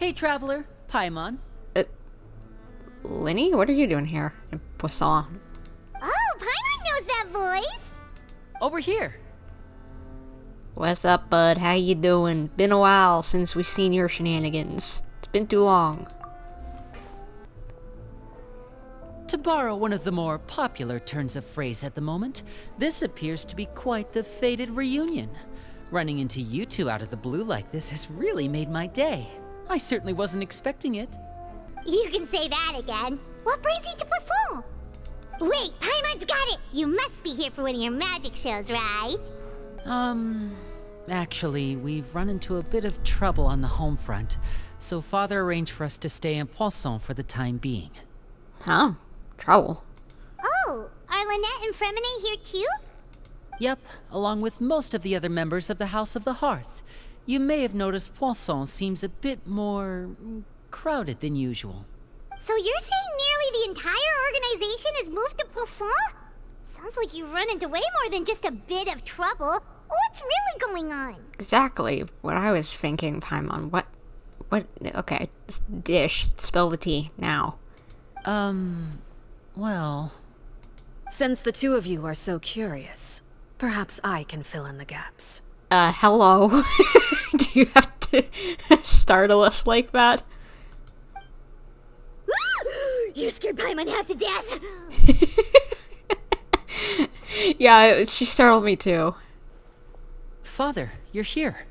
Hey, traveler. Paimon. Lenny, what are you doing here in Poisson? Oh, Paimon knows that voice. Over here. What's up, bud? How you doing? Been a while since we've seen your shenanigans. It's been too long. To borrow one of the more popular turns of phrase at the moment, this appears to be quite the fated reunion. Running into you two out of the blue like this has really made my day. I certainly wasn't expecting it. You can say that again. What brings you to Poisson? Wait, Paimon's got it. You must be here for one of your magic shows, right? Actually, we've run into a bit of trouble on the home front, so Father arranged for us to stay in Poisson for the time being. Huh? Trouble. Oh, are Lynette and Freminet here too? Yep, along with most of the other members of the House of the Hearth. You may have noticed Poisson seems a bit more crowded than usual. So you're saying nearly the entire organization has moved to Poisson? Sounds like you've run into way more than just a bit of trouble. What's really going on? Exactly what I was thinking, Paimon. What? Okay, dish. Spill the tea, now. Well... Since the two of you are so curious, perhaps I can fill in the gaps. Hello? Do you have to startle us like that? You scared Paimon half to death. Yeah, she startled me too. Father, you're here.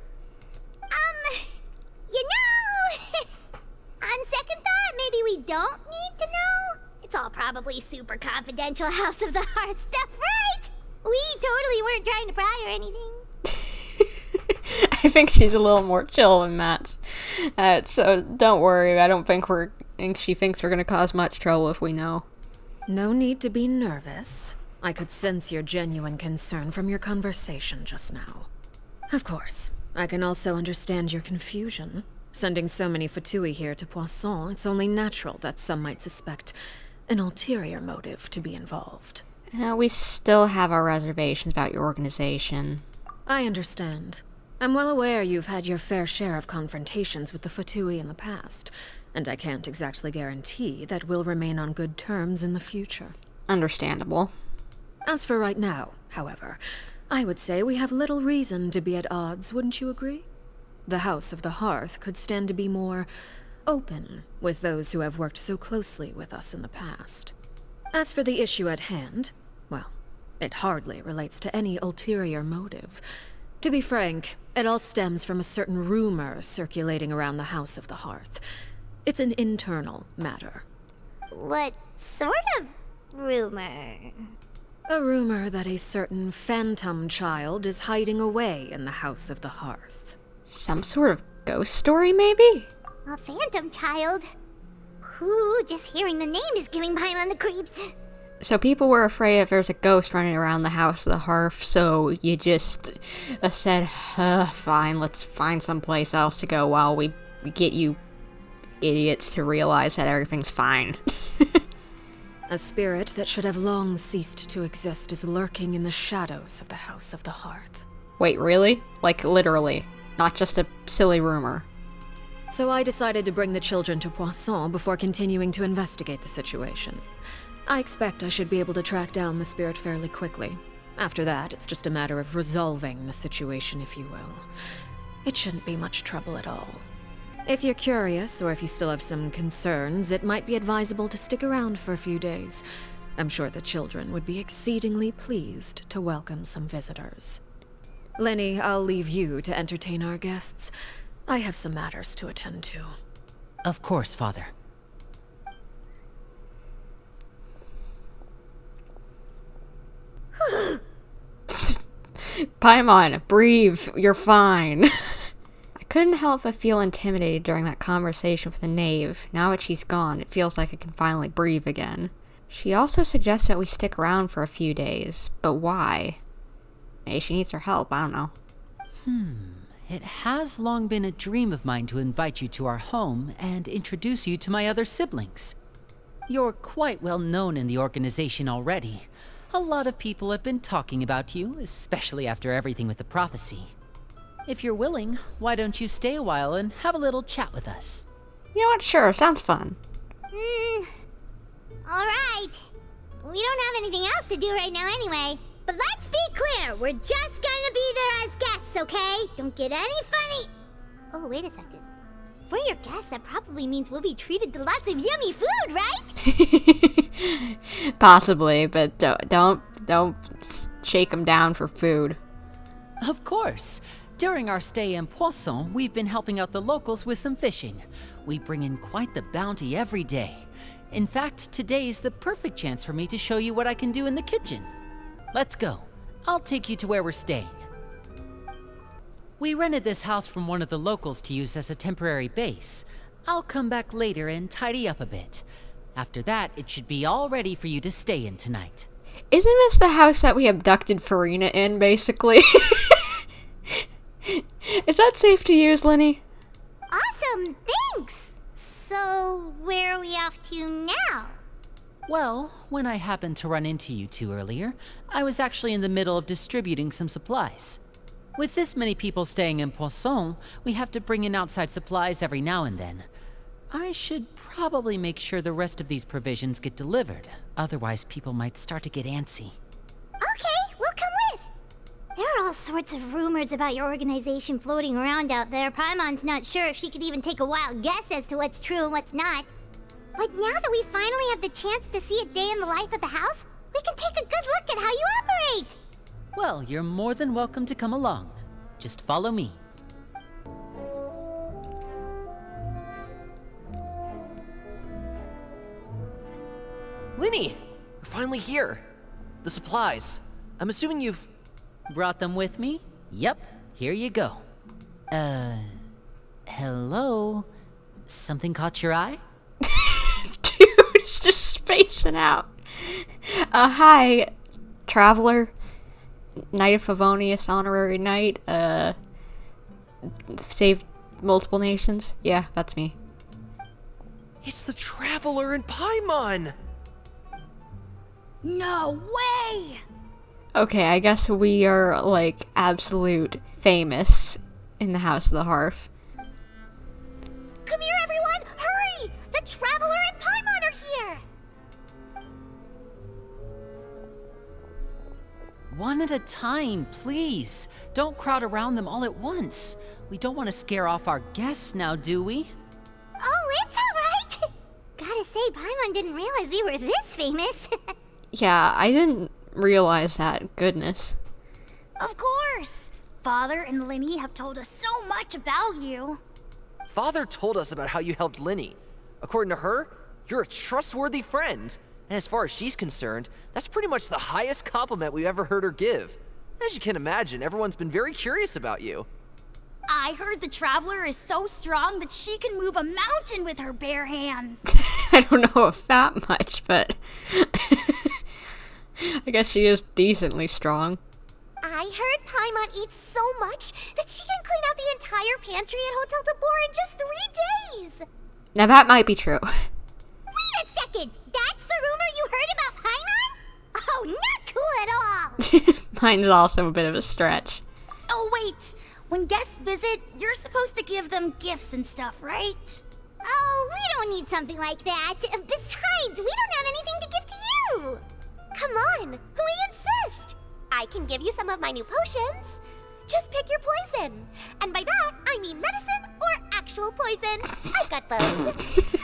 You know, on second thought, maybe we don't need to know. It's all probably super confidential House of the Hearth stuff, right? We totally weren't trying to pry or anything. I think she's a little more chill than that. So don't worry, I don't think she thinks we're gonna cause much trouble if we know. No need to be nervous. I could sense your genuine concern from your conversation just now. Of course, I can also understand your confusion. Sending so many Fatui here to Poisson, it's only natural that some might suspect an ulterior motive to be involved. We still have our reservations about your organization. I understand. I'm well aware you've had your fair share of confrontations with the Fatui in the past, and I can't exactly guarantee that we'll remain on good terms in the future. Understandable. As for right now, however, I would say we have little reason to be at odds, wouldn't you agree? The House of the Hearth could stand to be more open with those who have worked so closely with us in the past. As for the issue at hand, well, it hardly relates to any ulterior motive. To be frank, it all stems from a certain rumor circulating around the House of the Hearth. It's an internal matter. What sort of rumor? A rumor that a certain phantom child is hiding away in the House of the Hearth. Some sort of ghost story, maybe? A phantom child? Ooh, just hearing the name is giving Paimon the creeps. So people were afraid if there's a ghost running around the House of the Hearth, so you just said, fine, let's find someplace else to go while we get you idiots to realize that everything's fine. A spirit that should have long ceased to exist is lurking in the shadows of the House of the Hearth. Wait, really? Like, literally. Not just a silly rumor. So I decided to bring the children to Poisson before continuing to investigate the situation. I expect I should be able to track down the spirit fairly quickly. After that, it's just a matter of resolving the situation, if you will. It shouldn't be much trouble at all. If you're curious, or if you still have some concerns, it might be advisable to stick around for a few days. I'm sure the children would be exceedingly pleased to welcome some visitors. Lenny, I'll leave you to entertain our guests. I have some matters to attend to. Of course, Father. Paimon, breathe. You're fine. I couldn't help but feel intimidated during that conversation with the knave. Now that she's gone, it feels like I can finally breathe again. She also suggested that we stick around for a few days. But why? Maybe she needs her help, I don't know. It has long been a dream of mine to invite you to our home and introduce you to my other siblings. You're quite well known in the organization already. A lot of people have been talking about you, especially after everything with the prophecy. If you're willing, why don't you stay a while and have a little chat with us? You know what? Sure, sounds fun. Alright. We don't have anything else to do right now anyway. But let's be clear, we're just gonna be there as guests, okay? Don't get any funny... Oh, wait a second. For your guests, that probably means we'll be treated to lots of yummy food, right? Possibly, but don't shake them down for food. Of course. During our stay in Poisson, we've been helping out the locals with some fishing. We bring in quite the bounty every day. In fact, today's the perfect chance for me to show you what I can do in the kitchen. Let's go. I'll take you to where we're staying. We rented this house from one of the locals to use as a temporary base. I'll come back later and tidy up a bit. After that, it should be all ready for you to stay in tonight. Isn't this the house that we abducted Freminet in, basically? Is that safe to use, Lenny? Awesome, thanks! So, where are we off to now? Well, when I happened to run into you two earlier, I was actually in the middle of distributing some supplies. With this many people staying in Poisson, we have to bring in outside supplies every now and then. I should probably make sure the rest of these provisions get delivered, otherwise people might start to get antsy. Okay, we'll come with. There are all sorts of rumors about your organization floating around out there. Paimon's not sure if she could even take a wild guess as to what's true and what's not. But now that we finally have the chance to see a day in the life of the house, we can take a good look at how you operate. Well, you're more than welcome to come along. Just follow me. Linny! We're finally here. The supplies. I'm assuming you've... Brought them with me? Yep, here you go. Hello? Something caught your eye? Dude, it's just spacing out. Hi, traveler. Knight of Favonius, honorary knight, saved multiple nations. Yeah, that's me. It's the Traveler in Paimon! No way! Okay, I guess we are, like, absolute famous in the House of the Hearth. Come here, everyone! Hurry! The Traveler and Paimon are here! One at a time, please. Don't crowd around them all at once. We don't want to scare off our guests now, do we? Oh, it's alright! Gotta say, Paimon didn't realize we were this famous. Yeah, I didn't realize that. Goodness. Of course! Father and Linny have told us so much about you. Father told us about how you helped Linny. According to her, you're a trustworthy friend. And as far as she's concerned, that's pretty much the highest compliment we've ever heard her give. As you can imagine, everyone's been very curious about you. I heard the Traveler is so strong that she can move a mountain with her bare hands. I don't know if that much, but I guess she is decently strong. I heard Paimon eats so much that she can clean out the entire pantry at Hotel de Boer in just 3 days. Now that might be true. Wait a second! That's the rumor you heard about Paimon? Oh, not cool at all! Mine's also a bit of a stretch. Oh, wait! When guests visit, you're supposed to give them gifts and stuff, right? Oh, we don't need something like that. Besides, we don't have anything to give to you! Come on, we insist! I can give you some of my new potions. Just pick your poison. And by that, I mean medicine or actual poison. I've got both.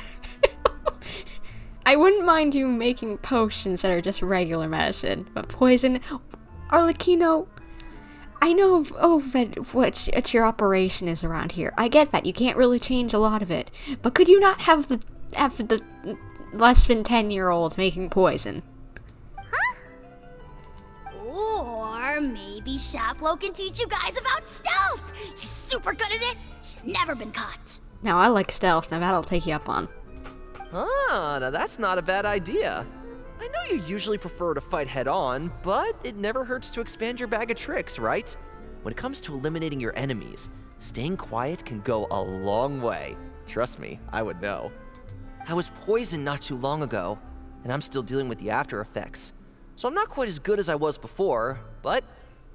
I wouldn't mind you making potions that are just regular medicine, but poison... Arlecchino, I know what your operation is around here. I get that, you can't really change a lot of it. But could you not have the less than 10-year-olds making poison? Huh? Or maybe Shaplo can teach you guys about stealth. He's super good at it. He's never been caught. Now, I like stealth. Now, that'll take you up on. Ah, now that's not a bad idea. I know you usually prefer to fight head-on, but it never hurts to expand your bag of tricks, right? When it comes to eliminating your enemies, staying quiet can go a long way. Trust me, I would know. I was poisoned not too long ago, and I'm still dealing with the after effects. So I'm not quite as good as I was before, but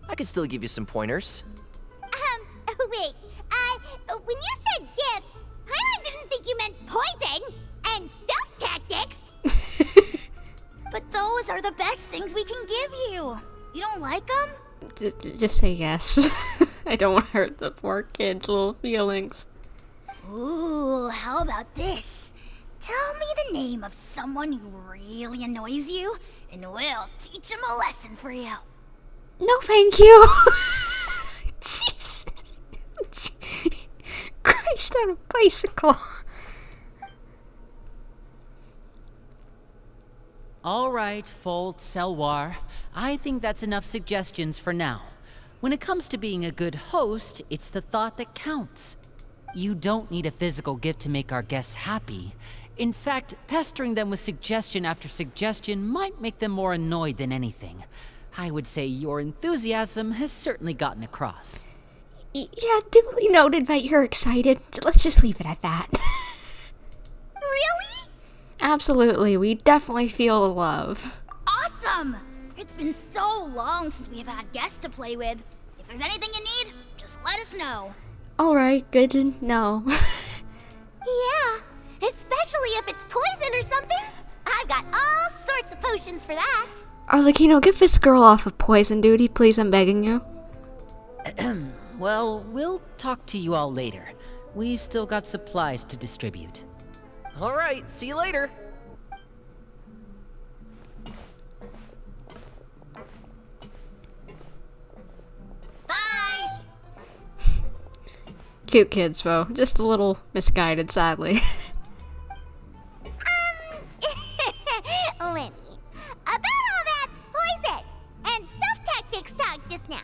I can still give you some pointers. Wait, when you said gifts, Paimon didn't think you meant things we can give you. You don't like them? Just say yes. I don't want to hurt the poor kid's little feelings. Ooh, how about this? Tell me the name of someone who really annoys you, and we'll teach him a lesson for you. No, thank you. Jesus. Christ on a bicycle. All right, Fold Selwar. I think that's enough suggestions for now. When it comes to being a good host, it's the thought that counts. You don't need a physical gift to make our guests happy. In fact, pestering them with suggestion after suggestion might make them more annoyed than anything. I would say your enthusiasm has certainly gotten across. Yeah, duly noted that you're excited. Let's just leave it at that. Really? Absolutely, we definitely feel the love. Awesome! It's been so long since we've had guests to play with. If there's anything you need, just let us know. Alright, good to know. Yeah, especially if it's poison or something. I've got all sorts of potions for that. Arlecchino, get this girl off of poison duty, please, I'm begging you. Well, we'll talk to you all later. We've still got supplies to distribute. All right, see you later. Bye! Cute kids, though. Just a little misguided, sadly. Lenny, about all that poison and stealth tactics talk just now.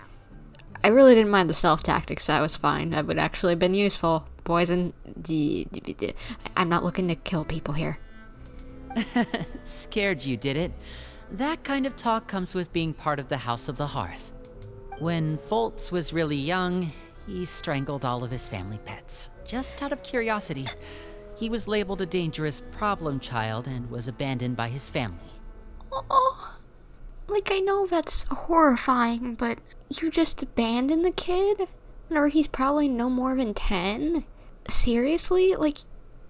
I really didn't mind the stealth tactics, that was fine. That would actually have been useful. Poison... I'm not looking to kill people here. Scared you, did it? That kind of talk comes with being part of the House of the Hearth. When Foltz was really young, he strangled all of his family pets, just out of curiosity. He was labeled a dangerous problem child and was abandoned by his family. Oh, like, I know that's horrifying, but you just abandoned the kid? Whenever he's probably no more than 10? Seriously? Like,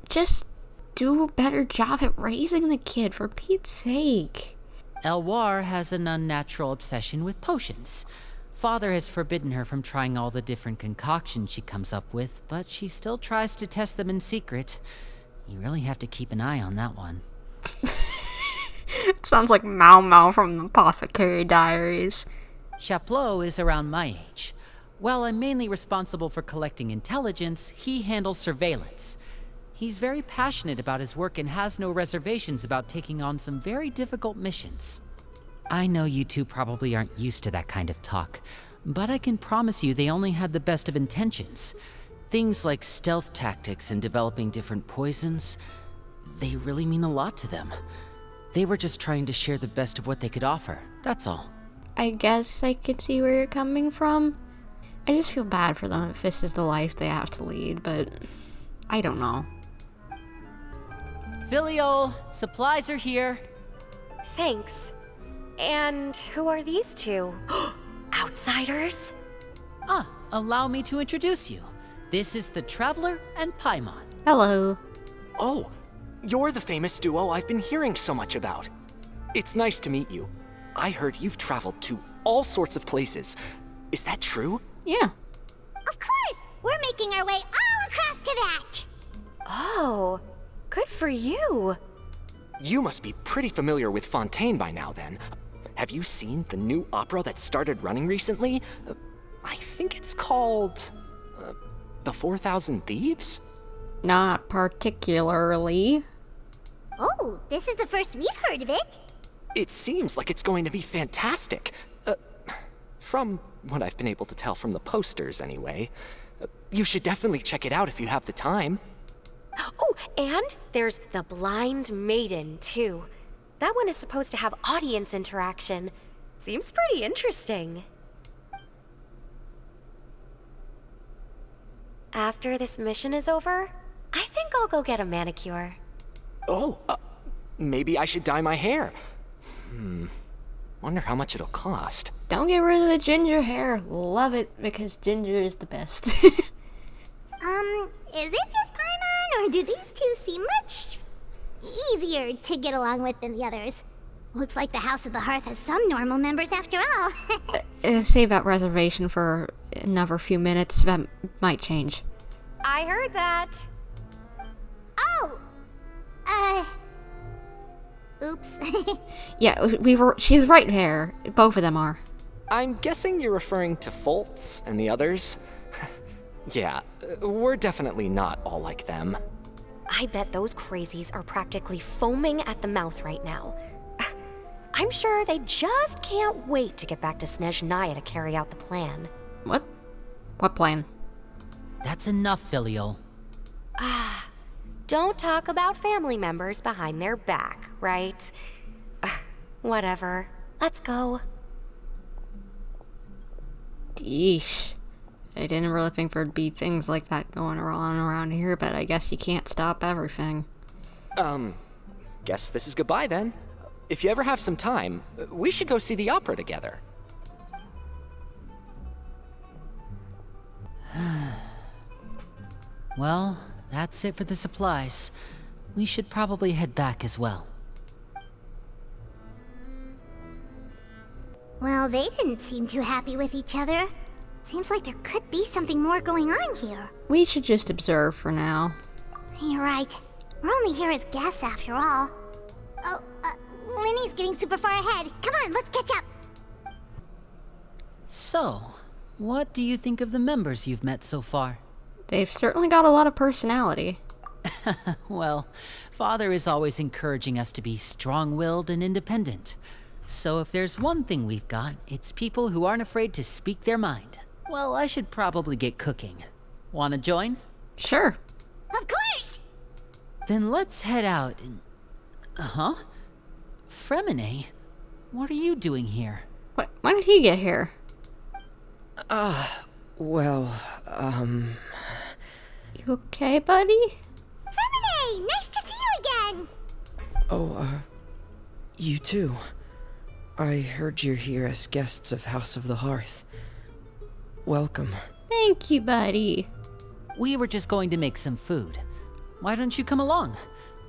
just do a better job at raising the kid, for Pete's sake. Elwar has an unnatural obsession with potions. Father has forbidden her from trying all the different concoctions she comes up with, but she still tries to test them in secret. You really have to keep an eye on that one. Sounds like Mau Mau from the Apothecary Diaries. Chaplot is around my age. While I'm mainly responsible for collecting intelligence, he handles surveillance. He's very passionate about his work and has no reservations about taking on some very difficult missions. I know you two probably aren't used to that kind of talk, but I can promise you they only had the best of intentions. Things like stealth tactics and developing different poisons, they really mean a lot to them. They were just trying to share the best of what they could offer, that's all. I guess I could see where you're coming from. I just feel bad for them if this is the life they have to lead, but I don't know. Filial, supplies are here. Thanks. And who are these two? Outsiders? Allow me to introduce you. This is the Traveler and Paimon. Hello. Oh, you're the famous duo I've been hearing so much about. It's nice to meet you. I heard you've traveled to all sorts of places. Is that true? Yeah. Of course! We're making our way all across to that! Oh, good for you. You must be pretty familiar with Fontaine by now, then. Have you seen the new opera that started running recently? I think it's called... The 4,000 Thieves? Not particularly. Oh, this is the first we've heard of it. It seems like it's going to be fantastic. From what I've been able to tell from the posters, anyway. You should definitely check it out if you have the time. Oh, and there's The Blind Maiden, too. That one is supposed to have audience interaction. Seems pretty interesting. After this mission is over, I think I'll go get a manicure. Oh, maybe I should dye my hair. Wonder how much it'll cost. Don't get rid of the ginger hair. Love it because ginger is the best. Is it just Paimon, or do these two seem much easier to get along with than the others? Looks like the House of the Hearth has some normal members after all. Save that reservation for another few minutes. That might change. I heard that. Oh! Oops. Yeah, she's right there. Both of them are. I'm guessing you're referring to Foltz and the others? Yeah, we're definitely not all like them. I bet those crazies are practically foaming at the mouth right now. I'm sure they just can't wait to get back to Snezhnaya to carry out the plan. What? What plan? That's enough, Filial. Don't talk about family members behind their back, right? Whatever. Let's go. Yeesh. I didn't really think there'd be things like that going on around here, but I guess you can't stop everything. Guess this is goodbye then. If you ever have some time, we should go see the opera together. Well, that's it for the supplies. We should probably head back as well. Well, they didn't seem too happy with each other. Seems like there could be something more going on here. We should just observe for now. You're right. We're only here as guests after all. Oh, Linny's getting super far ahead. Come on, let's catch up. So, what do you think of the members you've met so far? They've certainly got a lot of personality. Well, Father is always encouraging us to be strong-willed and independent. So if there's one thing we've got, it's people who aren't afraid to speak their mind. Well, I should probably get cooking. Wanna join? Sure. Of course! Then let's head out and... Freminet? What are you doing here? When did he get here? Well, You okay, buddy? Freminet! Nice to see you again! you too. I heard you're here as guests of House of the Hearth. Welcome. Thank you, buddy. We were just going to make some food. Why don't you come along?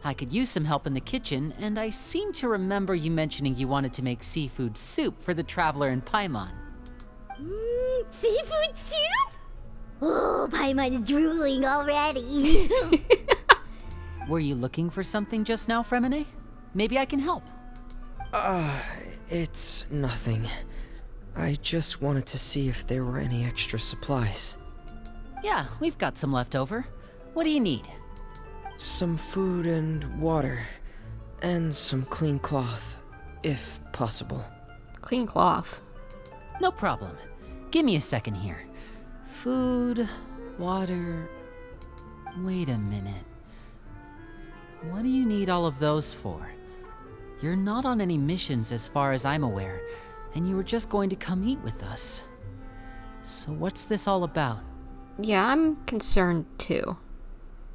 I could use some help in the kitchen, and I seem to remember you mentioning you wanted to make seafood soup for the traveler in Paimon. Seafood soup? Oh, Paimon's drooling already. Were you looking for something just now, Freminet? Maybe I can help. It's nothing. I just wanted to see if there were any extra supplies. Yeah, we've got some left over. What do you need? Some food and water. And some clean cloth, if possible. Clean cloth. No problem. Give me a second here. Food, water... Wait a minute. What do you need all of those for? You're not on any missions as far as I'm aware, and you were just going to come eat with us. So what's this all about? Yeah, I'm concerned too.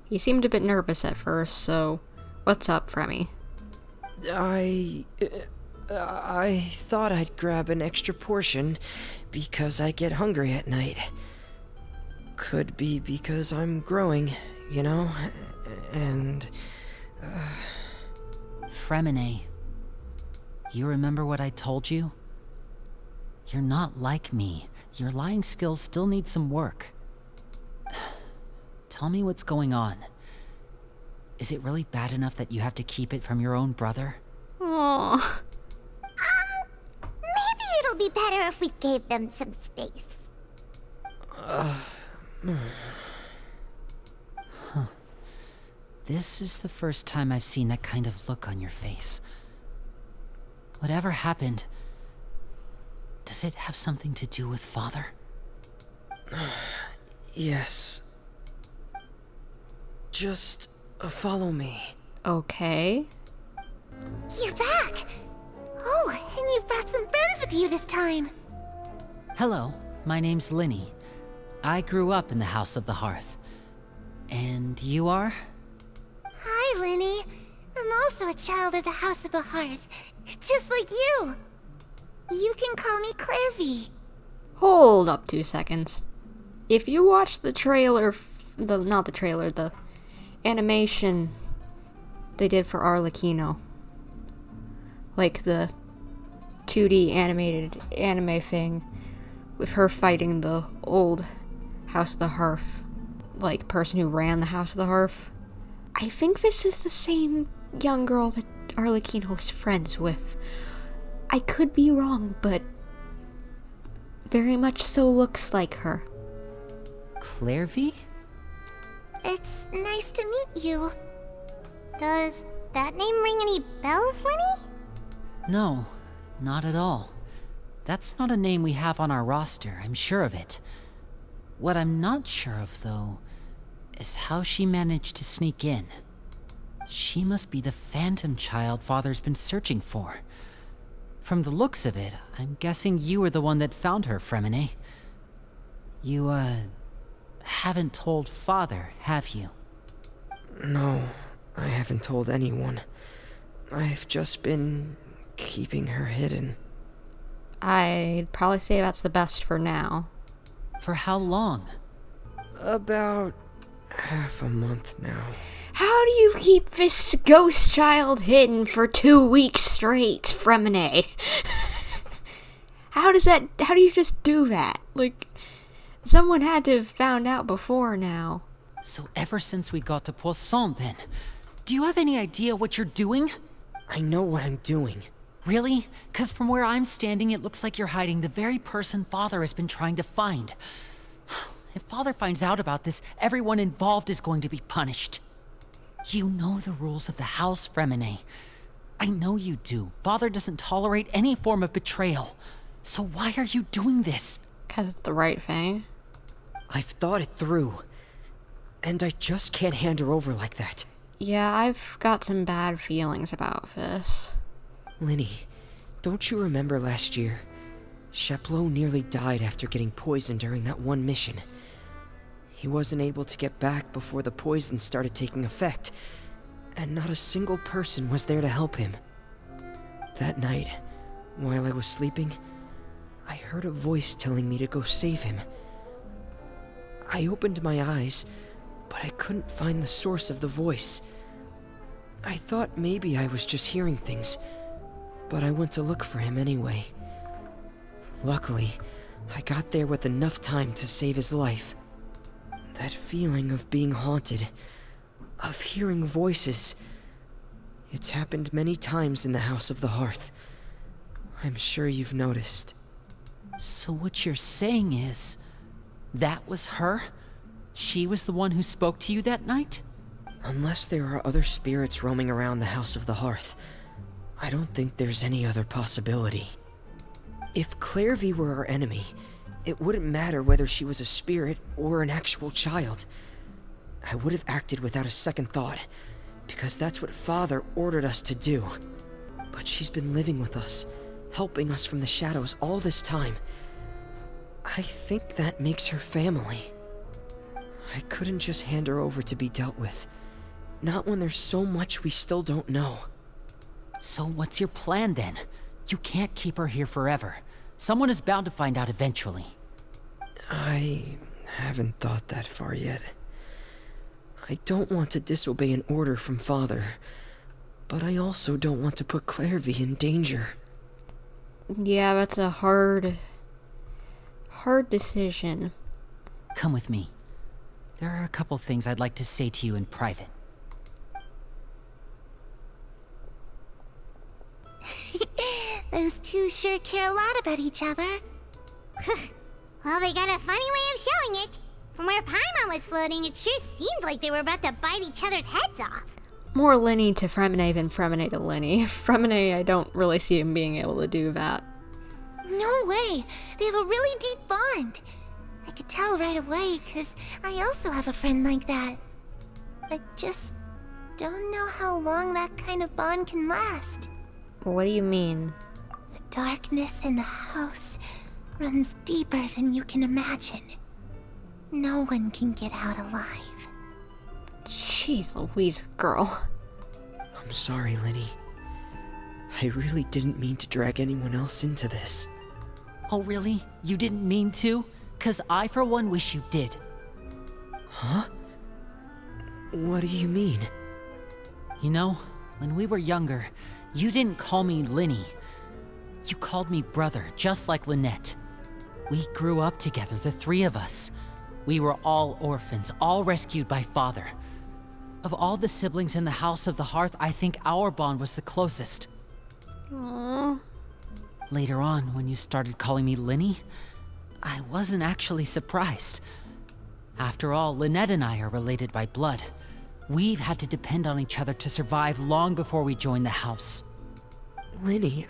You seemed a bit nervous at first, so what's up, Fremi? I thought I'd grab an extra portion because I get hungry at night. Could be because I'm growing, you know? And... Freminet, you remember what I told you? You're not like me. Your lying skills still need some work. Tell me what's going on. Is it really bad enough that you have to keep it from your own brother? Aww. Maybe it'll be better if we gave them some space. This is the first time I've seen that kind of look on your face. Whatever happened, does it have something to do with Father? yes. Just follow me. Okay. You're back! Oh, and you've brought some friends with you this time. Hello, my name's Linny. I grew up in the House of the Hearth. And you are? Hi, Linny. I'm also a child of the House of the Hearth, just like you. You can call me Clairvy. Hold up 2 seconds. If you watch the trailer, the animation they did for Arlecchino, like the 2D animated anime thing with her fighting the old House of the Hearth, like person who ran the House of the Hearth. I think this is the same young girl that Arlecchino was friends with. I could be wrong, but very much so looks like her. Clairvy? It's nice to meet you. Does that name ring any bells, Lenny? No, not at all. That's not a name we have on our roster, I'm sure of it. What I'm not sure of, though, is how she managed to sneak in. She must be the phantom child Father's been searching for. From the looks of it, I'm guessing you were the one that found her, Freminet. You, haven't told Father, have you? No, I haven't told anyone. I've just been keeping her hidden. I'd probably say that's the best for now. For how long? About half a month now. How do you keep this ghost child hidden for 2 weeks straight, Freminet? How do you just do that? Like, someone had to have found out before now. So ever since we got to Poisson, then, do you have any idea what you're doing? I know what I'm doing. Really? 'Cause from where I'm standing, it looks like you're hiding the very person Father has been trying to find. If Father finds out about this, everyone involved is going to be punished. You know the rules of the house, Freminet. I know you do. Father doesn't tolerate any form of betrayal. So why are you doing this? 'Cause it's the right thing. I've thought it through. And I just can't hand her over like that. Yeah, I've got some bad feelings about this. Linny, don't you remember last year? Sheplo nearly died after getting poisoned during that one mission. He wasn't able to get back before the poison started taking effect, and not a single person was there to help him. That night, while I was sleeping, I heard a voice telling me to go save him. I opened my eyes, but I couldn't find the source of the voice. I thought maybe I was just hearing things, but I went to look for him anyway. Luckily, I got there with enough time to save his life. That feeling of being haunted, of hearing voices, it's happened many times in the House of the Hearth. I'm sure you've noticed. So what you're saying is, that was her? She was the one who spoke to you that night? Unless there are other spirits roaming around the House of the Hearth, I don't think there's any other possibility. If Clairvy were our enemy, it wouldn't matter whether she was a spirit or an actual child. I would have acted without a second thought, because that's what Father ordered us to do. But she's been living with us, helping us from the shadows all this time. I think that makes her family. I couldn't just hand her over to be dealt with. Not when there's so much we still don't know. So what's your plan then? You can't keep her here forever. Someone is bound to find out eventually. I haven't thought that far yet. I don't want to disobey an order from Father, but I also don't want to put Clairvy in danger. Yeah, that's a hard decision. Come with me. There are a couple things I'd like to say to you in private. Those two sure care a lot about each other. Well, they got a funny way of showing it. From where Paimon was floating, it sure seemed like they were about to bite each other's heads off. More Lenny to Freminet than Freminet to Lenny. Freminet, I don't really see him being able to do that. No way. They have a really deep bond. I could tell right away, because I also have a friend like that. I just don't know how long that kind of bond can last. What do you mean? The darkness in the house runs deeper than you can imagine. No one can get out alive. Jeez Louise, girl. I'm sorry, Linny. I really didn't mean to drag anyone else into this. Oh really? You didn't mean to? 'Cause I for one wish you did. Huh? What do you mean? You know, when we were younger, you didn't call me Linny. You called me brother, just like Lynette. We grew up together, the three of us. We were all orphans, all rescued by father. Of all the siblings in the House of the Hearth, I think our bond was the closest. Aww. Later on, when you started calling me Linny, I wasn't actually surprised. After all, Lynette and I are related by blood. We've had to depend on each other to survive long before we joined the house. Linny,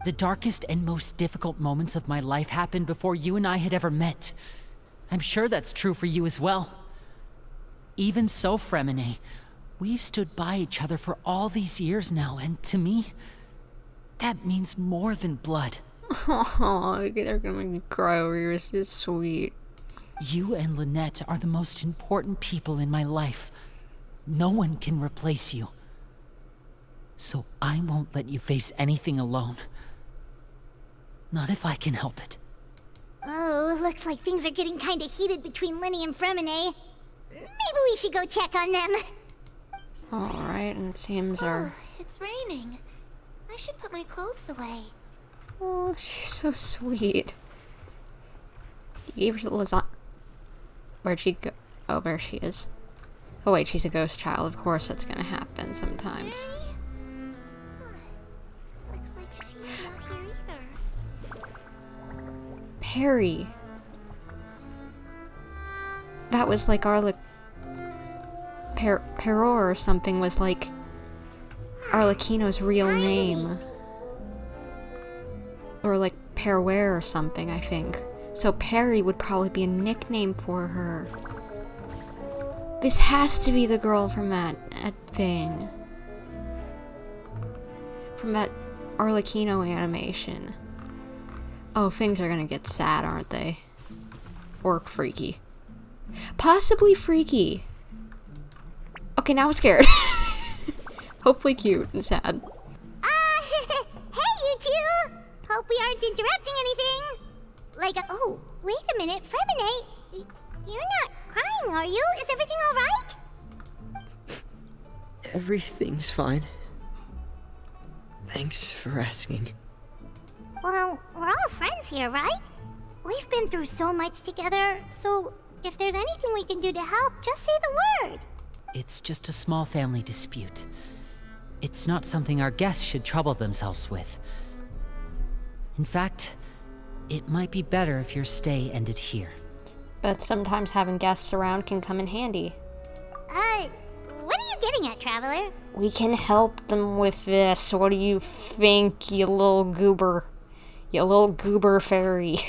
The darkest and most difficult moments of my life happened before you and I had ever met. I'm sure that's true for you as well. Even so, Freminet, we've stood by each other for all these years now, and to me, that means more than blood. Oh, they're gonna make me cry over here. This is sweet. You and Lynette are the most important people in my life. No one can replace you. So I won't let you face anything alone. Not if I can help it. Oh, looks like things are getting kinda heated between Linny and Freminet. Maybe we should go check on them. Alright, and it seems our... It's raining. I should put my clothes away. Oh, she's so sweet. You gave her the lasagna. Where'd she go? Oh, there she is. Oh wait, she's a ghost child. Of course that's gonna happen sometimes. Looks like she's not here either. Perry. That was like Peror or something was like Arlecchino's real name. Or like Perware or something, I think. So Perry would probably be a nickname for her. This has to be the girl from that thing. From that Arlecchino animation. Oh, things are gonna get sad, aren't they? Or freaky. Possibly freaky. Okay, now I'm scared. Hopefully cute and sad. Hey, you two! Hope we aren't interrupting anything. Oh, wait a minute, Freminet. You're not crying, are you? Is everything alright? everything's fine. Thanks for asking. Well, we're all friends here, right? We've been through so much together, so if there's anything we can do to help, just say the word. It's just a small family dispute. It's not something our guests should trouble themselves with. In fact, it might be better if your stay ended here. But sometimes having guests around can come in handy. What are you getting at, Traveler? We can help them with this. What do you think, you little goober? You little goober fairy.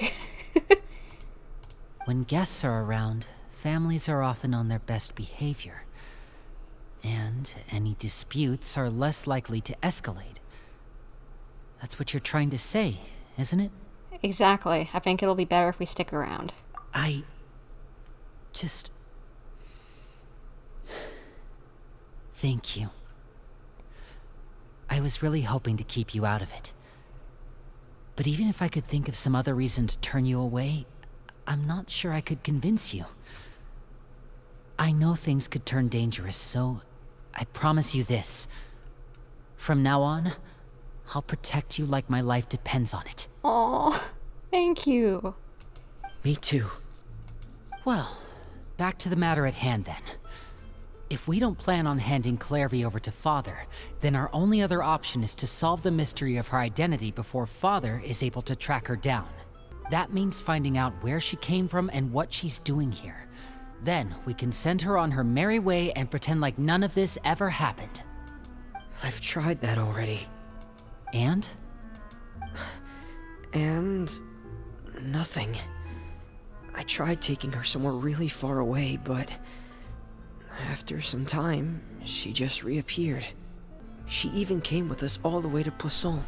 When guests are around, families are often on their best behavior. And any disputes are less likely to escalate. That's what you're trying to say, isn't it? Exactly. I think it'll be better if we stick around. I just... Thank you. I was really hoping to keep you out of it. But even if I could think of some other reason to turn you away, I'm not sure I could convince you. I know things could turn dangerous, so I promise you this. From now on, I'll protect you like my life depends on it. Aw, thank you. Me too. Well, back to the matter at hand then. If we don't plan on handing Clairvy over to Father, then our only other option is to solve the mystery of her identity before Father is able to track her down. That means finding out where she came from and what she's doing here. Then we can send her on her merry way and pretend like none of this ever happened. I've tried that already. And? And... nothing. I tried taking her somewhere really far away, but... after some time, she just reappeared. She even came with us all the way to Poisson.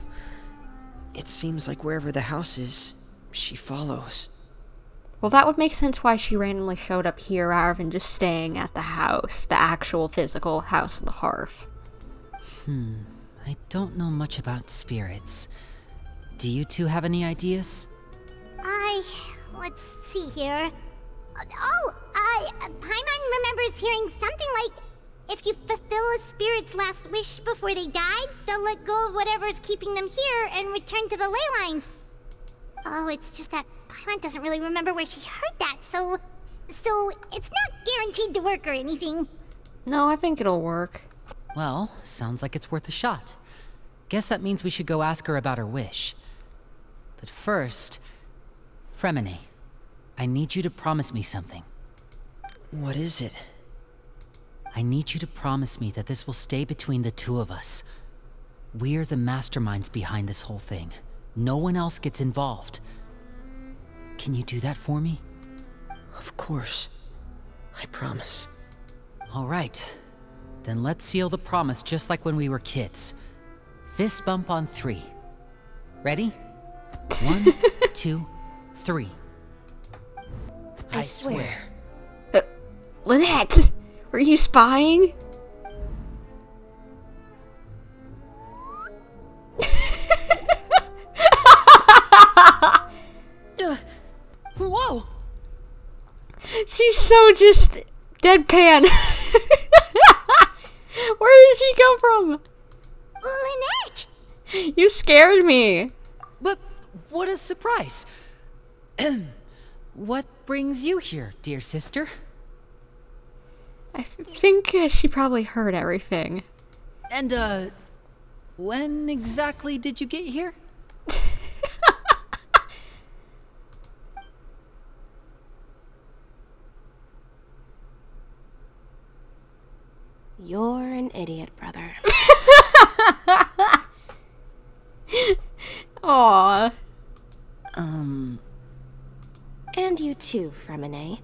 It seems like wherever the house is, she follows. Well, that would make sense why she randomly showed up here rather than just staying at the house, the actual physical House of the Hearth. I don't know much about spirits. Do you two have any ideas? Let's see here. Paimon remembers hearing something like, if you fulfill a spirit's last wish before they died, they'll let go of whatever's keeping them here and return to the ley lines. Oh, it's just that Paimon doesn't really remember where she heard that, so it's not guaranteed to work or anything. No, I think it'll work. Well, sounds like it's worth a shot. Guess that means we should go ask her about her wish. But first, Freminet, I need you to promise me something. What is it? I need you to promise me that this will stay between the two of us. We're the masterminds behind this whole thing. No one else gets involved. Can you do that for me? Of course. I promise. All right. Then let's seal the promise just like when we were kids. Fist bump on 3. Ready? 1, 2, 3. I swear. Lynette! Were you spying? Whoa! She's so just deadpan. Where did she come from? Lynette! You scared me. But what a surprise! What brings you here, dear sister? I think she probably heard everything. And, when exactly did you get here? You're an idiot, brother. Aww. And you too, Freminet.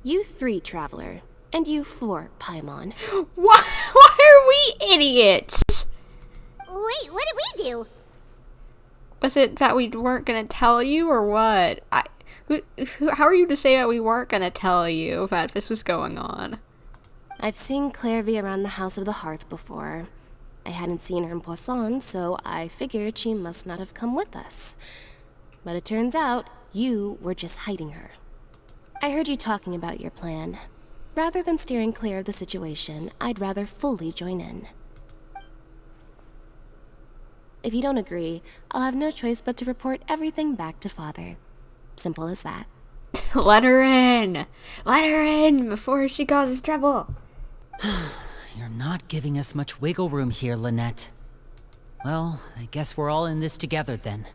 You 3, Traveler. And you 4, Paimon. Why are we idiots? Wait, what did we do? Was it that we weren't gonna tell you, or what? How are you to say that we weren't gonna tell you that this was going on? I've seen Clairvy around the House of the Hearth before. I hadn't seen her in Poisson, so I figured she must not have come with us. But it turns out you were just hiding her. I heard you talking about your plan. Rather than steering clear of the situation, I'd rather fully join in. If you don't agree, I'll have no choice but to report everything back to Father. Simple as that. Let her in! Let her in before she causes trouble! You're not giving us much wiggle room here, Lynette. Well, I guess we're all in this together then.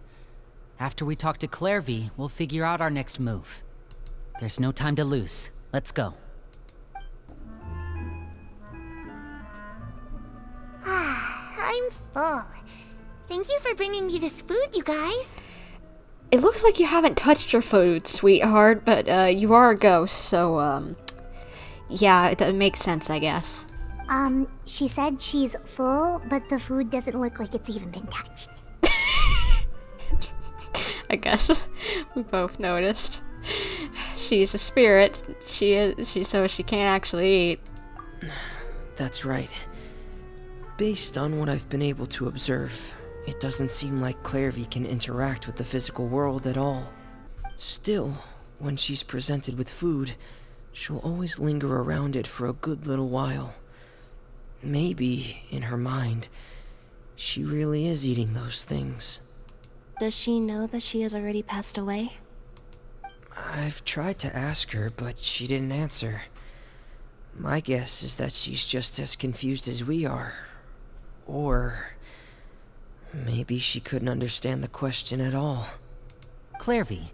After we talk to Clairvy, we'll figure out our next move. There's no time to lose. Let's go. I'm full. Thank you for bringing me this food, you guys. It looks like you haven't touched your food, sweetheart, but you are a ghost, so, yeah, it makes sense, I guess. She said she's full, but the food doesn't look like it's even been touched. I guess we both noticed. She's a spirit. So she can't actually eat. That's right. Based on what I've been able to observe, it doesn't seem like Clairvy can interact with the physical world at all. Still, when she's presented with food, she'll always linger around it for a good little while. Maybe, in her mind, she really is eating those things. Does she know that she has already passed away? I've tried to ask her, but she didn't answer. My guess is that she's just as confused as we are. Or maybe she couldn't understand the question at all. Clairvy,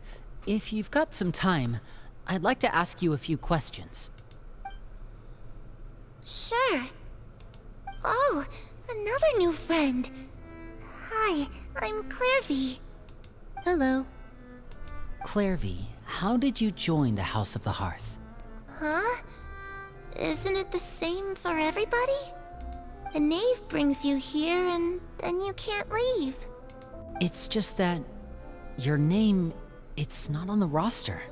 if you've got some time, I'd like to ask you a few questions. Sure. Oh, another new friend. Hi, I'm Clairvy. Hello. Clairvy, how did you join the House of the Hearth? Huh? Isn't it the same for everybody? A knave brings you here and then you can't leave. It's just that your name, it's not on the roster.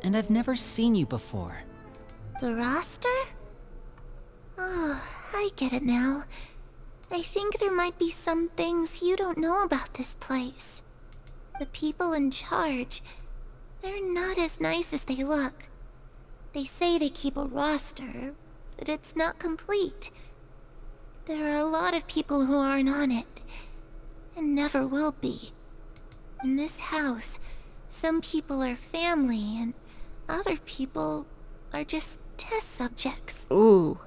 And I've never seen you before. The roster? Oh, I get it now. I think there might be some things you don't know about this place. The people in charge, They're not as nice as they look. They say they keep a roster, but it's not complete. There are a lot of people who aren't on it, and never will be. In this house, some people are family, and other people are just test subjects. Ooh.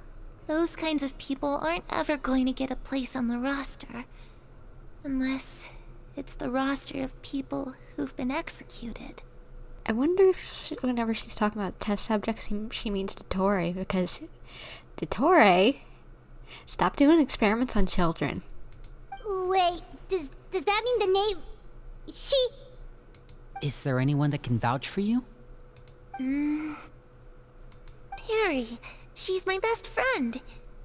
Those kinds of people aren't ever going to get a place on the roster, unless it's the roster of people who've been executed. I wonder if whenever she's talking about test subjects, she means Dottore, because Dottore stopped doing experiments on children. Wait, does that mean the knave... She... Is there anyone that can vouch for you? Perry. She's my best friend.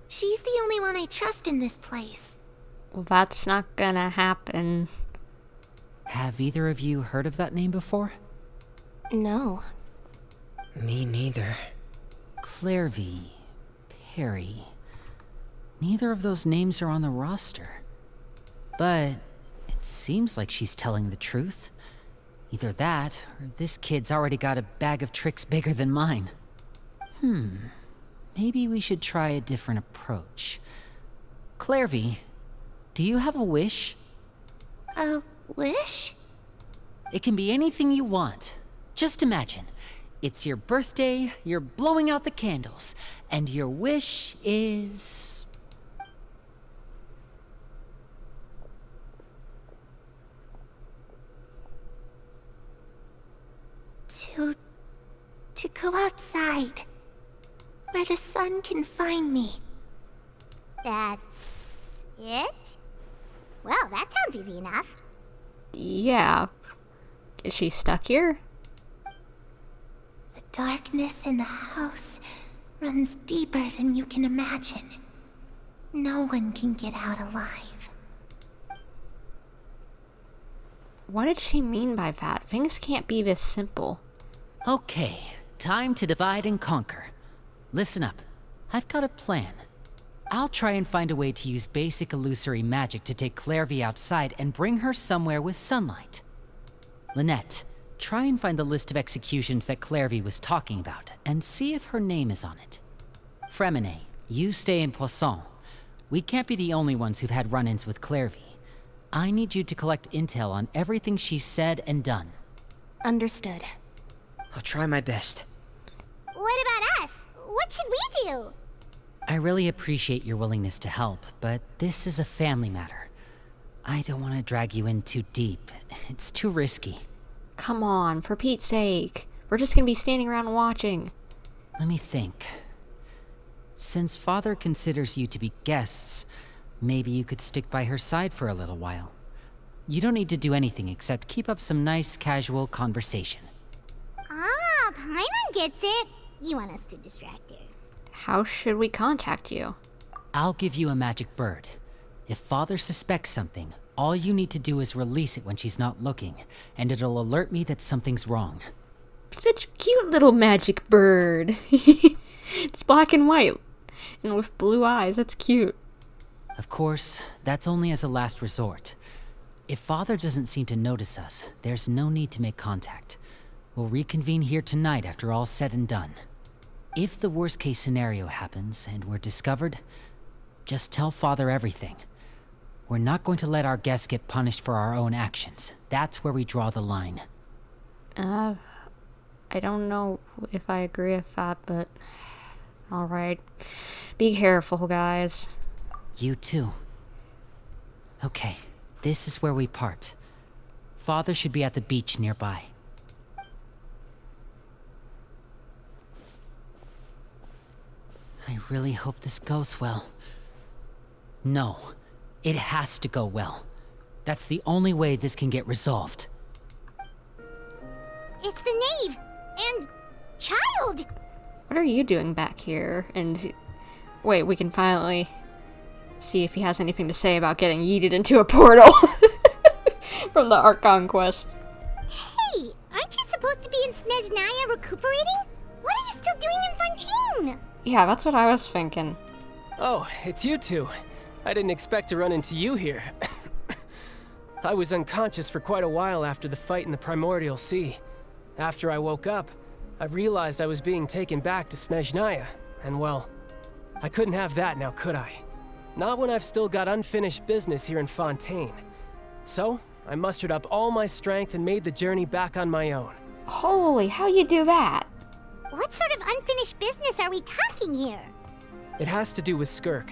She's the only one I trust in this place. Well, that's not gonna happen. Have either of you heard of that name before? No. Me neither. Clairvy, Perry. Neither of those names are on the roster. But it seems like she's telling the truth. Either that, or this kid's already got a bag of tricks bigger than mine. Maybe we should try a different approach. Clairvy, do you have a wish? A wish? It can be anything you want. Just imagine. It's your birthday, you're blowing out the candles, and your wish is... To go outside. Where the sun can find me. That's... it? Well, that sounds easy enough. Yeah. Is she stuck here? The darkness in the house runs deeper than you can imagine. No one can get out alive. What did she mean by that? Things can't be this simple. Okay, time to divide and conquer. Listen up. I've got a plan. I'll try and find a way to use basic illusory magic to take Clairvy outside and bring her somewhere with sunlight. Lynette, try and find the list of executions that Clairvy was talking about, and see if her name is on it. Freminet, you stay in Poisson. We can't be the only ones who've had run-ins with Clairvy. I need you to collect intel on everything she's said and done. Understood. I'll try my best. What about us? What should we do? I really appreciate your willingness to help, but this is a family matter. I don't want to drag you in too deep. It's too risky. Come on, for Pete's sake. We're just gonna be standing around watching. Let me think. Since Father considers you to be guests, maybe you could stick by her side for a little while. You don't need to do anything except keep up some nice, casual conversation. Ah, Paimon gets it. You want us to distract her. How should we contact you? I'll give you a magic bird. If Father suspects something, all you need to do is release it when she's not looking, and it'll alert me that something's wrong. Such a cute little magic bird. It's black and white, and with blue eyes. That's cute. Of course, that's only as a last resort. If Father doesn't seem to notice us, there's no need to make contact. We'll reconvene here tonight after all's said and done. If the worst case scenario happens and we're discovered, just tell Father everything. We're not going to let our guests get punished for our own actions. That's where we draw the line. I don't know if I agree with that, but... Alright. Be careful, guys. You too. Okay, this is where we part. Father should be at the beach nearby. I really hope this goes well. No, it has to go well. That's the only way this can get resolved. It's the knave and child. What are you doing back here? And wait, we can finally see if he has anything to say about getting yeeted into a portal from the Archon quest. Hey, aren't you supposed to be in Snezhnaya recuperating? What are you still doing in Fontaine? Yeah, that's what I was thinking. Oh, it's you two. I didn't expect to run into you here. I was unconscious for quite a while after the fight in the Primordial Sea. After I woke up, I realized I was being taken back to Snezhnaya, and well, I couldn't have that now, could I? Not when I've still got unfinished business here in Fontaine. So, I mustered up all my strength and made the journey back on my own. Holy, how you do that? What sort of unfinished business are we talking here? It has to do with Skirk,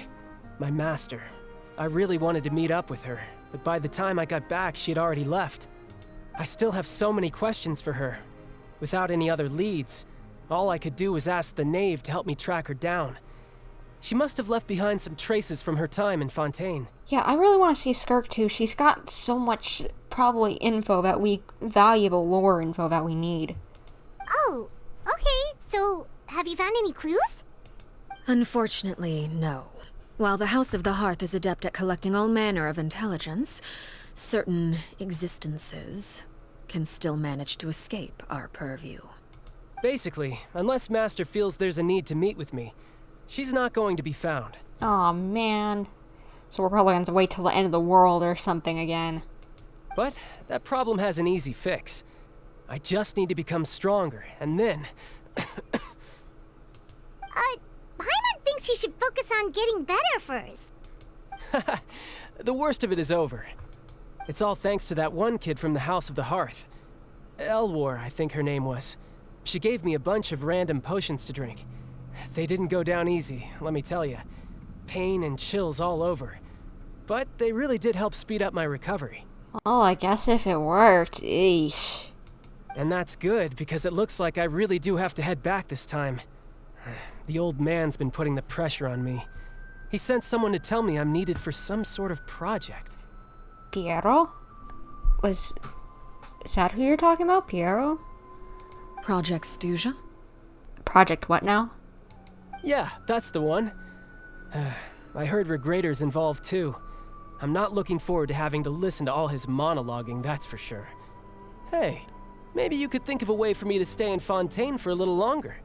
my master. I really wanted to meet up with her, but by the time I got back, she had already left. I still have so many questions for her. Without any other leads, all I could do was ask the knave to help me track her down. She must have left behind some traces from her time in Fontaine. Yeah, I really want to see Skirk too. She's got so much, probably, valuable lore info that we need. Oh, okay, so have you found any clues? Unfortunately, no. While the House of the Hearth is adept at collecting all manner of intelligence, certain existences can still manage to escape our purview. Basically, unless Master feels there's a need to meet with me, she's not going to be found. Aw, man. So we're probably going to have to wait till the end of the world or something again. But that problem has an easy fix. I just need to become stronger, and then... Paimon thinks you should focus on getting better first. The worst of it is over. It's all thanks to that one kid from the House of the Hearth. Elwar, I think her name was. She gave me a bunch of random potions to drink. They didn't go down easy, let me tell you. Pain and chills all over. But they really did help speed up my recovery. Well, I guess if it worked, eesh. And that's good, because it looks like I really do have to head back this time. The old man's been putting the pressure on me. He sent someone to tell me I'm needed for some sort of project. Piero? Is that who you're talking about, Piero? Project Stuja? Project what now? Yeah, that's the one. I heard Regrader's involved too. I'm not looking forward to having to listen to all his monologuing, that's for sure. Hey, maybe you could think of a way for me to stay in Fontaine for a little longer.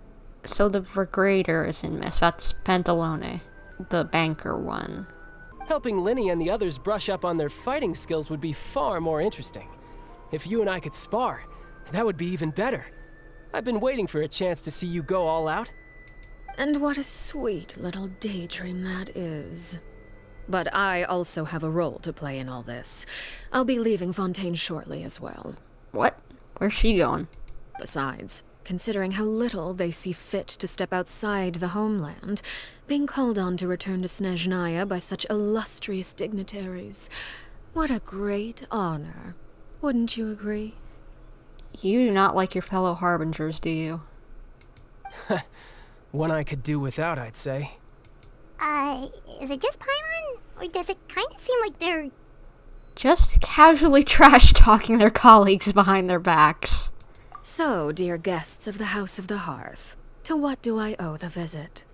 So the Regrader is in Miss. That's Pantalone, the banker one. Helping Linny and the others brush up on their fighting skills would be far more interesting. If you and I could spar, that would be even better. I've been waiting for a chance to see you go all out. And what a sweet little daydream that is. But I also have a role to play in all this. I'll be leaving Fontaine shortly as well. What? Where's she going? Besides, considering how little they see fit to step outside the homeland, being called on to return to Snezhnaya by such illustrious dignitaries, what a great honor. Wouldn't you agree? You do not like your fellow harbingers, do you? One I could do without, I'd say. Is it just Paimon? Or does it kind of seem like they're... Just casually trash-talking their colleagues behind their backs. So, dear guests of the House of the Hearth, to what do I owe the visit?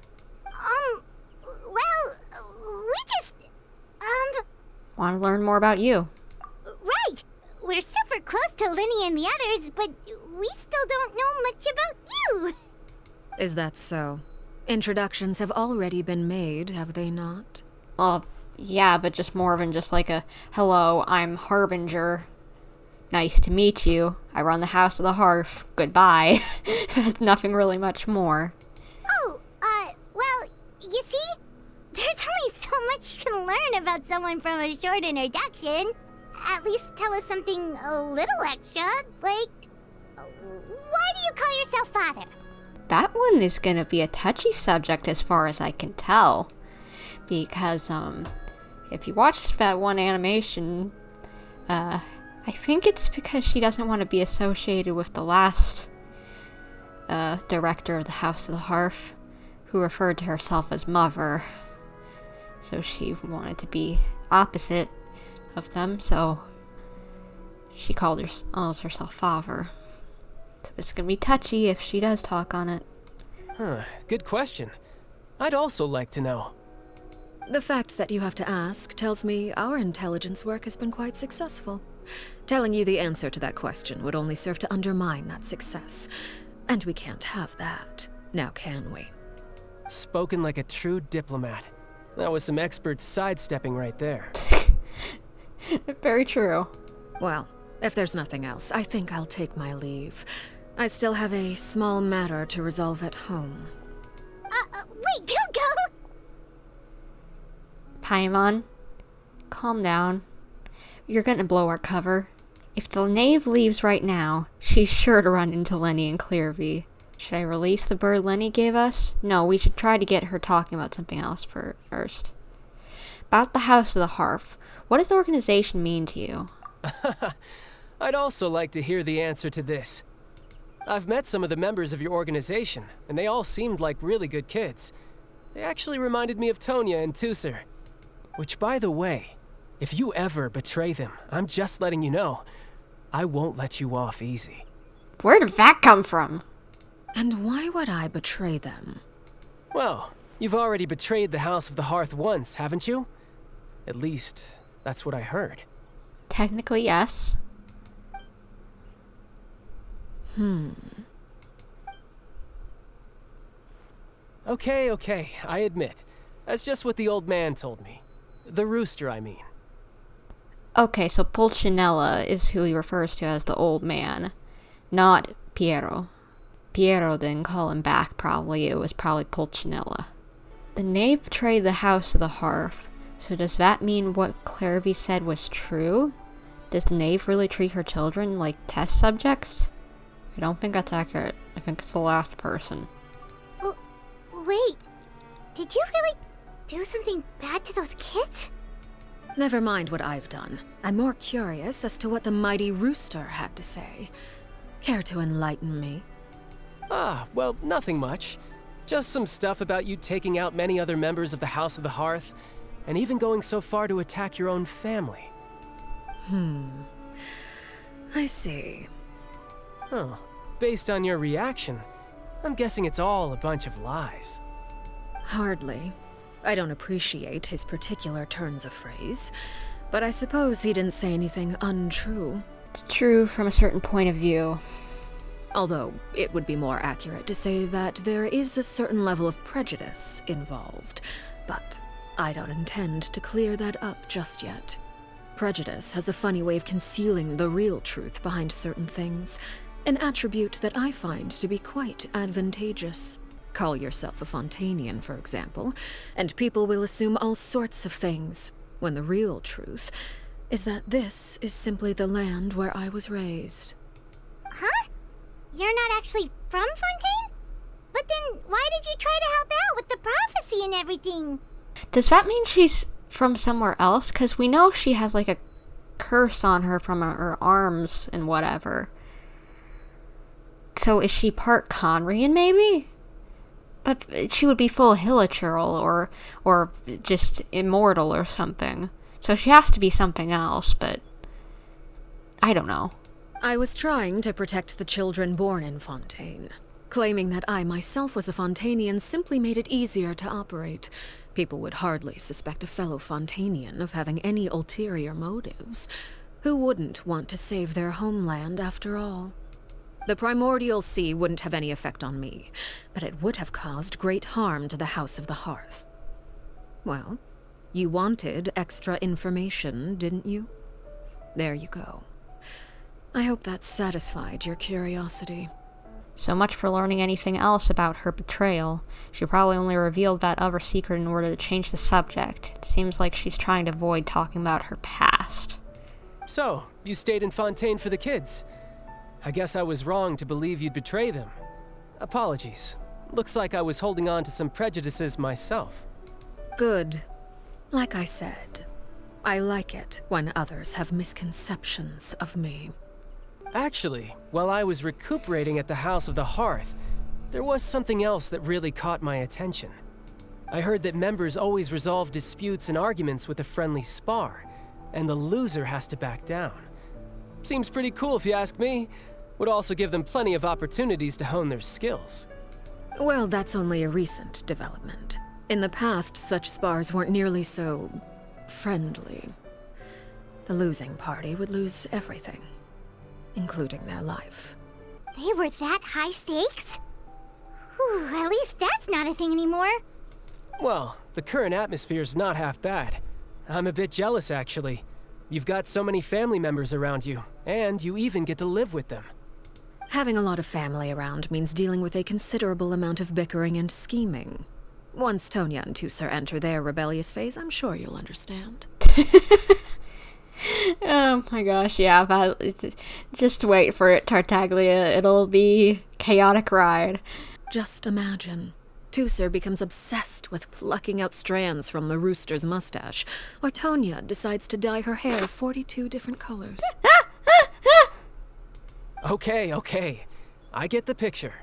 we just... Want to learn more about you? Right! We're super close to Linny and the others, but we still don't know much about you! Is that so? Introductions have already been made, have they not? Yeah, but just more than just like a, hello, I'm Harbinger. Nice to meet you. I run the House of the Hearth. Goodbye. There's nothing really much more. Oh, well, you see? There's only so much you can learn about someone from a short introduction. At least tell us something a little extra, like, why do you call yourself father? That one is gonna be a touchy subject as far as I can tell. Because, if you watched that one animation, I think it's because she doesn't want to be associated with the last, director of the House of the Hearth, who referred to herself as Mother. So she wanted to be opposite of them, so she calls herself Father. So it's gonna be touchy if she does talk on it. Good question. I'd also like to know. The fact that you have to ask tells me our intelligence work has been quite successful. Telling you the answer to that question would only serve to undermine that success. And we can't have that, now can we? Spoken like a true diplomat. That was some expert sidestepping right there. Very true. Well, if there's nothing else, I think I'll take my leave. I still have a small matter to resolve at home. Wait, don't go! Paimon, calm down. You're gonna blow our cover. If the knave leaves right now, she's sure to run into Lenny and Clearvy. Should I release the bird Lenny gave us? No, we should try to get her talking about something else first. About the House of the Hearth. What does the organization mean to you? I'd also like to hear the answer to this. I've met some of the members of your organization, and they all seemed like really good kids. They actually reminded me of Tonya and Tusser. Which, by the way, if you ever betray them, I'm just letting you know, I won't let you off easy. Where did that come from? And why would I betray them? Well, you've already betrayed the House of the Hearth once, haven't you? At least, that's what I heard. Technically, yes. Okay, I admit. That's just what the old man told me. The rooster, I mean. Okay, so Pulcinella is who he refers to as the old man, not Piero. Piero didn't call him back, probably. It was probably Pulcinella. The knave betrayed the House of the Hearth. So does that mean what Clearvy said was true? Does the knave really treat her children like test subjects? I don't think that's accurate. I think it's the last person. Wait, did you really do something bad to those kids? Never mind what I've done. I'm more curious as to what the mighty rooster had to say. Care to enlighten me? Well, nothing much. Just some stuff about you taking out many other members of the House of the Hearth, and even going so far to attack your own family. I see. Oh, based on your reaction, I'm guessing it's all a bunch of lies. Hardly. I don't appreciate his particular turns of phrase, but I suppose he didn't say anything untrue. It's true from a certain point of view. Although, it would be more accurate to say that there is a certain level of prejudice involved, but I don't intend to clear that up just yet. Prejudice has a funny way of concealing the real truth behind certain things, an attribute that I find to be quite advantageous. Call yourself a Fontanian, for example, and people will assume all sorts of things, when the real truth is that this is simply the land where I was raised. Huh? You're not actually from Fontaine? But then why did you try to help out with the prophecy and everything? Does that mean she's from somewhere else? Because we know she has like a curse on her from her arms and whatever. So is she part Conrian, maybe? But she would be full Hilichurl or just immortal or something. So she has to be something else, but I don't know. I was trying to protect the children born in Fontaine. Claiming that I myself was a Fontanian simply made it easier to operate. People would hardly suspect a fellow Fontanian of having any ulterior motives. Who wouldn't want to save their homeland after all? The primordial sea wouldn't have any effect on me, but it would have caused great harm to the House of the Hearth. Well, you wanted extra information, didn't you? There you go. I hope that satisfied your curiosity. So much for learning anything else about her betrayal. She probably only revealed that other secret in order to change the subject. It seems like she's trying to avoid talking about her past. So, you stayed in Fontaine for the kids. I guess I was wrong to believe you'd betray them. Apologies. Looks like I was holding on to some prejudices myself. Good. Like I said, I like it when others have misconceptions of me. Actually, while I was recuperating at the House of the Hearth, there was something else that really caught my attention. I heard that members always resolve disputes and arguments with a friendly spar, and the loser has to back down. Seems pretty cool if you ask me. Would also give them plenty of opportunities to hone their skills. Well, that's only a recent development. In the past, such spars weren't nearly so friendly. The losing party would lose everything, including their life. They were that high stakes? Whew, at least that's not a thing anymore. Well, the current atmosphere's not half bad. I'm a bit jealous, actually. You've got so many family members around you, and you even get to live with them. Having a lot of family around means dealing with a considerable amount of bickering and scheming. Once Tonya and Tusser enter their rebellious phase, I'm sure you'll understand. Oh my gosh, yeah, just wait for it, Tartaglia. It'll be chaotic ride. Just imagine. Tusser becomes obsessed with plucking out strands from the rooster's mustache, or Tonya decides to dye her hair 42 different colors. Okay. I get the picture.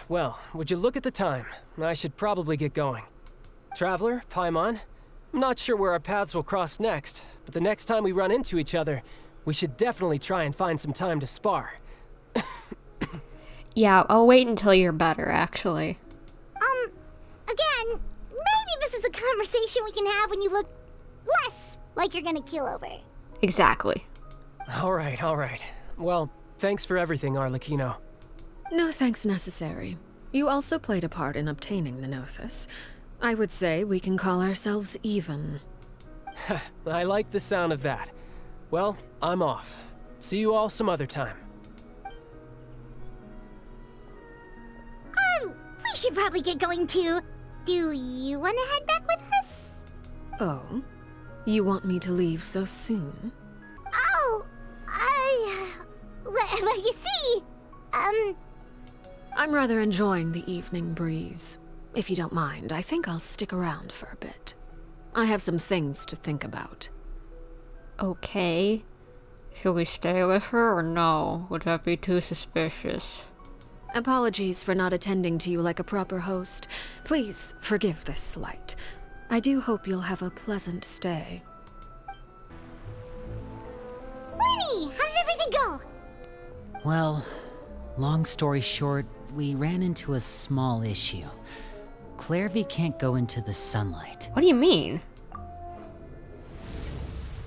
Well, would you look at the time? I should probably get going. Traveler, Paimon, I'm not sure where our paths will cross next, but the next time we run into each other, we should definitely try and find some time to spar. Yeah, I'll wait until you're better, actually. Again, maybe this is a conversation we can have when you look less like you're gonna keel over. Exactly. All right. Well, thanks for everything, Arlecchino. No thanks necessary. You also played a part in obtaining the Gnosis. I would say we can call ourselves even. I like the sound of that. Well, I'm off. See you all some other time. We should probably get going too. Do you want to head back with us? Oh? You want me to leave so soon? Oh, well, you see, I'm rather enjoying the evening breeze. If you don't mind, I think I'll stick around for a bit. I have some things to think about. Okay. Should we stay with her or no? Would that be too suspicious? Apologies for not attending to you like a proper host. Please forgive this slight. I do hope you'll have a pleasant stay. Winnie, how did everything go? Well, long story short, we ran into a small issue. Clairvy can't go into the sunlight. What do you mean?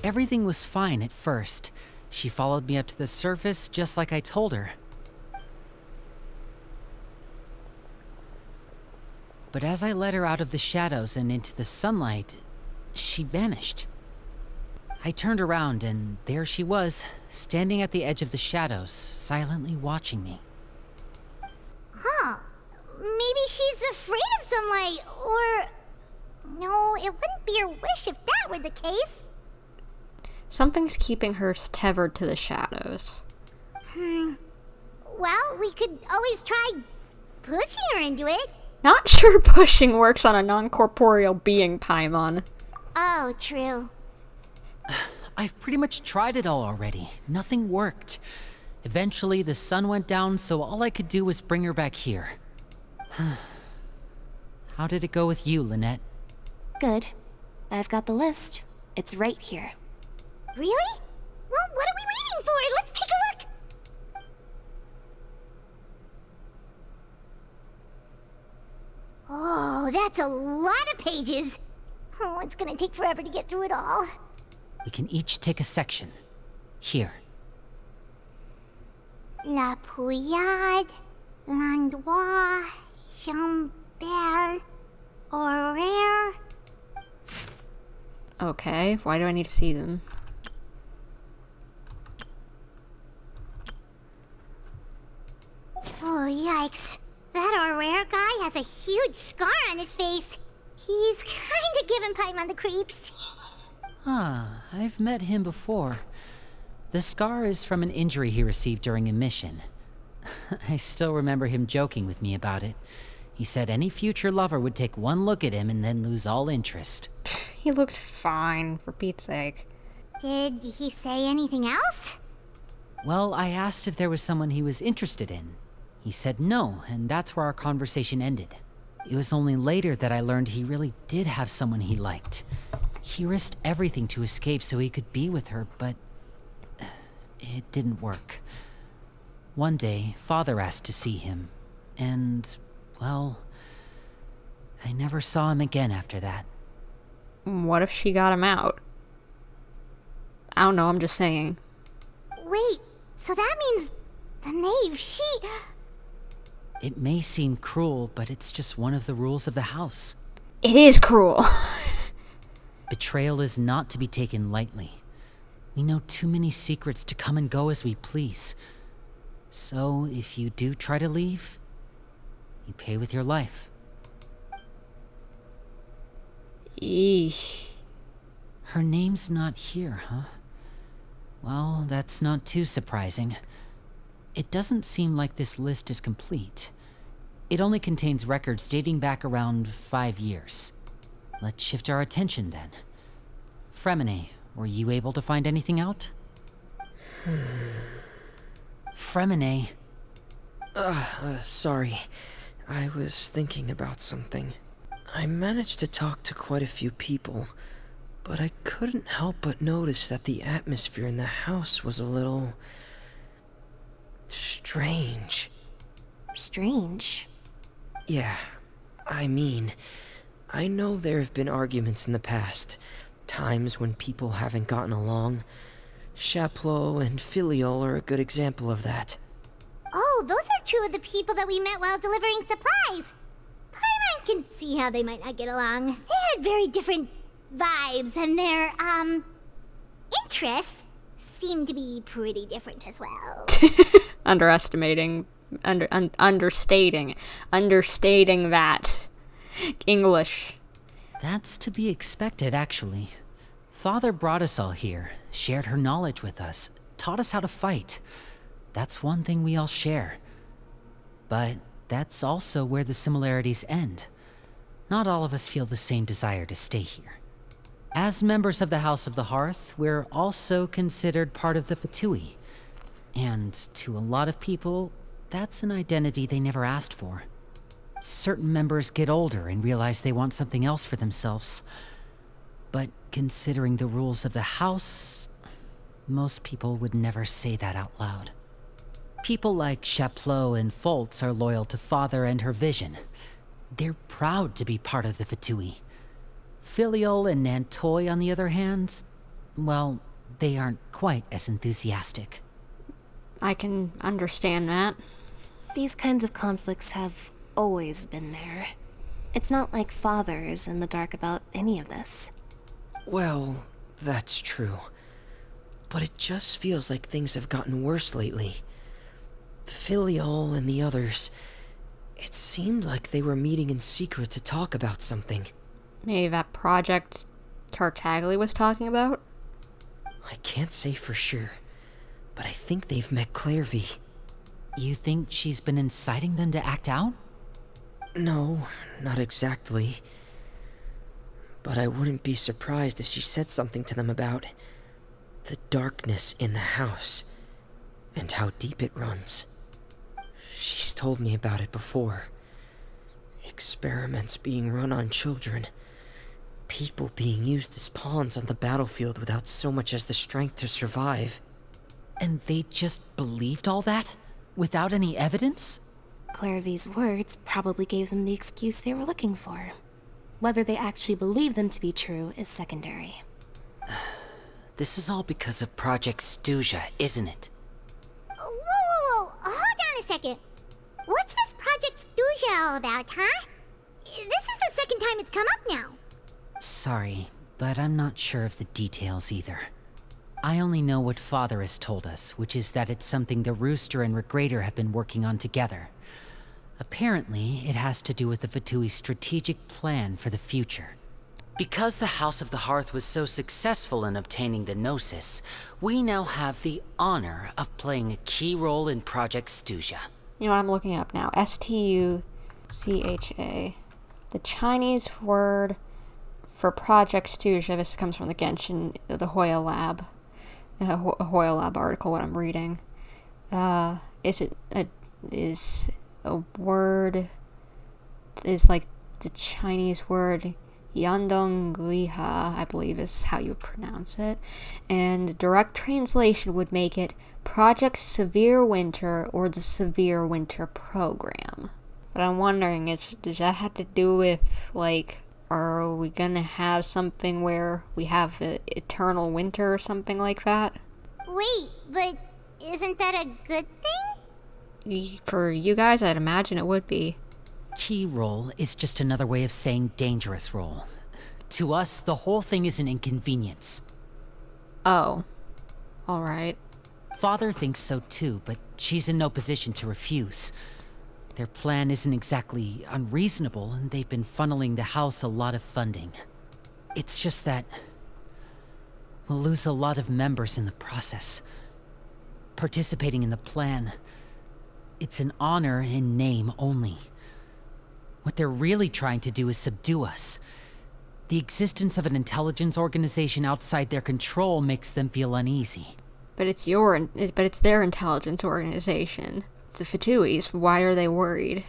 Everything was fine at first. She followed me up to the surface just like I told her. But as I led her out of the shadows and into the sunlight, she vanished. I turned around and there she was, standing at the edge of the shadows, silently watching me. Huh. Maybe she's afraid of sunlight, or... No, it wouldn't be her wish if that were the case. Something's keeping her tethered to the shadows. Well, we could always try pushing her into it. Not sure pushing works on a non-corporeal being, Paimon. Oh, true. I've pretty much tried it all already. Nothing worked. Eventually, the sun went down, so all I could do was bring her back here. How did it go with you, Lynette? Good. I've got the list. It's right here. Really? Well, what are we waiting for? Let's take a look! Oh, that's a lot of pages. Oh, it's gonna take forever to get through it all. We can each take a section. Here. La Pouillade, Landois, Chambel, Horaire. Okay, why do I need to see them? Oh, yikes. That Horaire guy has a huge scar on his face. He's kinda giving Paimon the creeps. Ah, I've met him before. The scar is from an injury he received during a mission. I still remember him joking with me about it. He said any future lover would take one look at him and then lose all interest. He looked fine, for Pete's sake. Did he say anything else? Well, I asked if there was someone he was interested in. He said no, and that's where our conversation ended. It was only later that I learned he really did have someone he liked. He risked everything to escape so he could be with her, but it didn't work. One day, Father asked to see him, and, well, I never saw him again after that. What if she got him out? I don't know, I'm just saying. Wait, so that means the knave, she... It may seem cruel, but it's just one of the rules of the house. It is cruel. Betrayal is not to be taken lightly. We know too many secrets to come and go as we please. So, if you do try to leave, you pay with your life. Eesh. Her name's not here, huh? Well, that's not too surprising. It doesn't seem like this list is complete. It only contains records dating back around 5 years. Let's shift our attention then. Freminet, were you able to find anything out? Freminet. Sorry. I was thinking about something. I managed to talk to quite a few people, but I couldn't help but notice that the atmosphere in the house was a little... strange. Strange. Yeah, I mean, I know there have been arguments in the past, times when people haven't gotten along. Chaplot and Filiol are a good example of that. Oh, those are two of the people that we met while delivering supplies. Paimon can see how they might not get along. They had very different vibes, and their, interests seem to be pretty different as well. Understating that. English. That's to be expected, actually. Father brought us all here, shared her knowledge with us, taught us how to fight. That's one thing we all share. But that's also where the similarities end. Not all of us feel the same desire to stay here. As members of the House of the Hearth, we're also considered part of the Fatui. And to a lot of people, that's an identity they never asked for. Certain members get older and realize they want something else for themselves. But considering the rules of the house, most people would never say that out loud. People like Chaplot and Foltz are loyal to Father and her vision. They're proud to be part of the Fatui. Filiol and Nantoy, on the other hand, well, they aren't quite as enthusiastic. I can understand that. These kinds of conflicts have always been there. It's not like Father is in the dark about any of this. Well, that's true. But it just feels like things have gotten worse lately. Filiol and the others, it seemed like they were meeting in secret to talk about something. Maybe that project Tartaglia was talking about? I can't say for sure, but I think they've met Clairvy. You think she's been inciting them to act out? No, not exactly. But I wouldn't be surprised if she said something to them about the darkness in the house and how deep it runs. She's told me about it before. Experiments being run on children. People being used as pawns on the battlefield without so much as the strength to survive. And they just believed all that? Without any evidence? Clairvy's words probably gave them the excuse they were looking for. Whether they actually believe them to be true is secondary. This is all because of Project Stuja, isn't it? Whoa. Hold on a second. What's this Project Stuja all about, huh? This is the second time it's come up now. Sorry, but I'm not sure of the details either. I only know what Father has told us, which is that it's something the Rooster and Regrader have been working on together. Apparently, it has to do with the Fatui's strategic plan for the future. Because the House of the Hearth was so successful in obtaining the Gnosis, we now have the honor of playing a key role in Project Stuja. You know what I'm looking up now? Stucha. The Chinese word for Project Stuja, this comes from the Genshin, the Hoya Lab. A Hoya Lab article, what I'm reading. Is a word, is like the Chinese word Yandong I believe is how you pronounce it. And direct translation would make it Project Severe Winter or the Severe Winter Program. But I'm wondering, does that have to do with, like, are we gonna have something where we have eternal winter or something like that? Wait, but isn't that a good thing? For you guys, I'd imagine it would be. Key role is just another way of saying dangerous role. To us, the whole thing is an inconvenience. Oh. Alright. Father thinks so too, but she's in no position to refuse. Their plan isn't exactly unreasonable, and they've been funneling the house a lot of funding. It's just that we'll lose a lot of members in the process. Participating in the plan, it's an honor in name only. What they're really trying to do is subdue us. The existence of an intelligence organization outside their control makes them feel uneasy. But it's their intelligence organization. It's the Fatuis. Why are they worried?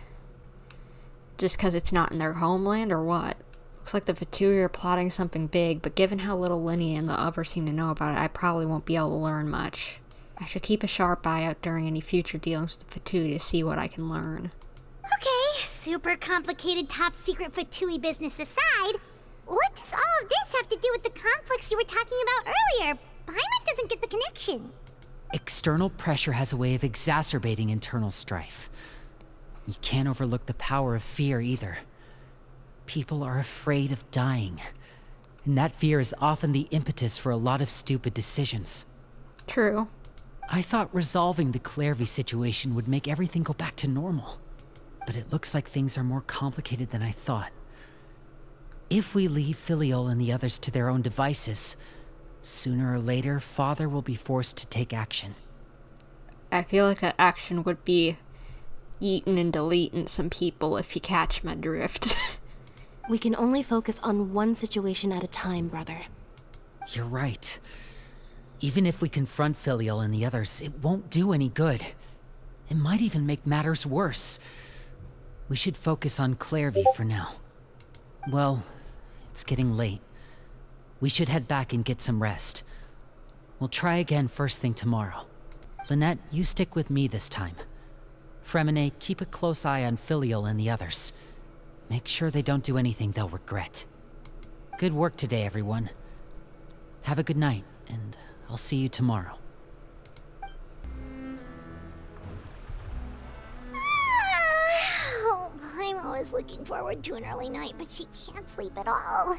Just because it's not in their homeland, or what? Looks like the Fatui are plotting something big, but given how little Lynette and the others seem to know about it, I probably won't be able to learn much. I should keep a sharp eye out during any future dealings with the Fatui to see what I can learn. Okay, super complicated top secret Fatui business aside, what does all of this have to do with the conflicts you were talking about earlier? Paimon doesn't get the connection. External pressure has a way of exacerbating internal strife. You can't overlook the power of fear either. People are afraid of dying, and that fear is often the impetus for a lot of stupid decisions. True. I thought resolving the Clairvy situation would make everything go back to normal, but it looks like things are more complicated than I thought. If we leave Filiol and the others to their own devices, sooner or later, Father will be forced to take action. I feel like that action would be eating and deleting some people, if you catch my drift. We can only focus on one situation at a time, brother. You're right. Even if we confront Filial and the others, it won't do any good. It might even make matters worse. We should focus on Clairvy for now. Well, it's getting late. We should head back and get some rest. We'll try again first thing tomorrow. Lynette, you stick with me this time. Freminet, keep a close eye on Filial and the others. Make sure they don't do anything they'll regret. Good work today, everyone. Have a good night, and I'll see you tomorrow. Oh, I'm always looking forward to an early night, but she can't sleep at all.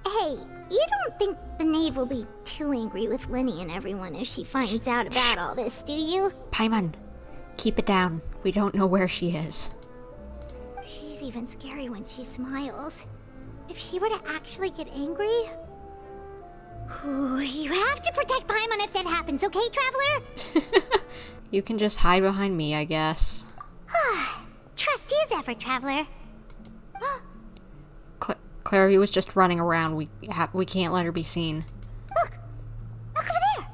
Hey, you don't think the knave will be too angry with Lenny and everyone if she finds out about all this, do you? Paimon, keep it down. We don't know where she is. She's even scary when she smiles. If she were to actually get angry... Ooh, you have to protect Paimon if that happens, okay, Traveler? You can just hide behind me, I guess. Trust is ever, Traveler. Clairvy was just running around. We can't let her be seen. Look over there.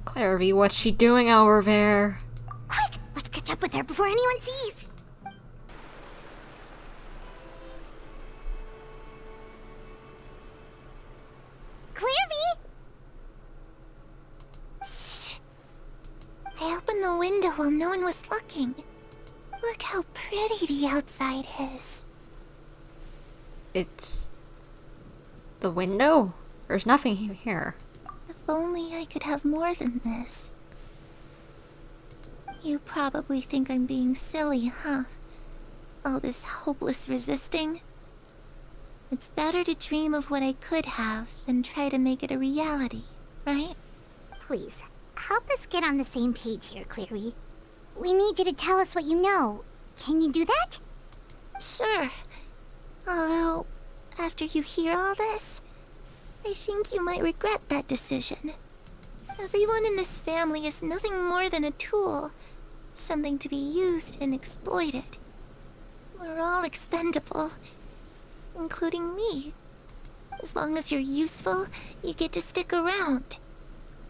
Clairvy, what's she doing over there? Quick, let's catch up with her before anyone sees. Clairvy! Shh. I opened the window while no one was looking. Look how pretty the outside is. It's... the window? There's nothing here. If only I could have more than this. You probably think I'm being silly, huh? All this hopeless resisting. It's better to dream of what I could have than try to make it a reality, right? Please, help us get on the same page here, Clary. We need you to tell us what you know. Can you do that? Sure. Although, after you hear all this, I think you might regret that decision. Everyone in this family is nothing more than a tool. Something to be used and exploited. We're all expendable. Including me. As long as you're useful, you get to stick around.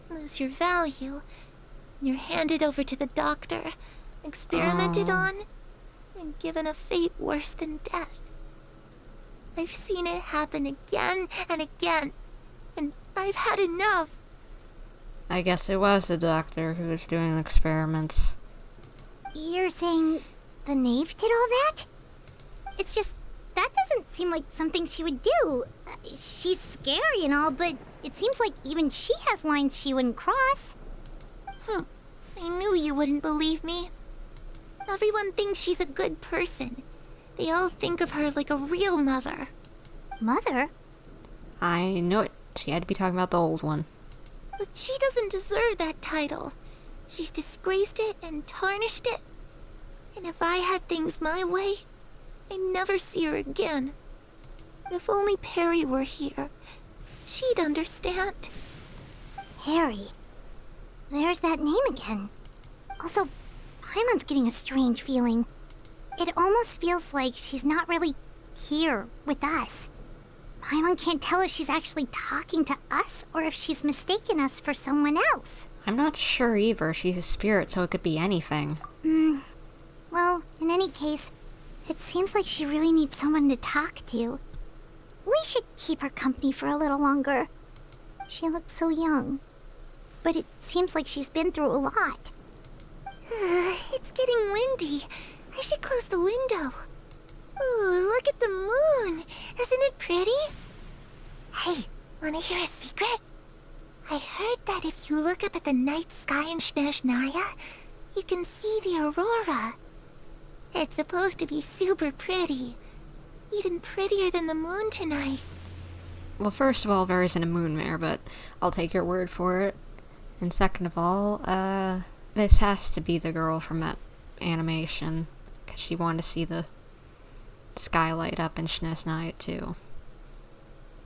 Lose your value. You're handed over to the doctor, experimented on, and given a fate worse than death. I've seen it happen again and again, and I've had enough. I guess it was the doctor who was doing experiments. You're saying the knave did all that? It's just, that doesn't seem like something she would do. She's scary and all, but it seems like even she has lines she wouldn't cross. I knew you wouldn't believe me. Everyone thinks she's a good person. They all think of her like a real mother. Mother? I knew it. She had to be talking about the old one. But she doesn't deserve that title. She's disgraced it and tarnished it. And if I had things my way, I'd never see her again. If only Perry were here, she'd understand. Harry. There's that name again. Also, Paimon's getting a strange feeling. It almost feels like she's not really here with us. Paimon can't tell if she's actually talking to us or if she's mistaken us for someone else. I'm not sure either. She's a spirit, so it could be anything. Well, in any case, it seems like she really needs someone to talk to. We should keep her company for a little longer. She looks so young. But it seems like she's been through a lot. It's getting windy. I should close the window. Ooh, look at the moon. Isn't it pretty? Hey, wanna hear a secret? I heard that if you look up at the night sky in Snezhnaya, you can see the aurora. It's supposed to be super pretty. Even prettier than the moon tonight. Well, first of all, there isn't a moon there, but I'll take your word for it. And second of all, this has to be the girl from that animation. Because she wanted to see the skylight up in Snezhnaya too.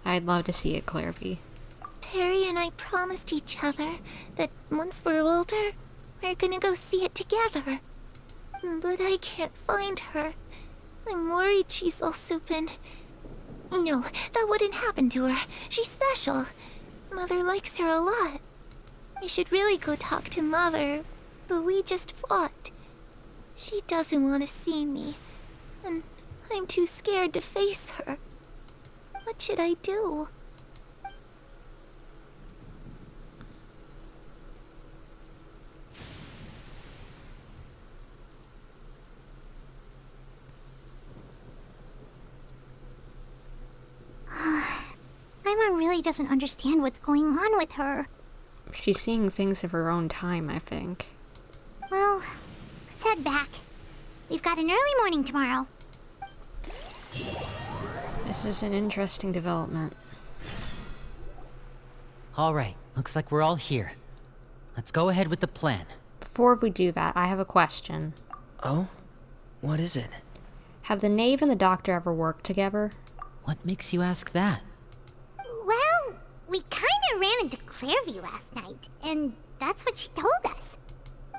I'd love to see it, Clairvy. Perry and I promised each other that once we're older, we're gonna go see it together. But I can't find her. I'm worried she's also been... No, that wouldn't happen to her. She's special. Mother likes her a lot. I should really go talk to Mother, but we just fought. She doesn't want to see me, and I'm too scared to face her. What should I do? Paimon really doesn't understand what's going on with her. She's seeing things of her own time, I think. Well, let's head back. We've got an early morning tomorrow. This is an interesting development. Alright, looks like we're all here. Let's go ahead with the plan. Before we do that, I have a question. Oh? What is it? Have the knave and the doctor ever worked together? What makes you ask that? Well, we kinda ran into Clairvy last night, and that's what she told us.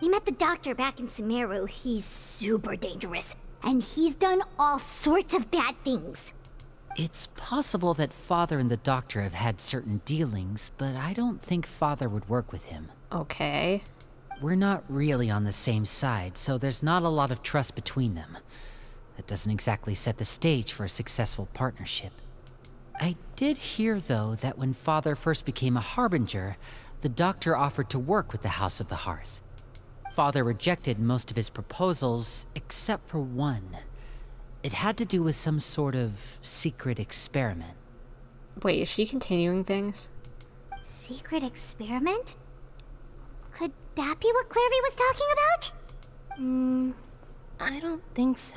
We met the doctor back in Sumeru. He's super dangerous, and he's done all sorts of bad things. It's possible that Father and the Doctor have had certain dealings, but I don't think Father would work with him. Okay. We're not really on the same side, so there's not a lot of trust between them. That doesn't exactly set the stage for a successful partnership. I did hear, though, that when Father first became a Harbinger, the Doctor offered to work with the House of the Hearth. Father rejected most of his proposals, except for one. It had to do with some sort of secret experiment. Wait, is she continuing things? Secret experiment? Could that be what Clairvy was talking about? I don't think so.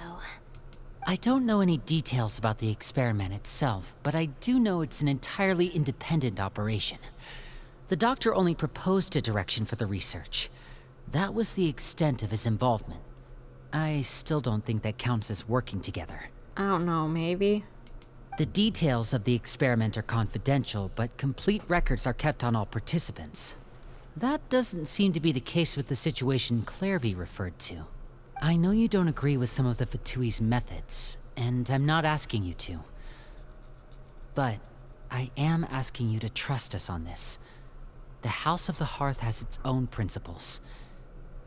I don't know any details about the experiment itself, but I do know it's an entirely independent operation. The Doctor only proposed a direction for the research. That was the extent of his involvement. I still don't think that counts as working together. I don't know, maybe? The details of the experiment are confidential, but complete records are kept on all participants. That doesn't seem to be the case with the situation Clairvy referred to. I know you don't agree with some of the Fatui's methods, and I'm not asking you to. But I am asking you to trust us on this. The House of the Hearth has its own principles.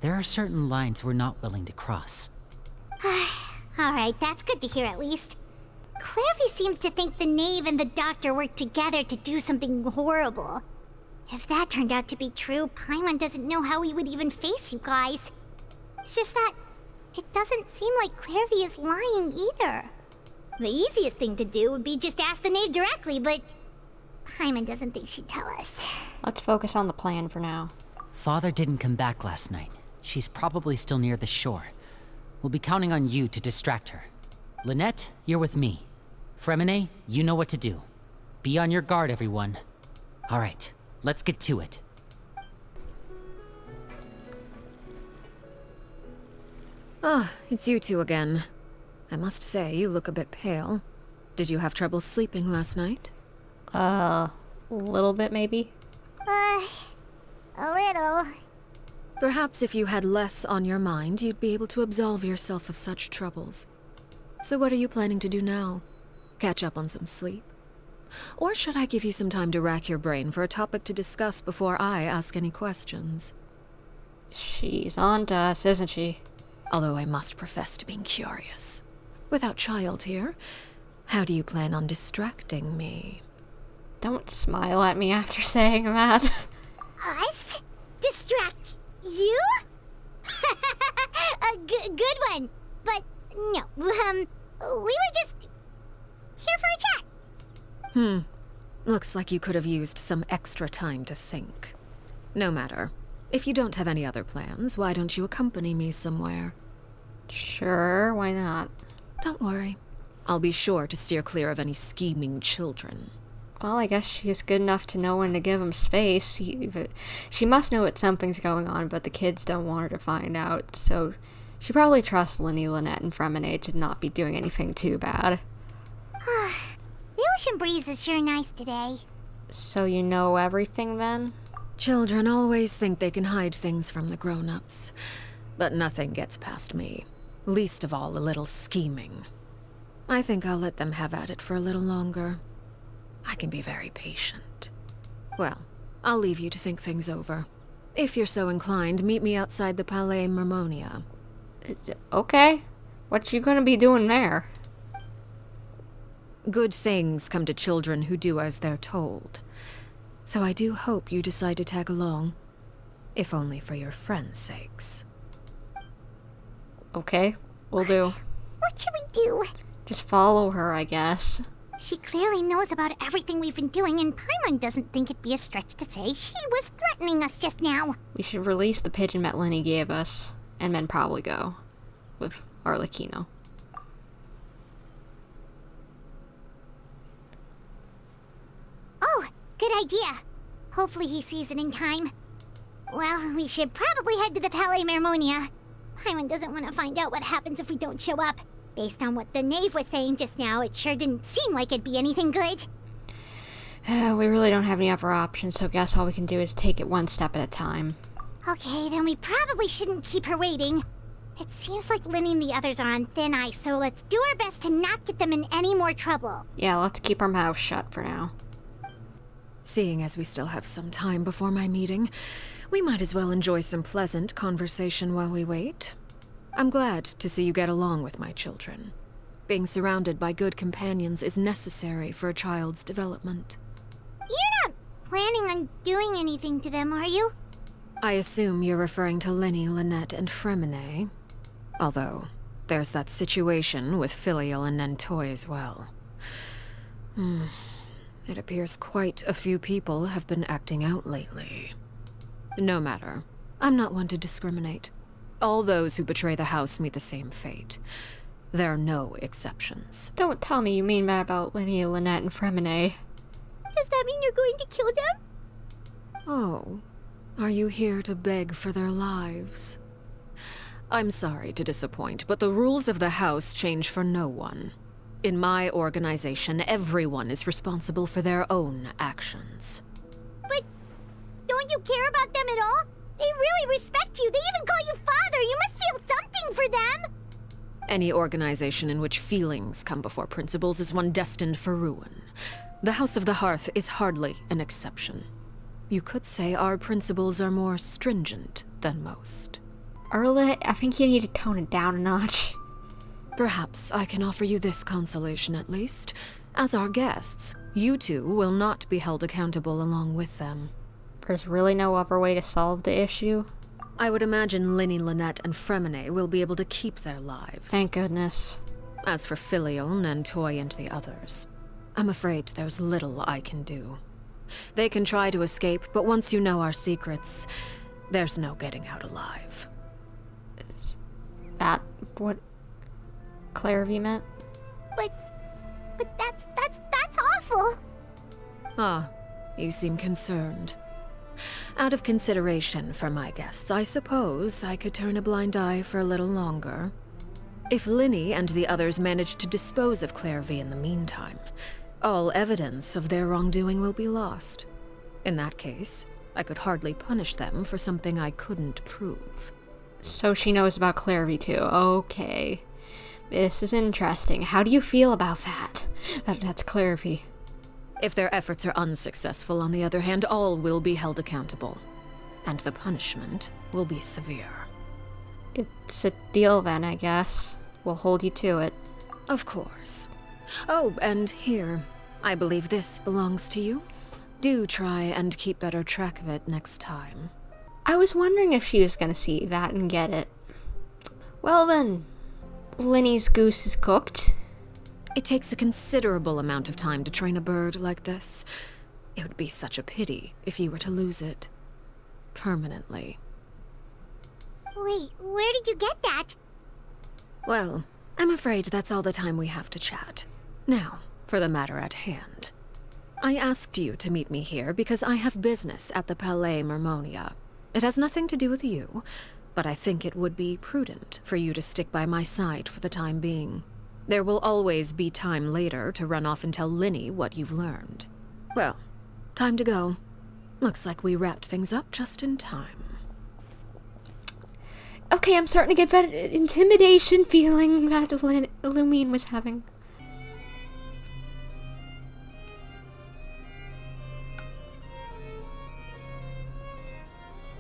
There are certain lines we're not willing to cross. Alright, that's good to hear at least. Clairvy seems to think the knave and the doctor worked together to do something horrible. If that turned out to be true, Paimon doesn't know how he would even face you guys. It's just that it doesn't seem like Clairvy is lying either. The easiest thing to do would be just ask the knave directly, but Paimon doesn't think she'd tell us. Let's focus on the plan for now. Father didn't come back last night. She's probably still near the shore. We'll be counting on you to distract her. Lynette, you're with me. Freminet, you know what to do. Be on your guard, everyone. All right, let's get to it. Ah, it's you two again. I must say, you look a bit pale. Did you have trouble sleeping last night? A little bit, maybe? A little. Perhaps if you had less on your mind, you'd be able to absolve yourself of such troubles. So what are you planning to do now? Catch up on some sleep? Or should I give you some time to rack your brain for a topic to discuss before I ask any questions? She's on to us, isn't she? Although I must profess to being curious. Without child here, how do you plan on distracting me? Don't smile at me after saying that. Us? Distract you? A good one. But no, we were just here for a chat. Looks like you could have used some extra time to think. No matter. If you don't have any other plans, why don't you accompany me somewhere? Sure, why not? Don't worry. I'll be sure to steer clear of any scheming children. Well, I guess she's good enough to know when to give him space. She must know that something's going on, but the kids don't want her to find out, so she probably trusts Lynette and Freminet to not be doing anything too bad. The ocean breeze is sure nice today. So you know everything, then? Children always think they can hide things from the grown-ups, but nothing gets past me. Least of all a little scheming. I think I'll let them have at it for a little longer. I can be very patient. Well, I'll leave you to think things over. If you're so inclined, meet me outside the Palais Mermonia. Okay. What you gonna be doing there? Good things come to children who do as they're told. So I do hope you decide to tag along. If only for your friends' sakes. Okay, we'll do. What should we do? Just follow her, I guess. She clearly knows about everything we've been doing, and Paimon doesn't think it'd be a stretch to say she was threatening us just now. We should release the pigeon that Lenny gave us, and then probably go with Arlecchino. Oh, good idea. Hopefully he sees it in time. Well, we should probably head to the Palais Mermonia. Paimon doesn't want to find out what happens if we don't show up. Based on what the knave was saying just now, it sure didn't seem like it'd be anything good. We really don't have any other options, so I guess all we can do is take it one step at a time. Okay, then we probably shouldn't keep her waiting. It seems like Linny and the others are on thin ice, so let's do our best to not get them in any more trouble. Yeah, let's keep our mouths shut for now. Seeing as we still have some time before my meeting, we might as well enjoy some pleasant conversation while we wait. I'm glad to see you get along with my children. Being surrounded by good companions is necessary for a child's development. You're not planning on doing anything to them, are you? I assume you're referring to Lenny, Lynette, and Freminet. Although, there's that situation with Filial and Nentoy as well. It appears quite a few people have been acting out lately. No matter. I'm not one to discriminate. All those who betray the house meet the same fate. There are no exceptions. Don't tell me you mean that about Lenny, Lynette, and Freminet. Does that mean you're going to kill them? Oh, are you here to beg for their lives? I'm sorry to disappoint, but the rules of the house change for no one. In my organization, everyone is responsible for their own actions. But don't you care about them at all? They really respect you. They even call you father. You must feel something for them. Any organization in which feelings come before principles is one destined for ruin. The House of the Hearth is hardly an exception. You could say our principles are more stringent than most. Arla, I think you need to tone it down a notch. Perhaps I can offer you this consolation at least. As our guests, you two will not be held accountable along with them. There's really no other way to solve the issue? I would imagine Linny, Lynette, and Freminet will be able to keep their lives. Thank goodness. As for Filial, Nentoy, and the others, I'm afraid there's little I can do. They can try to escape, but once you know our secrets, there's no getting out alive. Is that What Clairvy meant? But that's awful. Ah, you seem concerned. Out of consideration for my guests, I suppose I could turn a blind eye for a little longer. If Lynnie and the others manage to dispose of Clairvy in the meantime, all evidence of their wrongdoing will be lost. In that case, I could hardly punish them for something I couldn't prove. So she knows about Clairvy too. Okay. This is interesting. How do you feel about that? That's Clairvy. If their efforts are unsuccessful, on the other hand, all will be held accountable. And the punishment will be severe. It's a deal then, I guess. We'll hold you to it. Of course. Oh, and here, I believe this belongs to you. Do try and keep better track of it next time. I was wondering if she was gonna see that and get it. Well then, Lynnie's goose is cooked. It takes a considerable amount of time to train a bird like this. It would be such a pity if you were to lose it. Permanently. Wait, where did you get that? Well, I'm afraid that's all the time we have to chat. Now, for the matter at hand. I asked you to meet me here because I have business at the Palais Mermonia. It has nothing to do with you, but I think it would be prudent for you to stick by my side for the time being. There will always be time later to run off and tell Lynnie what you've learned. Well, time to go. Looks like we wrapped things up just in time. Okay, I'm starting to get that intimidation feeling that Lumine was having.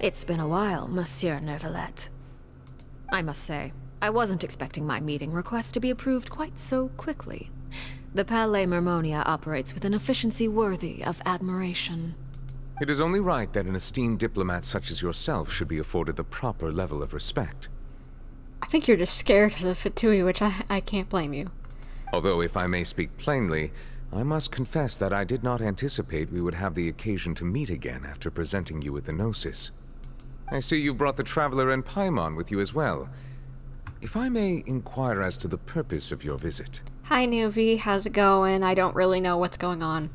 It's been a while, Monsieur Neuvillette. I must say, I wasn't expecting my meeting request to be approved quite so quickly. The Palais Mermonia operates with an efficiency worthy of admiration. It is only right that an esteemed diplomat such as yourself should be afforded the proper level of respect. I think you're just scared of the Fatui, which I can't blame you. Although, if I may speak plainly, I must confess that I did not anticipate we would have the occasion to meet again after presenting you with the Gnosis. I see you brought the Traveler and Paimon with you as well. If I may inquire as to the purpose of your visit. Hi, Nuvi. How's it going? I don't really know what's going on.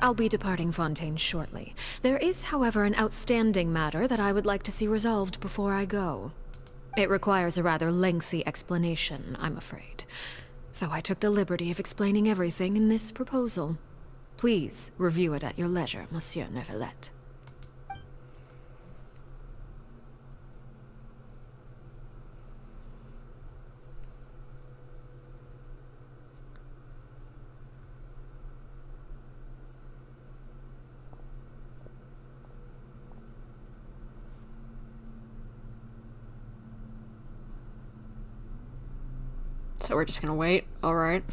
I'll be departing Fontaine shortly. There is, however, an outstanding matter that I would like to see resolved before I go. It requires a rather lengthy explanation, I'm afraid. So I took the liberty of explaining everything in this proposal. Please review it at your leisure, Monsieur Neuvillette. So we're just gonna wait? Alright.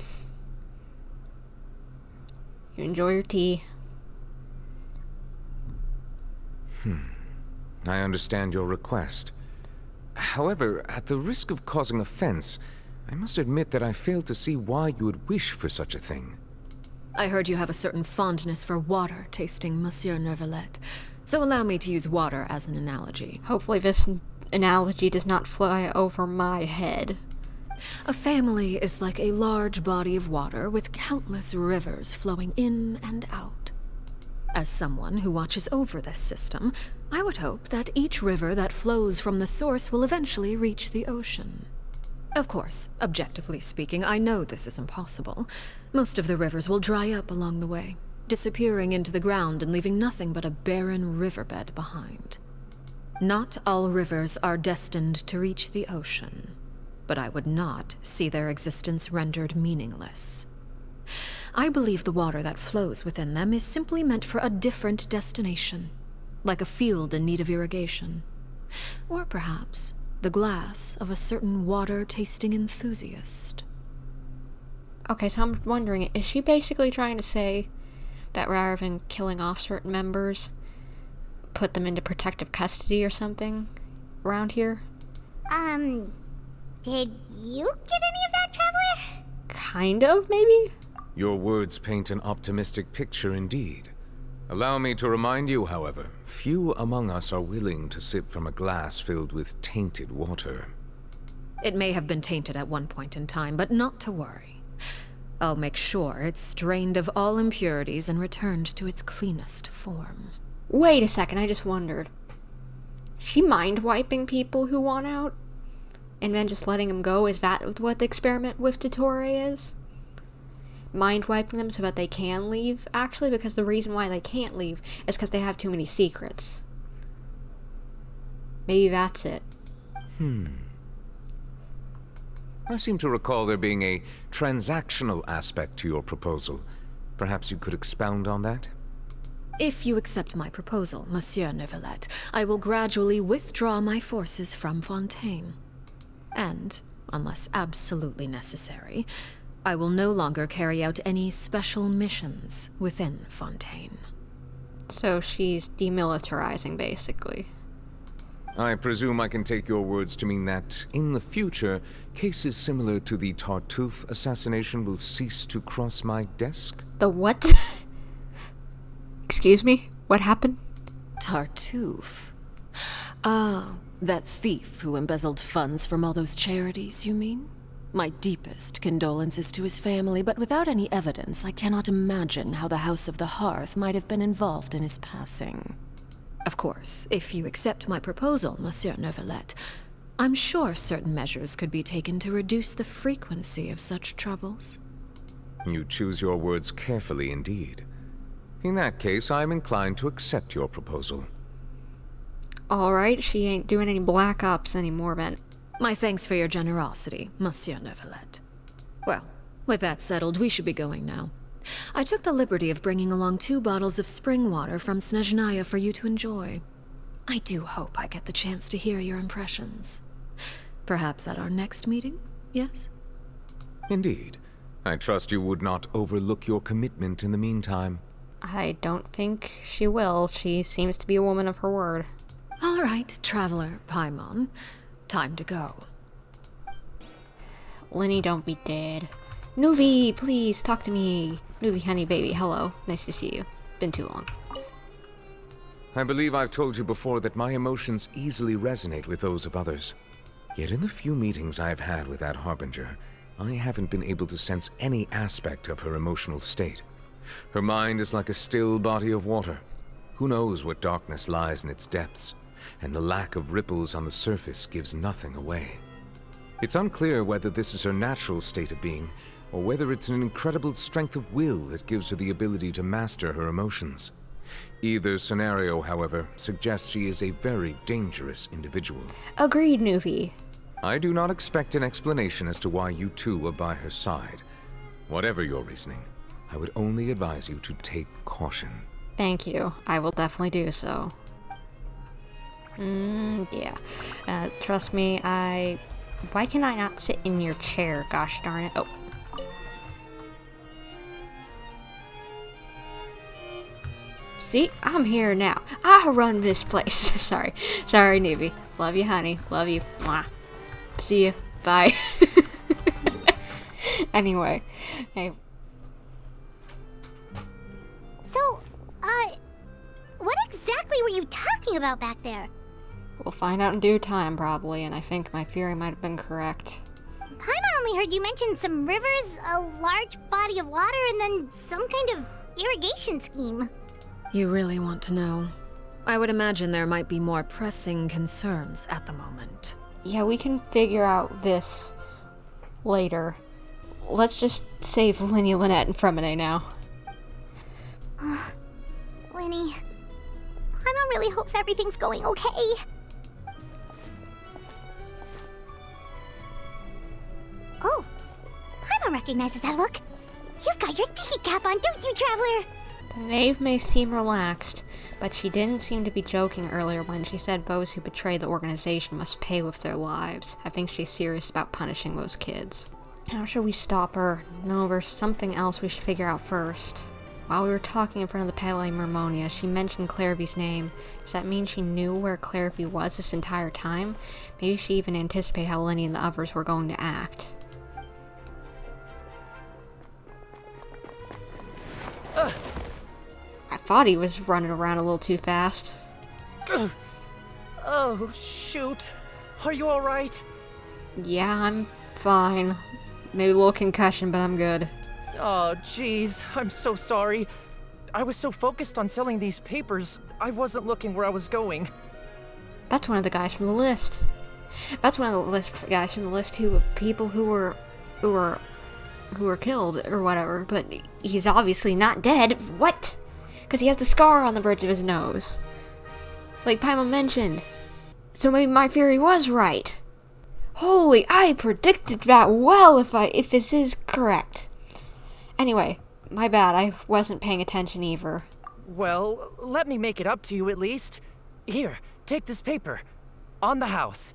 You enjoy your tea. I understand your request. However, at the risk of causing offense, I must admit that I fail to see why you would wish for such a thing. I heard you have a certain fondness for water tasting, Monsieur Neuvillette. So allow me to use water as an analogy. Hopefully this analogy does not fly over my head. A family is like a large body of water with countless rivers flowing in and out. As someone who watches over this system, I would hope that each river that flows from the source will eventually reach the ocean. Of course, objectively speaking, I know this is impossible. Most of the rivers will dry up along the way, disappearing into the ground and leaving nothing but a barren riverbed behind. Not all rivers are destined to reach the ocean, but I would not see their existence rendered meaningless. I believe the water that flows within them is simply meant for a different destination, like a field in need of irrigation. Or perhaps the glass of a certain water-tasting enthusiast. Okay, so I'm wondering, is she basically trying to say that rather than killing off certain members, put them into protective custody or something around here? Did you get any of that, Traveler? Kind of, maybe? Your words paint an optimistic picture indeed. Allow me to remind you, however, few among us are willing to sip from a glass filled with tainted water. It may have been tainted at one point in time, but not to worry. I'll make sure it's drained of all impurities and returned to its cleanest form. Wait a second, I just wondered. She mind-wiping people who want out? And then just letting them go? Is that what the experiment with Dottore is? Mind-wiping them so that they can leave? Actually, because the reason why they can't leave is because they have too many secrets. Maybe that's it. I seem to recall there being a transactional aspect to your proposal. Perhaps you could expound on that? If you accept my proposal, Monsieur Neuvillette, I will gradually withdraw my forces from Fontaine. And, unless absolutely necessary, I will no longer carry out any special missions within Fontaine. So she's demilitarizing, basically. I presume I can take your words to mean that, in the future, cases similar to the Tartuffe assassination will cease to cross my desk? The what? Excuse me? What happened? Tartuffe? Ah, that thief who embezzled funds from all those charities, you mean? My deepest condolences to his family, but without any evidence, I cannot imagine how the House of the Hearth might have been involved in his passing. Of course, if you accept my proposal, Monsieur Neuvillette, I'm sure certain measures could be taken to reduce the frequency of such troubles. You choose your words carefully indeed. In that case, I'm inclined to accept your proposal. Alright, she ain't doing any black ops anymore, man. My thanks for your generosity, Monsieur Neuvillette. Well, with that settled, we should be going now. I took the liberty of bringing along 2 bottles of spring water from Snezhnaya for you to enjoy. I do hope I get the chance to hear your impressions. Perhaps at our next meeting, yes? Indeed. I trust you would not overlook your commitment in the meantime. I don't think she will. She seems to be a woman of her word. All right, Traveler Paimon. Time to go. Lenny, don't be dead. Nuvi, please, talk to me. Nuvi, honey, baby, hello. Nice to see you. Been too long. I believe I've told you before that my emotions easily resonate with those of others. Yet in the few meetings I've had with that Harbinger, I haven't been able to sense any aspect of her emotional state. Her mind is like a still body of water. Who knows what darkness lies in its depths, and the lack of ripples on the surface gives nothing away. It's unclear whether this is her natural state of being, or whether it's an incredible strength of will that gives her the ability to master her emotions. Either scenario, however, suggests she is a very dangerous individual. Agreed, Nuvi. I do not expect an explanation as to why you two are by her side. Whatever your reasoning, I would only advise you to take caution. Thank you. I will definitely do so. Yeah. Trust me, Why can I not sit in your chair? Gosh darn it. Oh. See? I'm here now. I run this place. Sorry. Sorry, Navy. Love you, honey. Love you. Mwah. See you. Bye. Anyway. Hey. So, what exactly were you talking about back there? We'll find out in due time, probably, and I think my theory might have been correct. Paimon only heard you mention some rivers, a large body of water, and then some kind of irrigation scheme. You really want to know? I would imagine there might be more pressing concerns at the moment. Yeah, we can figure out this later. Let's just save Lynette and Freminet now. Winnie, Paimon really hopes everything's going okay. Oh, Paimon recognizes that look. You've got your thinking cap on, don't you, Traveler? The knave may seem relaxed, but she didn't seem to be joking earlier when she said those who betray the organization must pay with their lives. I think she's serious about punishing those kids. How should we stop her? No, there's something else we should figure out first. While we were talking in front of the Palais Mermonia, she mentioned Clairvy's name. Does that mean she knew where Clairvy was this entire time? Maybe she even anticipated how Lenny and the others were going to act. I thought he was running around a little too fast. Oh, shoot. Are you alright? Yeah, I'm fine. Maybe a little concussion, but I'm good. Oh, jeez, I'm so sorry. I was so focused on selling these papers, I wasn't looking where I was going. That's one of the guys from the list. That's one of the guys from the list who people who were killed or whatever. But he's obviously not dead. What? Because he has the scar on the bridge of his nose, like Paimon mentioned. So maybe my theory was right. Holy, I predicted that well. If this is correct. Anyway, my bad. I wasn't paying attention either. Well, let me make it up to you at least. Here, take this paper. On the house.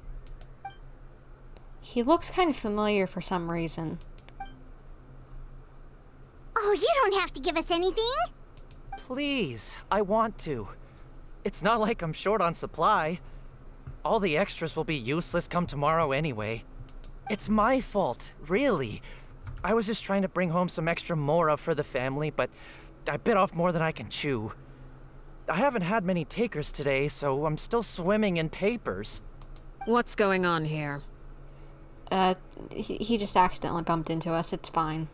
He looks kind of familiar for some reason. Oh, you don't have to give us anything. Please, I want to. It's not like I'm short on supply. All the extras will be useless come tomorrow anyway. It's my fault, really. I was just trying to bring home some extra mora for the family, but I bit off more than I can chew. I haven't had many takers today, so I'm still swimming in papers. What's going on here? He just accidentally bumped into us. It's fine.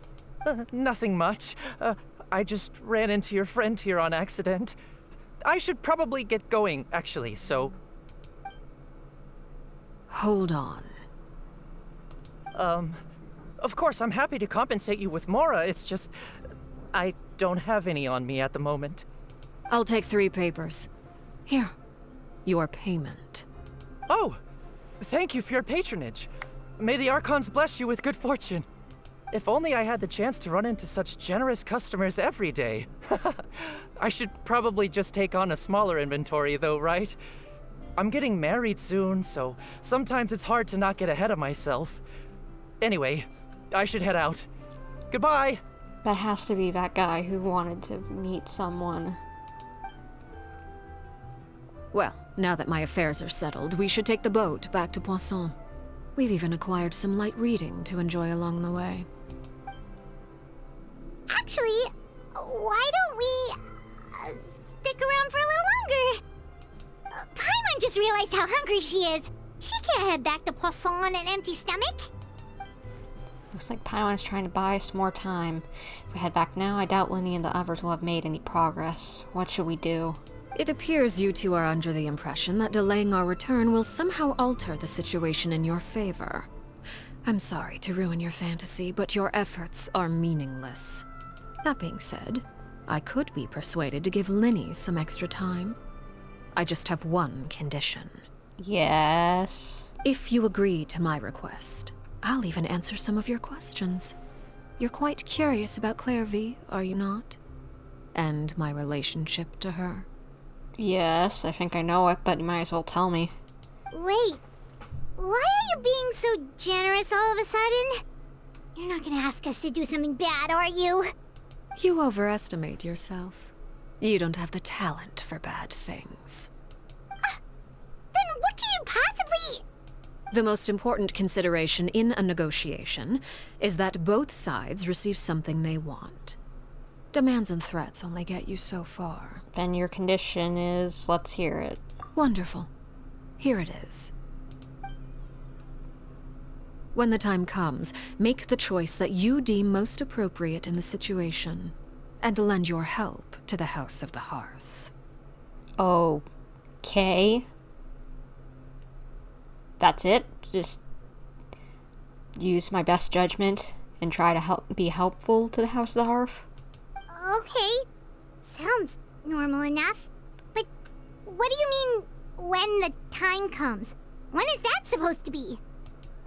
Nothing much. I just ran into your friend here on accident. I should probably get going, actually, so... Hold on. Of course, I'm happy to compensate you with mora, it's just... I don't have any on me at the moment. I'll take 3 papers. Here. Your payment. Oh! Thank you for your patronage. May the Archons bless you with good fortune. If only I had the chance to run into such generous customers every day. I should probably just take on a smaller inventory though, right? I'm getting married soon, so sometimes it's hard to not get ahead of myself. Anyway, I should head out. Goodbye! That has to be that guy who wanted to meet someone. Well, now that my affairs are settled, we should take the boat back to Poisson. We've even acquired some light reading to enjoy along the way. Actually, why don't we stick around for a little longer? Paimon just realized how hungry she is. She can't head back to Poisson on an empty stomach. Looks like Paimon's trying to buy us more time. If we head back now, I doubt Linny and the others will have made any progress. What should we do? It appears you two are under the impression that delaying our return will somehow alter the situation in your favor. I'm sorry to ruin your fantasy, but your efforts are meaningless. That being said, I could be persuaded to give Linny some extra time. I just have one condition. Yes? If you agree to my request, I'll even answer some of your questions. You're quite curious about Clairvy, are you not? And my relationship to her. Yes, I think I know it, but you might as well tell me. Wait, why are you being so generous all of a sudden? You're not gonna ask us to do something bad, are you? You overestimate yourself. You don't have the talent for bad things. Then what can you possibly... The most important consideration in a negotiation is that both sides receive something they want. Demands and threats only get you so far. Then your condition is, let's hear it. Wonderful. Here it is. When the time comes, make the choice that you deem most appropriate in the situation, and lend your help to the House of the Hearth. Okay. That's it? Just use my best judgment and try to be helpful to the House of the Hearth? Okay, sounds normal enough. But what do you mean, when the time comes? When is that supposed to be?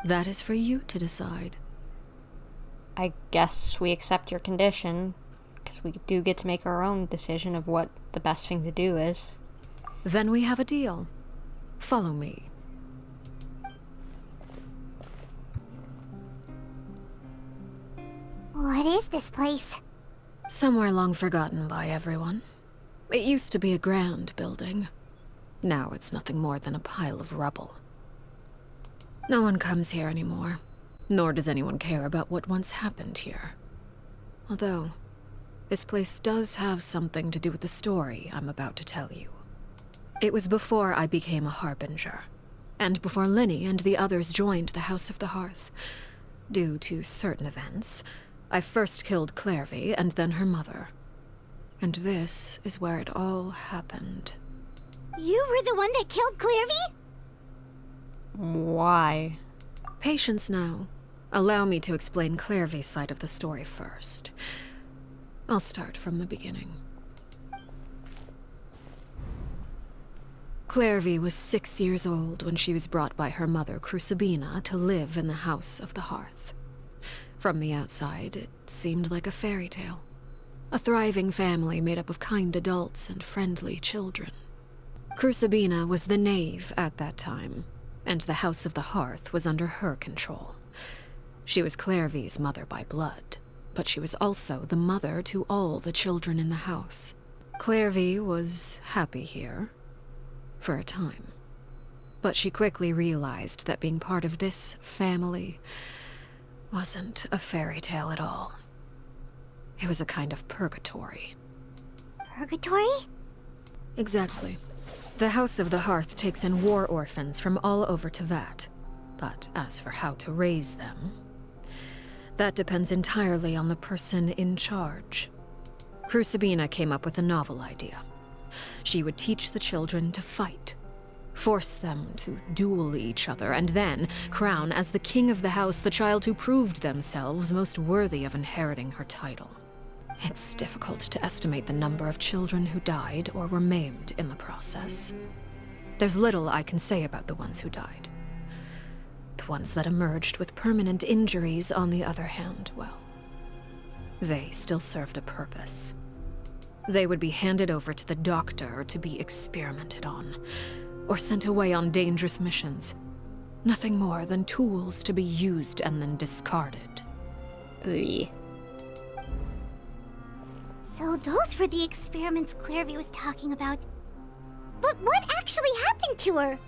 That is for you to decide. I guess we accept your condition, because we do get to make our own decision of what the best thing to do is. Then we have a deal. Follow me. What is this place? Somewhere long forgotten by everyone. It used to be a grand building. Now it's nothing more than a pile of rubble. No one comes here anymore, nor does anyone care about what once happened here. Although, this place does have something to do with the story I'm about to tell you. It was before I became a harbinger. and before Lynnie and the others joined the House of the Hearth. Due to certain events, I first killed Clairvy and then her mother. And this is where it all happened. You were the one that killed Clairvy? Why? Patience now. Allow me to explain Clairvy's side of the story first. I'll start from the beginning. Clairvy was 6 years old when she was brought by her mother, Crucibina, to live in the House of the Hearth. From the outside, it seemed like a fairy tale. A thriving family made up of kind adults and friendly children. Crucibina was the knave at that time, and the House of the Hearth was under her control. She was Clairvy's mother by blood, but she was also the mother to all the children in the house. Clairvy was happy here, for a time. But she quickly realized that being part of this family wasn't a fairy tale at all. It was a kind of purgatory. Purgatory? Exactly. The House of the Hearth takes in war orphans from all over Tevat. But as for how to raise them, that depends entirely on the person in charge. Crucibina came up with a novel idea. She would teach the children to fight, force them to duel each other, and then crown as the king of the house the child who proved themselves most worthy of inheriting her title. It's difficult to estimate the number of children who died or were maimed in the process. There's little I can say about the ones who died. The ones that emerged with permanent injuries, on the other hand, well, they still served a purpose. They would be handed over to the doctor to be experimented on, or sent away on dangerous missions. Nothing more than tools to be used and then discarded. Ugh. So those were the experiments Clairvy was talking about. But what actually happened to her?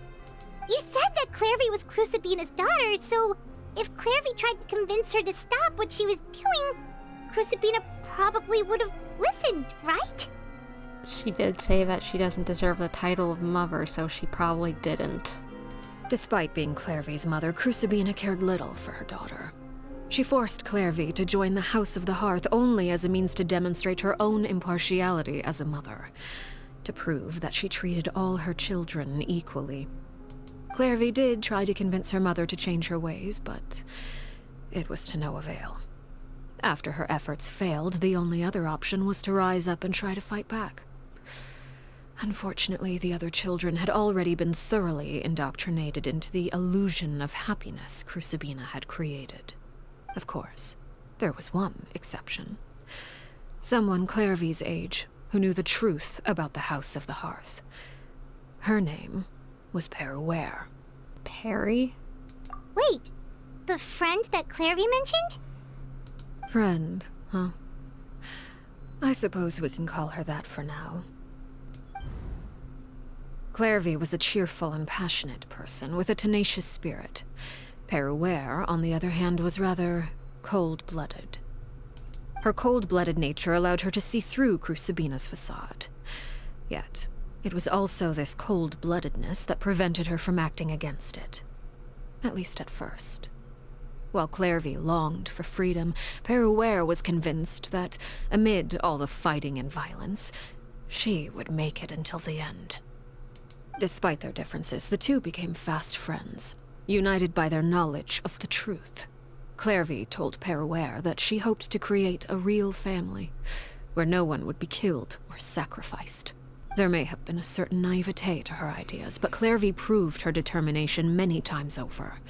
You said that Clairvy was Crucibina's daughter, so if Clairvy tried to convince her to stop what she was doing, Crucibina probably would have listened, right? She did say that she doesn't deserve the title of mother, so she probably didn't. Despite being Clairvy's mother, Crucibina cared little for her daughter. She forced Clairvy to join the House of the Hearth only as a means to demonstrate her own impartiality as a mother, to prove that she treated all her children equally. Clairvy did try to convince her mother to change her ways, but it was to no avail. After her efforts failed, the only other option was to rise up and try to fight back. Unfortunately, the other children had already been thoroughly indoctrinated into the illusion of happiness Crucibina had created. Of course, there was one exception. Someone Clairvy's age who knew the truth about the House of the Hearth. Her name was Peruere. Perry? Wait, the friend that Clairvy mentioned? Friend, huh? I suppose we can call her that for now. Clairvy was a cheerful and passionate person with a tenacious spirit. Peruere, on the other hand, was rather cold-blooded. Her cold-blooded nature allowed her to see through Crucibina's facade. Yet, it was also this cold-bloodedness that prevented her from acting against it. At least at first. While Clairvy longed for freedom, Peruere was convinced that, amid all the fighting and violence, she would make it until the end. Despite their differences, the two became fast friends, united by their knowledge of the truth. Clairvy told Peruere that she hoped to create a real family, where no one would be killed or sacrificed. There may have been a certain naivete to her ideas, but Clairvy proved her determination many times over.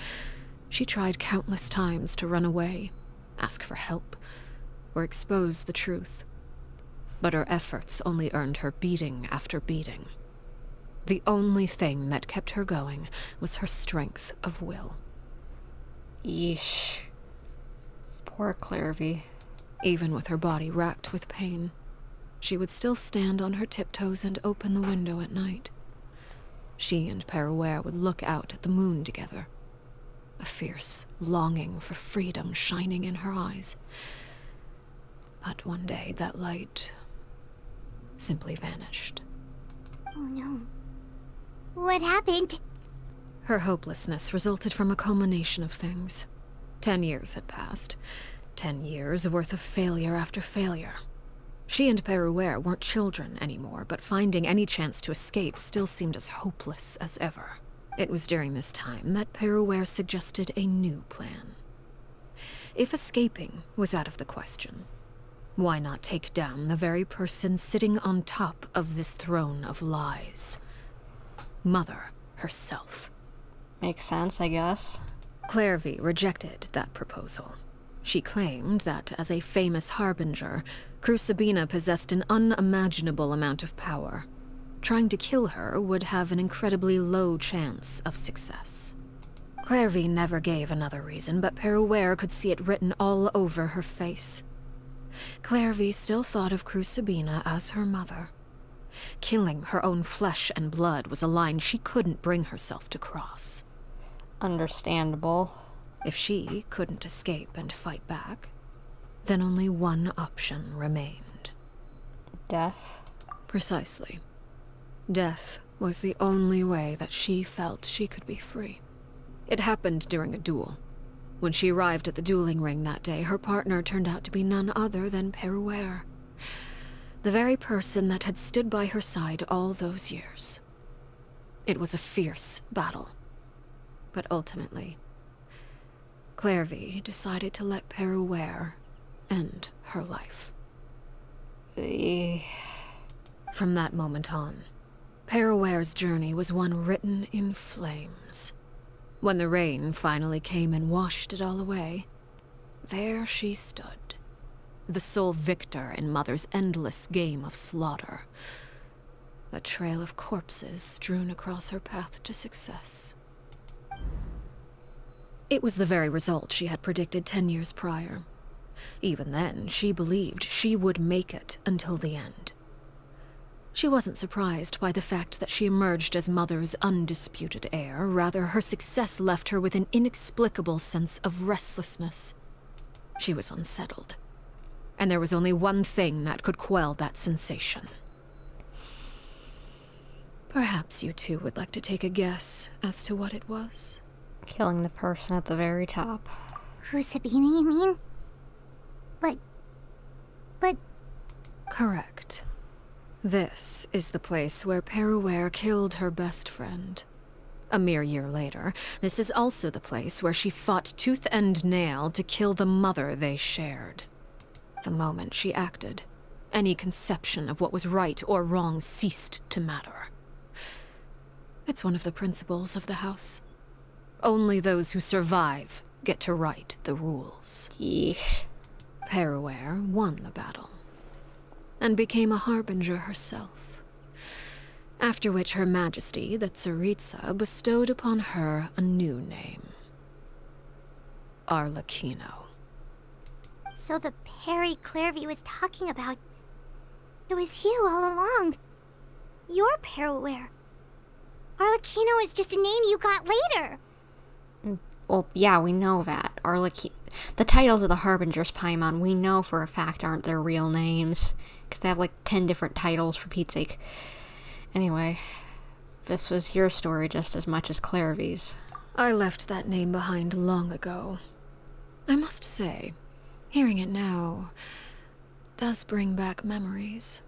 She tried countless times to run away, ask for help, or expose the truth. But her efforts only earned her beating after beating. The only thing that kept her going was her strength of will. Yeesh. Poor Clairvy. Even with her body racked with pain, she would still stand on her tiptoes and open the window at night. She and Peruere would look out at the moon together, a fierce longing for freedom shining in her eyes. But one day that light simply vanished. Oh no. What happened? Her hopelessness resulted from a culmination of things. 10 years had passed. 10 years worth of failure after failure. She and Perouer weren't children anymore, but finding any chance to escape still seemed as hopeless as ever. It was during this time that Perouer suggested a new plan. If escaping was out of the question, why not take down the very person sitting on top of this throne of lies? Mother herself. Makes sense, I guess. Clairvy rejected that proposal. She claimed that, as a famous harbinger, Crucibina possessed an unimaginable amount of power. Trying to kill her would have an incredibly low chance of success. Clairvy never gave another reason, but Perouer could see it written all over her face. Clairvy still thought of Crucibina as her mother. Killing her own flesh and blood was a line she couldn't bring herself to cross. Understandable. If she couldn't escape and fight back, then only one option remained. Death? Precisely. Death was the only way that she felt she could be free. It happened during a duel. When she arrived at the dueling ring that day, her partner turned out to be none other than Perouer, the very person that had stood by her side all those years. It was a fierce battle. But ultimately, Clairvy decided to let Perouer end her life. From that moment on, Perouer's journey was one written in flames. When the rain finally came and washed it all away, there she stood, the sole victor in Mother's endless game of slaughter. A trail of corpses strewn across her path to success. It was the very result she had predicted 10 years prior. Even then, she believed she would make it until the end. She wasn't surprised by the fact that she emerged as Mother's undisputed heir. Rather, her success left her with an inexplicable sense of restlessness. She was unsettled, and there was only one thing that could quell that sensation. Perhaps you two would like to take a guess as to what it was? Killing the person at the very top. Crucibina, you mean? But... Correct. This is the place where Perouer killed her best friend. A mere year later, this is also the place where she fought tooth and nail to kill the mother they shared. The moment she acted, any conception of what was right or wrong ceased to matter. It's one of the principles of the house. Only those who survive get to write the rules. Yeesh. Perouer won the battle, and became a harbinger herself. After which Her Majesty, the Tsaritsa, bestowed upon her a new name. Arlecchino. So the Perry Clairvy was talking about... It was you all along. You're Perouer. Arlecchino is just a name you got later. Well, yeah, we know that. The titles of the Harbingers Paimon, we know for a fact aren't their real names. Because they have like 10 different titles, for Pete's sake. Anyway, this was your story just as much as Clairvy's. I left that name behind long ago. I must say, hearing it now does bring back memories.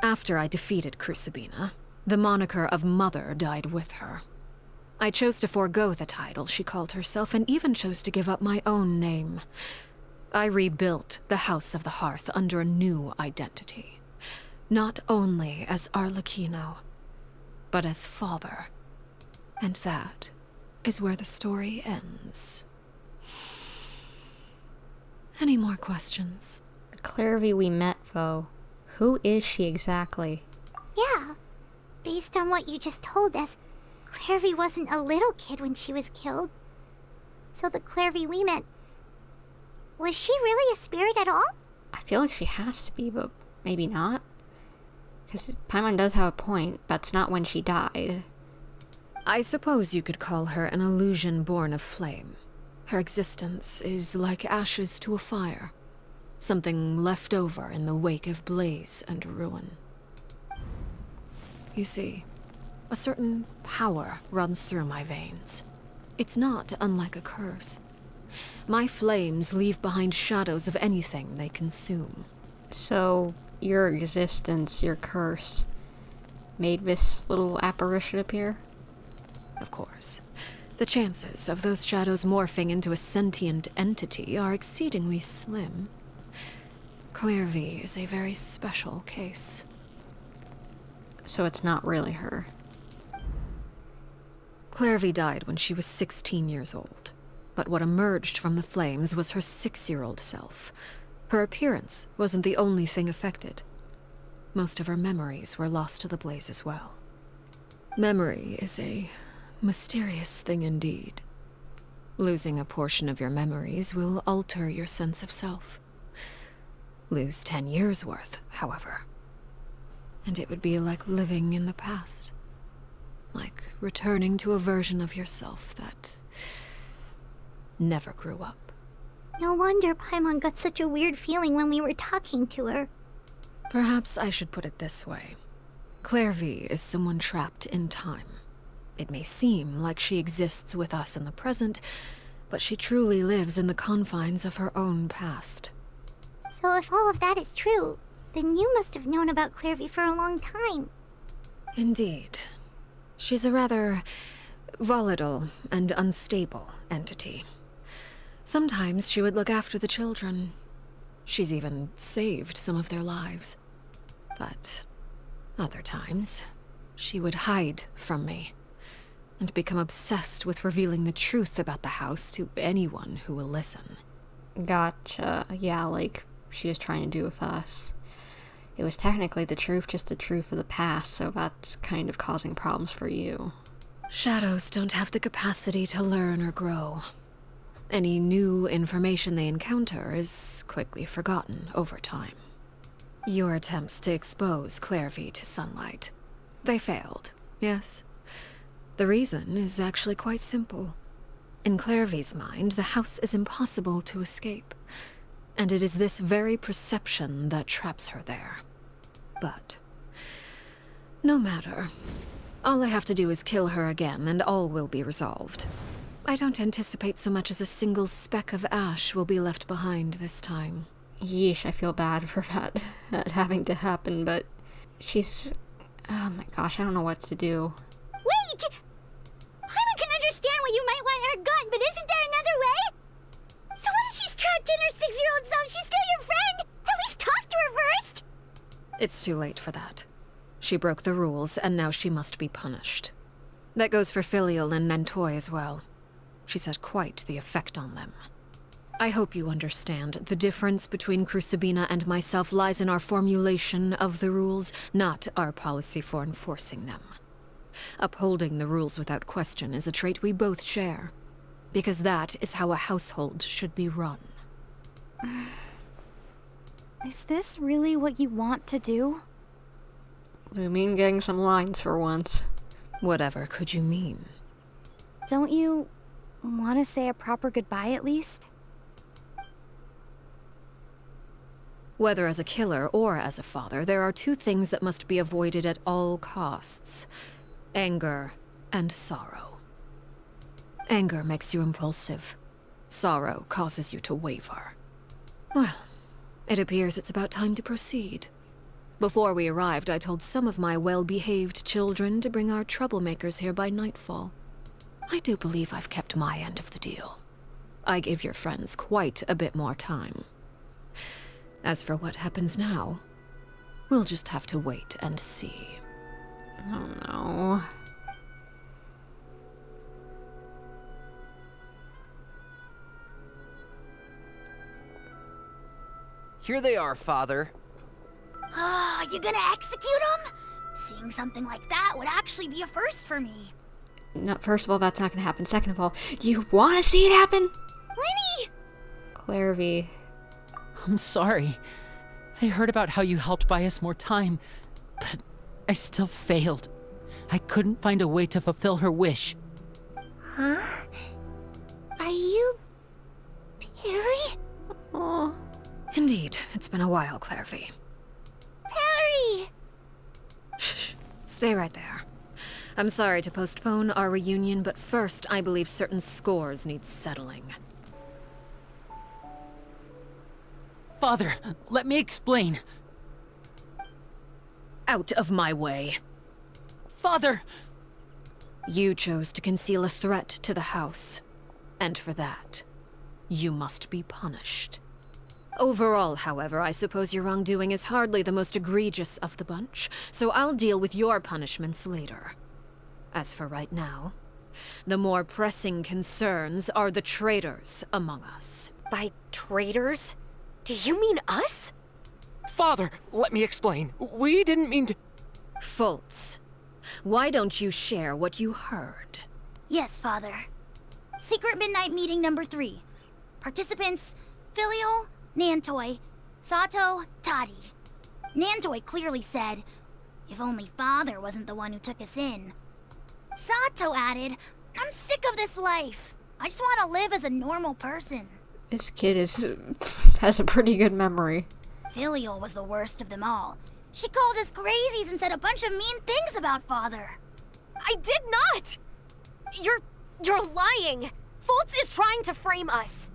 After I defeated Crucibina, the moniker of Mother died with her. I chose to forego the title she called herself, and even chose to give up my own name. I rebuilt the House of the Hearth under a new identity. Not only as Arlecchino, but as father. And that is where the story ends. Any more questions? The Clairvy we met, though. Who is she exactly? Yeah. Based on what you just told us, Clairvy wasn't a little kid when she was killed. So the Clairvy we met... Was she really a spirit at all? I feel like she has to be, but maybe not. Because Paimon does have a point. That's not when she died. I suppose you could call her an illusion born of flame. Her existence is like ashes to a fire. Something left over in the wake of blaze and ruin. You see, A certain power runs through my veins. It's not unlike a curse. My flames leave behind shadows of anything they consume. So, your existence, your curse, made this little apparition appear? Of course. The chances of those shadows morphing into a sentient entity are exceedingly slim. Clairvy is a very special case. So it's not really her. Clairvy died when she was 16 years old, but what emerged from the flames was her 6-year-old self. Her appearance wasn't the only thing affected. Most of her memories were lost to the blaze as well. Memory is a mysterious thing indeed. Losing a portion of your memories will alter your sense of self. Lose 10 years' worth, however, and it would be like living in the past. Like returning to a version of yourself that never grew up. No wonder Paimon got such a weird feeling when we were talking to her. Perhaps I should put it this way. Clairvy is someone trapped in time. It may seem like she exists with us in the present, but she truly lives in the confines of her own past. So if all of that is true, then you must have known about Clairvy for a long time. Indeed. She's a rather volatile and unstable entity. Sometimes she would look after the children. She's even saved some of their lives. But other times, she would hide from me and become obsessed with revealing the truth about the house to anyone who will listen. Gotcha. Yeah, like she was trying to do with us. It was technically the truth, just the truth of the past, so that's kind of causing problems for you. Shadows don't have the capacity to learn or grow. Any new information they encounter is quickly forgotten over time. Your attempts to expose Clairvy to sunlight. They failed, yes. The reason is actually quite simple. In Clairvy's mind, the house is impossible to escape, and it is this very perception that traps her there. But no matter. All I have to do is kill her again, and all will be resolved. I don't anticipate so much as a single speck of ash will be left behind this time. Yeesh, I feel bad for that having to happen, but she's... Oh my gosh, I don't know what to do. Wait! Paimon can understand why you might want her gone, but isn't there another way? So what if she's trapped in her 6-year-old self? She's still your friend! At least talk to her first! It's too late for that. She broke the rules, and now she must be punished. That goes for Filial and Nantoy as well. She's had quite the effect on them. I hope you understand. The difference between Crucibina and myself lies in our formulation of the rules, not our policy for enforcing them. Upholding the rules without question is a trait we both share, because that is how a household should be run. Is this really what you want to do? I mean, getting some lines for once. Whatever could you mean? Don't you want to say a proper goodbye at least? Whether as a killer or as a father, there are two things that must be avoided at all costs: anger and sorrow. Anger makes you impulsive. Sorrow causes you to waver. Well, it appears it's about time to proceed. Before we arrived, I told some of my well-behaved children to bring our troublemakers here by nightfall. I do believe I've kept my end of the deal. I gave your friends quite a bit more time. As for what happens now, we'll just have to wait and see. Oh no. Here they are, Father. Ah, you gonna execute him? Seeing something like that would actually be a first for me. No, first of all, that's not gonna happen. Second of all, you want to see it happen? Lenny! Clairvy. I'm sorry. I heard about how you helped buy us more time, but I still failed. I couldn't find a way to fulfill her wish. Huh? Are you... Perry? Oh. Indeed, it's been a while, Clairvy. Perry! Shh, stay right there. I'm sorry to postpone our reunion, but first I believe certain scores need settling. Father, let me explain. Out of my way. Father! You chose to conceal a threat to the house, and for that, you must be punished. Overall, however, I suppose your wrongdoing is hardly the most egregious of the bunch, so I'll deal with your punishments later. As for right now, the more pressing concerns are the traitors among us. By traitors? Do you mean us? Father, let me explain. We didn't mean to... Fultz, why don't you share what you heard? Yes, Father. Secret Midnight Meeting number 3. Participants, Filial, Nantoi, Sato, Toddy. Nantoi clearly said, if only Father wasn't the one who took us in. Sato added, I'm sick of this life. I just want to live as a normal person. This kid has a pretty good memory. Filial was the worst of them all. She called us crazies and said a bunch of mean things about Father. I did not! You're lying! Fultz is trying to frame us.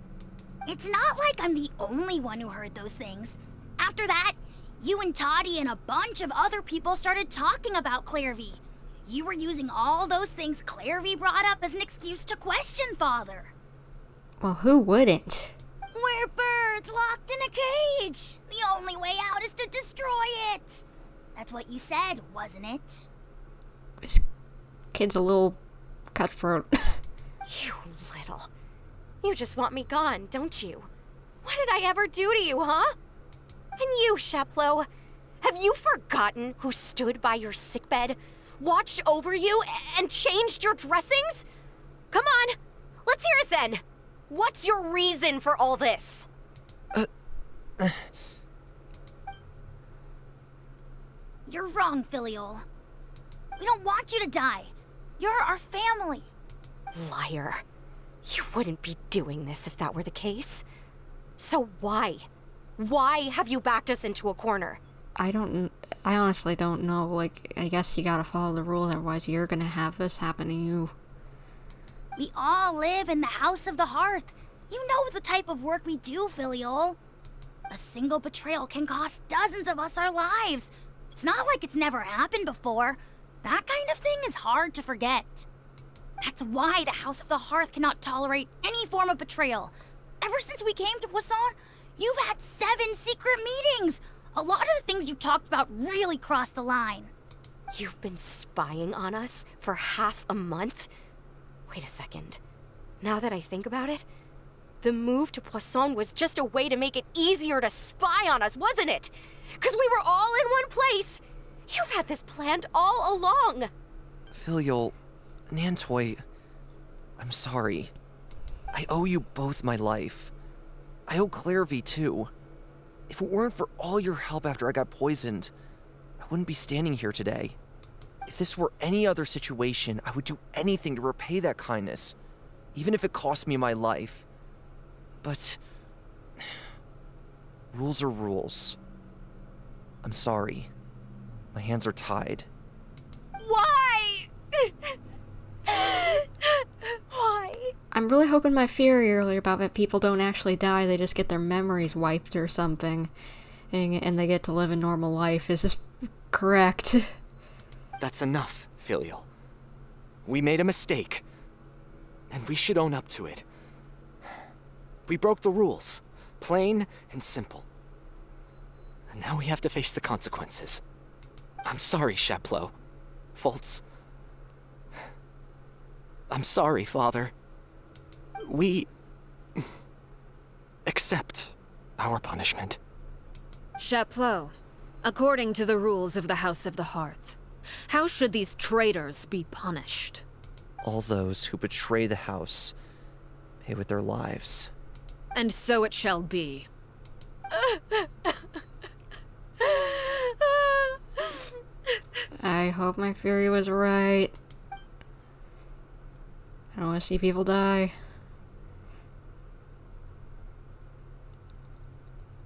It's not like I'm the only one who heard those things. After that, you and Toddy and a bunch of other people started talking about Clairvy. You were using all those things Clairvy brought up as an excuse to question Father. Well, who wouldn't? We're birds locked in a cage. The only way out is to destroy it. That's what you said, wasn't it? This kid's a little cutthroat. You little. You just want me gone, don't you? What did I ever do to you, huh? And you, Sheplo, have you forgotten who stood by your sickbed, watched over you, and changed your dressings? Come on, let's hear it then. What's your reason for all this? You're wrong, Filial. We don't want you to die. You're our family. Liar. You wouldn't be doing this if that were the case. So why? Why have you backed us into a corner? I honestly don't know. Like, I guess you gotta follow the rules, otherwise you're gonna have this happen to you. We all live in the House of the Hearth. You know the type of work we do, Filial. A single betrayal can cost dozens of us our lives. It's not like it's never happened before. That kind of thing is hard to forget. That's why the House of the Hearth cannot tolerate any form of betrayal. Ever since we came to Poisson, you've had 7 secret meetings. A lot of the things you talked about really crossed the line. You've been spying on us for half a month? Wait a second. Now that I think about it, the move to Poisson was just a way to make it easier to spy on us, wasn't it? Because we were all in one place. You've had this planned all along. Filial, Nantoi, I'm sorry. I owe you both my life. I owe Clairvy too. If it weren't for all your help after I got poisoned, I wouldn't be standing here today. If this were any other situation, I would do anything to repay that kindness, even if it cost me my life. But rules are rules. I'm sorry. My hands are tied. Why? Why? I'm really hoping my theory earlier about that people don't actually die, they just get their memories wiped or something, and they get to live a normal life is correct. That's enough, Filial. We made a mistake, and we should own up to it. We broke the rules, plain and simple. And now we have to face the consequences. I'm sorry, Sheplo. Fultz. I'm sorry, Father. We accept our punishment. Sheplo, according to the rules of the House of the Hearth, how should these traitors be punished? All those who betray the house pay with their lives. And so it shall be. I hope my theory was right. I don't want to see people die.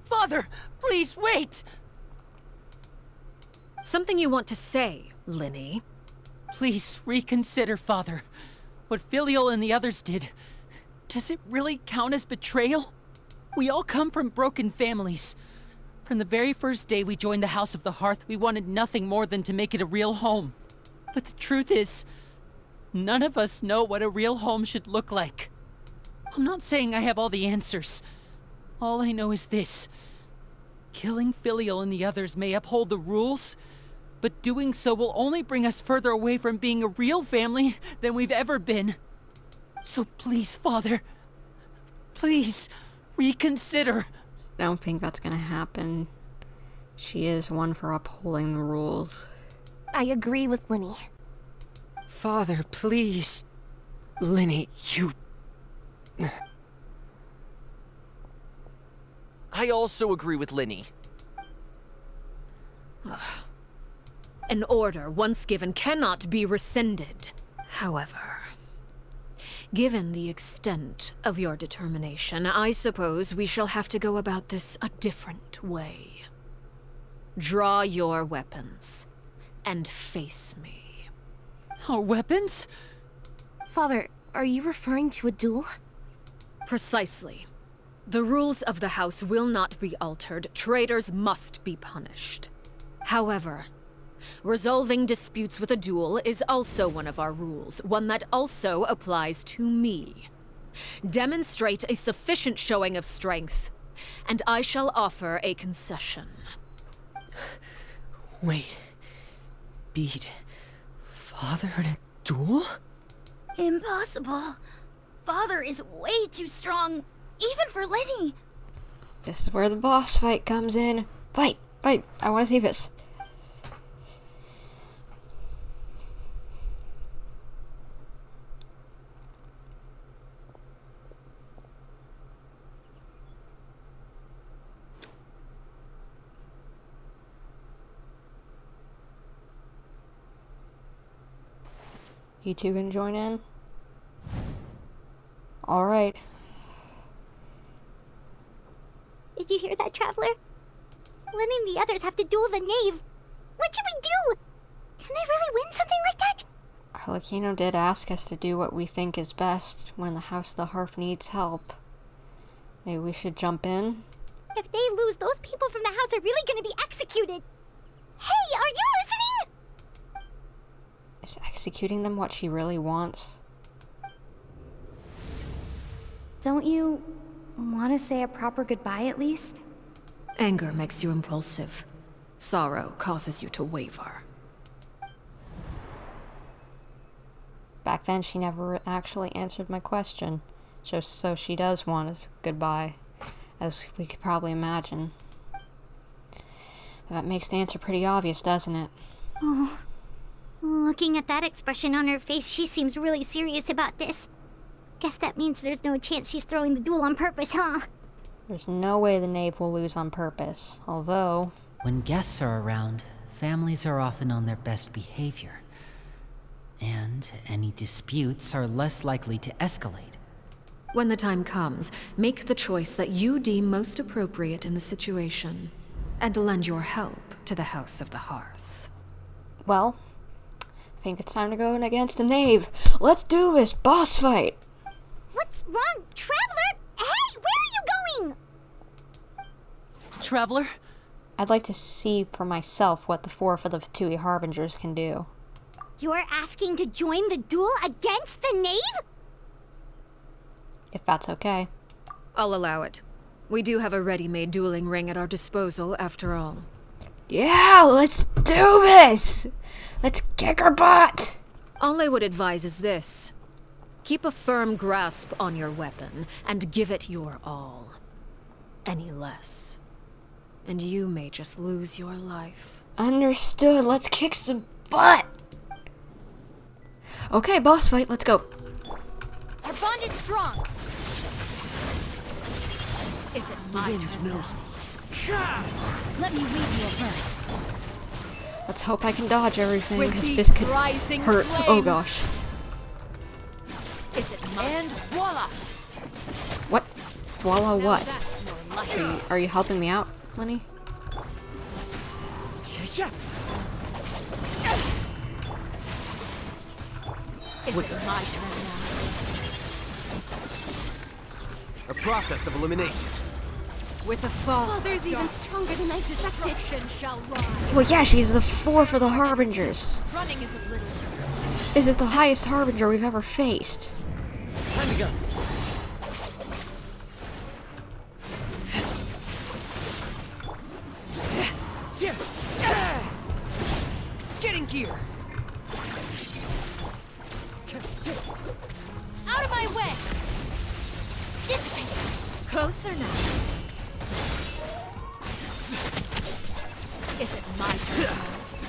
Father, please wait! Something you want to say, Linny? Please reconsider, Father. What Filial and the others did, does it really count as betrayal? We all come from broken families. From the very first day we joined the House of the Hearth, we wanted nothing more than to make it a real home. But the truth is, none of us know what a real home should look like. I'm not saying I have all the answers. All I know is this. Killing Filial and the others may uphold the rules, but doing so will only bring us further away from being a real family than we've ever been. So please, Father, please reconsider. I don't think that's gonna happen. She is one for upholding the rules. I agree with Linny. Father, please. Linny, you... I also agree with Linny. An order once given cannot be rescinded. However, given the extent of your determination, I suppose we shall have to go about this a different way. Draw your weapons and face me. Our weapons? Father, are you referring to a duel? Precisely. The rules of the house will not be altered. Traitors must be punished. However, resolving disputes with a duel is also one of our rules, one that also applies to me. Demonstrate a sufficient showing of strength, and I shall offer a concession. Wait. Beat Father in a duel? Impossible. Father is way too strong, even for Lenny. This is where the boss fight comes in. Fight! Fight! I want to see this. You two can join in? Alright. Did you hear that, Traveler? Lenny and the others have to duel the knave. What should we do? Can they really win something like that? Arlecchino did ask us to do what we think is best when the House of the Hearth needs help. Maybe we should jump in? If they lose, those people from the house are really gonna be executed. Hey, are you listening? Is executing them what she really wants? Don't you want to say a proper goodbye at least? Anger makes you impulsive. Sorrow causes you to waver. Back then, she never actually answered my question. So she does want a goodbye, as we could probably imagine. That makes the answer pretty obvious, doesn't it? Oh. Looking at that expression on her face, she seems really serious about this. Guess that means there's no chance she's throwing the duel on purpose, huh? There's no way the knave will lose on purpose, although... When guests are around, families are often on their best behavior. And any disputes are less likely to escalate. When the time comes, make the choice that you deem most appropriate in the situation, and lend your help to the House of the Hearth. Well, I think it's time to go in against the knave. Let's do this boss fight! What's wrong, Traveler? Hey, where are you going? Traveler? I'd like to see for myself what the fourth of the Fatui Harbingers can do. You're asking to join the duel against the knave? If that's okay. I'll allow it. We do have a ready-made dueling ring at our disposal, after all. Yeah, let's do this! Let's kick her butt! All I would advise is this. Keep a firm grasp on your weapon, and give it your all. Any less, and you may just lose your life. Understood, let's kick some butt! Okay, boss fight, let's go. Our bond is strong. Is it my turn now? Let me read you a verse. Let's hope I can dodge everything, With because these this could rising hurt. flames. Oh gosh. Is it my And voila! What? Voila Now what? that's more like it. Are you helping me out, Lenny? Is it my turn now? A process of elimination. With the fall, Father's even stronger than I expected. destruction shall rise. Well, yeah, she's the 4 for the Harbingers. Running is a little. This is the highest Harbinger we've ever faced. Time to go. Get in gear. Out of my way. This way. Close or not? Is it my turn?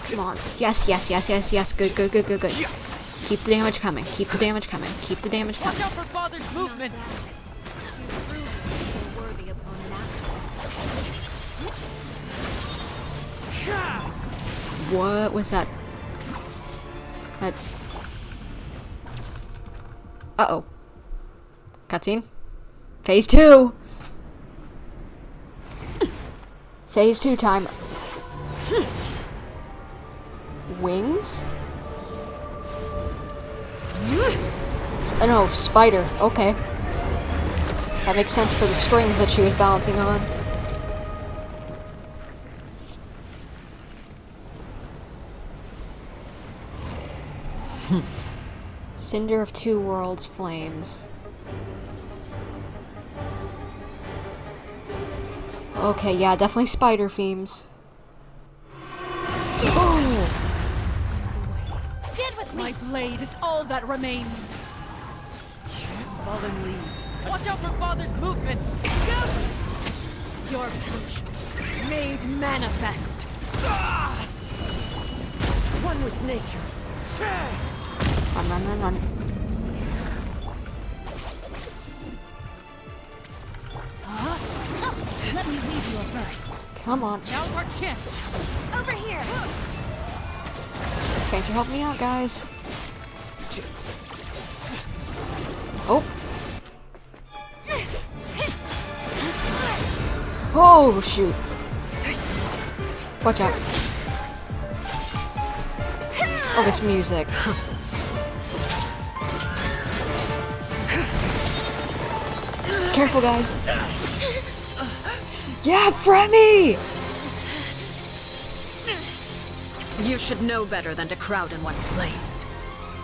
Come on. Yes, yes, yes, yes, yes. Good, good, good, good, good. Keep the damage coming. Keep the damage coming. Keep the damage coming. Watch out for Father's movements. He's proved a worthy opponent after. What was that? That. Uh-oh. Cutscene. Phase 2! Phase 2 time. Wings? Oh no, spider. Okay. That makes sense for the strings that she was balancing on. Cinder of Two Worlds Flames. Okay, yeah, definitely spider themes. Oh! Stand with me. My blade is all that remains. Fallen leaves. Watch out for Father's movements. Scout! Your punishment made manifest. One with nature. Run, run, run, run. Let me leave you a verse. Come on. Now's our chance. Over here. Thanks for helping me out, guys. Oh. Oh, shoot. Watch out. Oh, this music. Careful, guys. Yeah, Fremi! You should know better than to crowd in one place.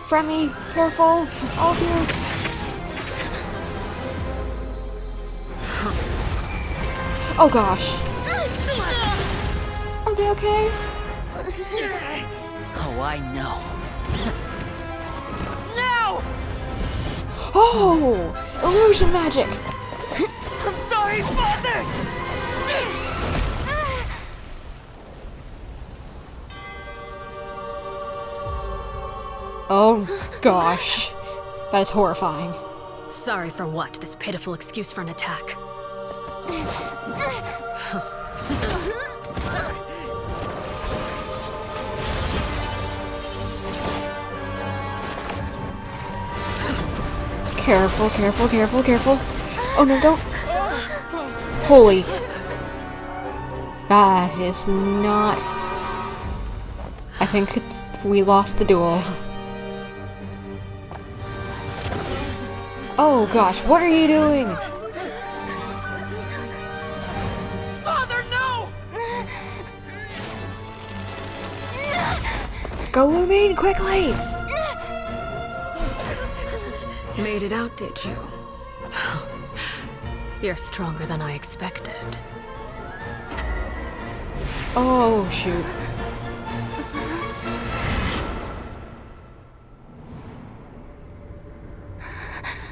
Fremi, careful. All of you. Oh gosh. Are they okay? Oh, I know. No! Oh! Illusion magic! I'm sorry, Father! Oh gosh. That is horrifying. Sorry for what? This pitiful excuse for an attack. Careful, careful, careful, careful. Oh no, don't. Holy. That is not. I think we lost the duel. Oh gosh, what are you doing? Father, no! Go Lumine, quickly! Made it out, did you? You're stronger than I expected. Oh shoot.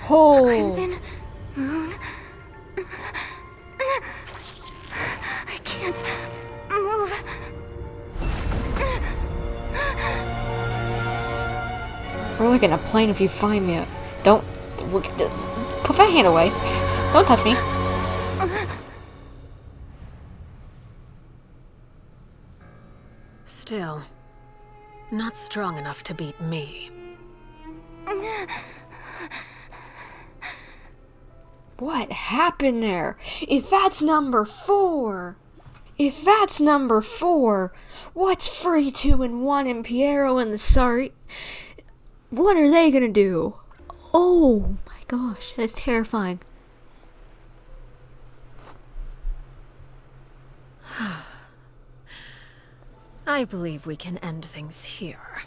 Oh. Crimson Moon. I can't move. We're like in a plane if you find me. Don't. Put that hand away. Don't touch me. Still, not strong enough to beat me. What happened there? If that's number 4, what's free 2 and 1 in Piero and the sorry? What are they gonna do? Oh my gosh, that's terrifying. I believe we can end things here.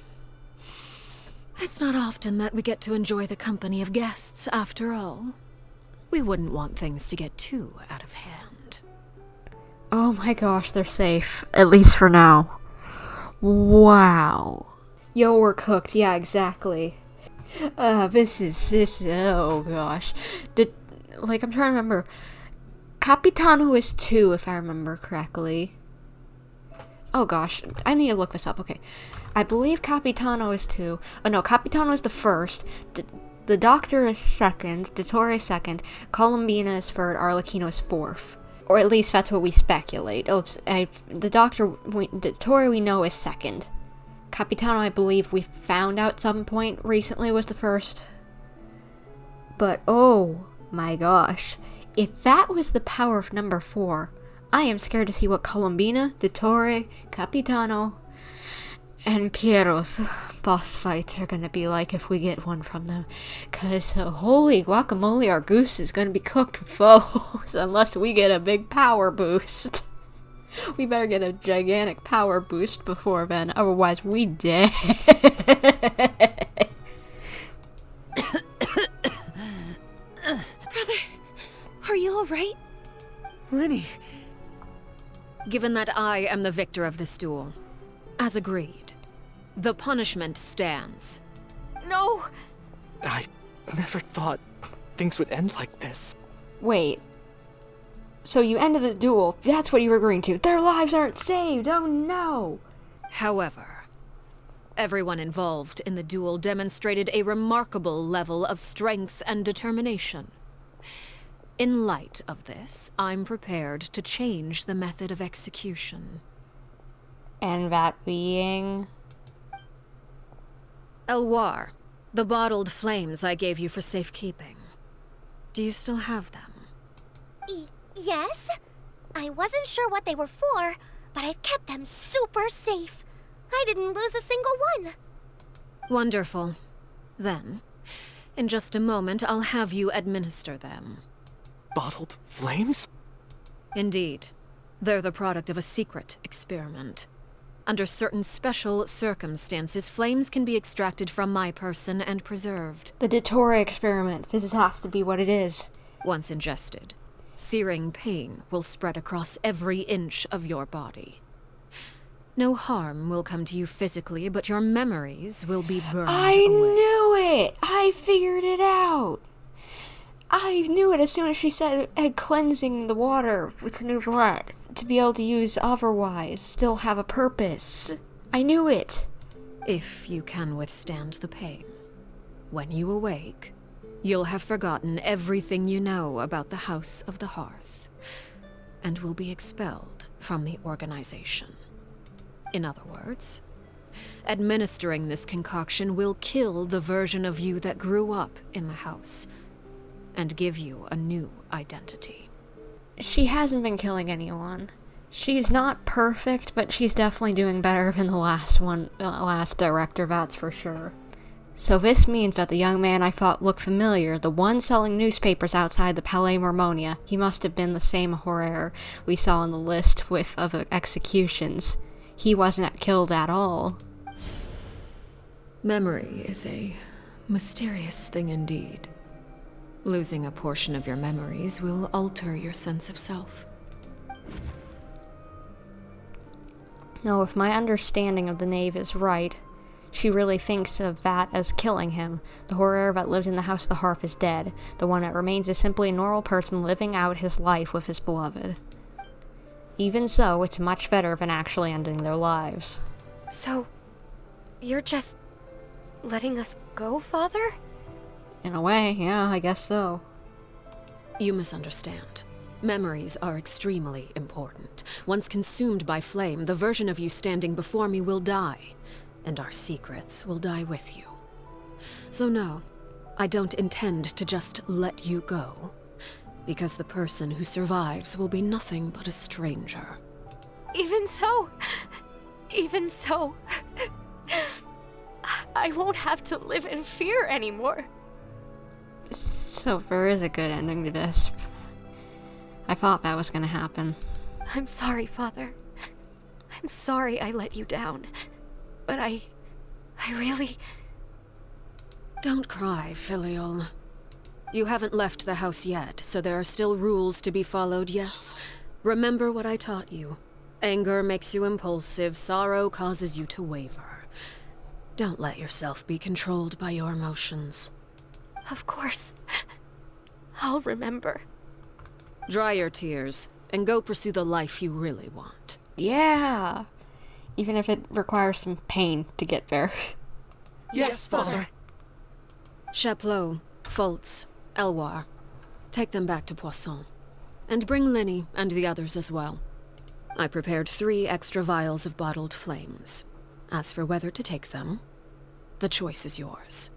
It's not often that we get to enjoy the company of guests, after all. We wouldn't want things to get too out of hand. Oh my gosh, they're safe. At least for now. Wow. Yo, we're cooked. Yeah, exactly. This is, oh gosh. I'm trying to remember. Capitano is 2, if I remember correctly. Oh gosh, I need to look this up. Okay. I believe Capitano is 2. Oh no, Capitano is the first. The Doctor is 2nd. Dottore is 2nd. Columbina is 3rd. Arlecchino is 4th. Or at least that's what we speculate. Oops, the Doctor, Dottore we know is 2nd. Capitano, I believe we found out at some point recently was the 1st. But oh my gosh. If that was the power of number 4, I am scared to see what Columbina, Dottore, Capitano, and Piero's boss fights are gonna be like if we get one from them. Cause holy guacamole, our goose is gonna be cooked with foes unless we get a big power boost. We better get a gigantic power boost before then, otherwise we dead. Brother, are you alright? Lynnie. Given that I am the victor of this duel, as agreed, the punishment stands. No! I never thought things would end like this. Wait. So you ended the duel, that's what you were agreeing to. Their lives aren't saved, oh no! However, everyone involved in the duel demonstrated a remarkable level of strength and determination. In light of this, I'm prepared to change the method of execution. And that being? Elwar, the bottled flames I gave you for safekeeping. Do you still have them? Yes? I wasn't sure what they were for, but I've kept them super safe. I didn't lose a single one. Wonderful. Then, in just a moment, I'll have you administer them. Bottled flames? Indeed. They're the product of a secret experiment. Under certain special circumstances, flames can be extracted from my person and preserved. The Dottore experiment. This has to be what it is. Once ingested, searing pain will spread across every inch of your body. No harm will come to you physically, but your memories will be burned I away. knew it! I figured it out! I knew it as soon as she said cleansing the water with Nouvellette to be able to use otherwise, still have a purpose. I knew it. If you can withstand the pain, when you awake, you'll have forgotten everything you know about the House of the Hearth, and will be expelled from the organization. In other words, administering this concoction will kill the version of you that grew up in the house, and give you a new identity. She hasn't been killing anyone. She's not perfect, but she's definitely doing better than the last director, that's for sure. So this means that the young man I thought looked familiar, the one selling newspapers outside the Palais Mormonia, he must have been the same horror we saw on the list of executions. He wasn't killed at all. Memory is a mysterious thing indeed. Losing a portion of your memories will alter your sense of self. No, if my understanding of the knave is right, she really thinks of that as killing him. The horror that lived in the House of the Hearth is dead. The one that remains is simply a normal person living out his life with his beloved. Even so, it's much better than actually ending their lives. So, you're just letting us go, Father? In a way, yeah, I guess so. You misunderstand. Memories are extremely important. Once consumed by flame, the version of you standing before me will die, and our secrets will die with you. So no, I don't intend to just let you go, because the person who survives will be nothing but a stranger. Even so, I won't have to live in fear anymore. So there is a good ending to this. I thought that was gonna happen. I'm sorry, Father. I'm sorry I let you down. But I really... Don't cry, Filial. You haven't left the house yet, so there are still rules to be followed, yes? Remember what I taught you. Anger makes you impulsive, sorrow causes you to waver. Don't let yourself be controlled by your emotions. Of course. I'll remember. Dry your tears, and go pursue the life you really want. Yeah! Even if it requires some pain to get there. Yes, Father. Chaplot, Foltz, Elwar. Take them back to Poisson. And bring Linny and the others as well. I prepared 3 extra vials of bottled flames. As for whether to take them, the choice is yours.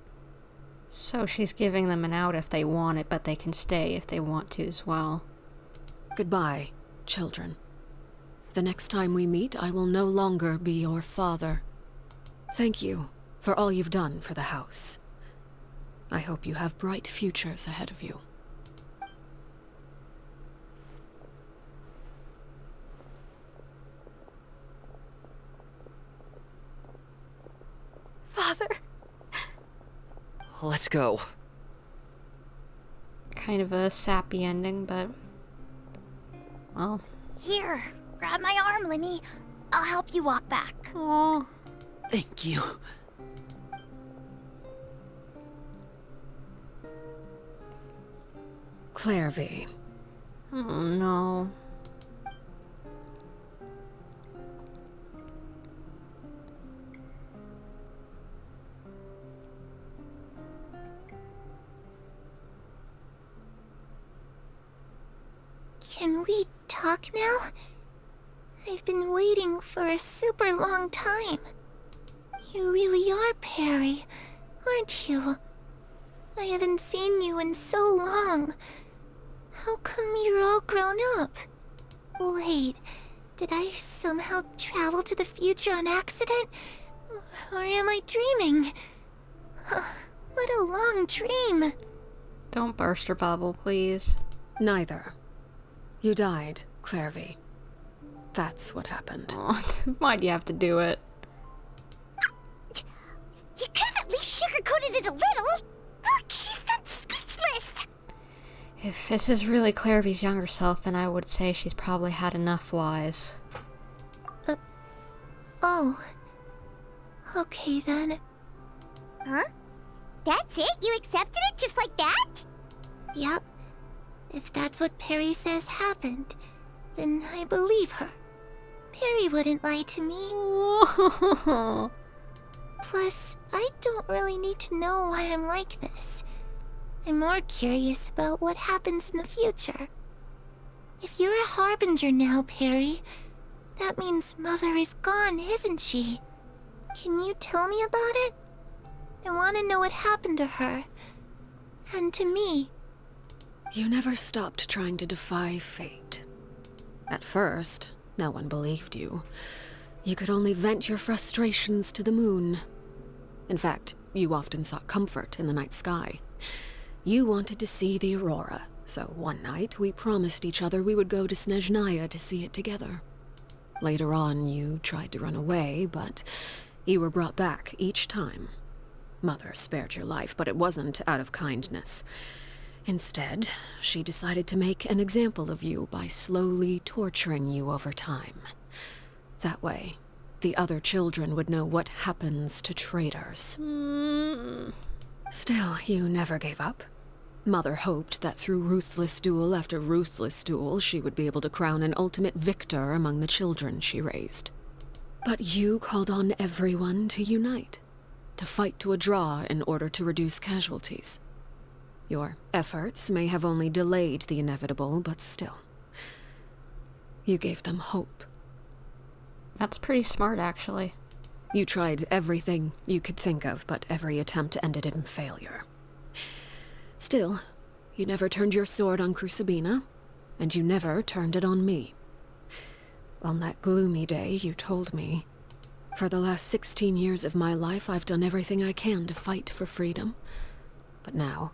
So she's giving them an out if they want it, but they can stay if they want to as well. Goodbye, children. The next time we meet, I will no longer be your father. Thank you for all you've done for the house. I hope you have bright futures ahead of you. Father. Let's go. Kind of a sappy ending, but... well... Here, grab my arm, Linny. I'll help you walk back. Aww. Thank you. Clairvy. Oh no. Can we talk now? I've been waiting for a super long time. You really are Perry, aren't you? I haven't seen you in so long. How come you're all grown up? Wait, did I somehow travel to the future on accident? Or am I dreaming? What a long dream. Don't burst your bubble, please. Neither. You died, Clairvy. That's what happened. Why'd you have to do it? You could have at least sugarcoated it a little. Look, she's done speechless. If this is really Clairvy's younger self, then I would say she's probably had enough lies. Oh. Okay then. Huh? That's it? You accepted it just like that? Yep. If that's what Perry says happened, then I believe her. Perry wouldn't lie to me. Plus, I don't really need to know why I'm like this. I'm more curious about what happens in the future. If you're a harbinger now, Perry, that means Mother is gone, isn't she? Can you tell me about it? I want to know what happened to her. And to me. You never stopped trying to defy fate. At first, no one believed you. You could only vent your frustrations to the moon. In fact, you often sought comfort in the night sky. You wanted to see the aurora, so one night we promised each other we would go to Snezhnaya to see it together. Later on, you tried to run away, but you were brought back each time. Mother spared your life, but it wasn't out of kindness. Instead, she decided to make an example of you by slowly torturing you over time. That way, the other children would know what happens to traitors. Still, you never gave up. Mother hoped that through ruthless duel after ruthless duel, she would be able to crown an ultimate victor among the children she raised. But you called on everyone to unite, to fight to a draw in order to reduce casualties. Your efforts may have only delayed the inevitable, but still. You gave them hope. That's pretty smart, actually. You tried everything you could think of, but every attempt ended in failure. Still, you never turned your sword on Crucibina, and you never turned it on me. On that gloomy day, you told me, For the last 16 years of my life, I've done everything I can to fight for freedom. But now,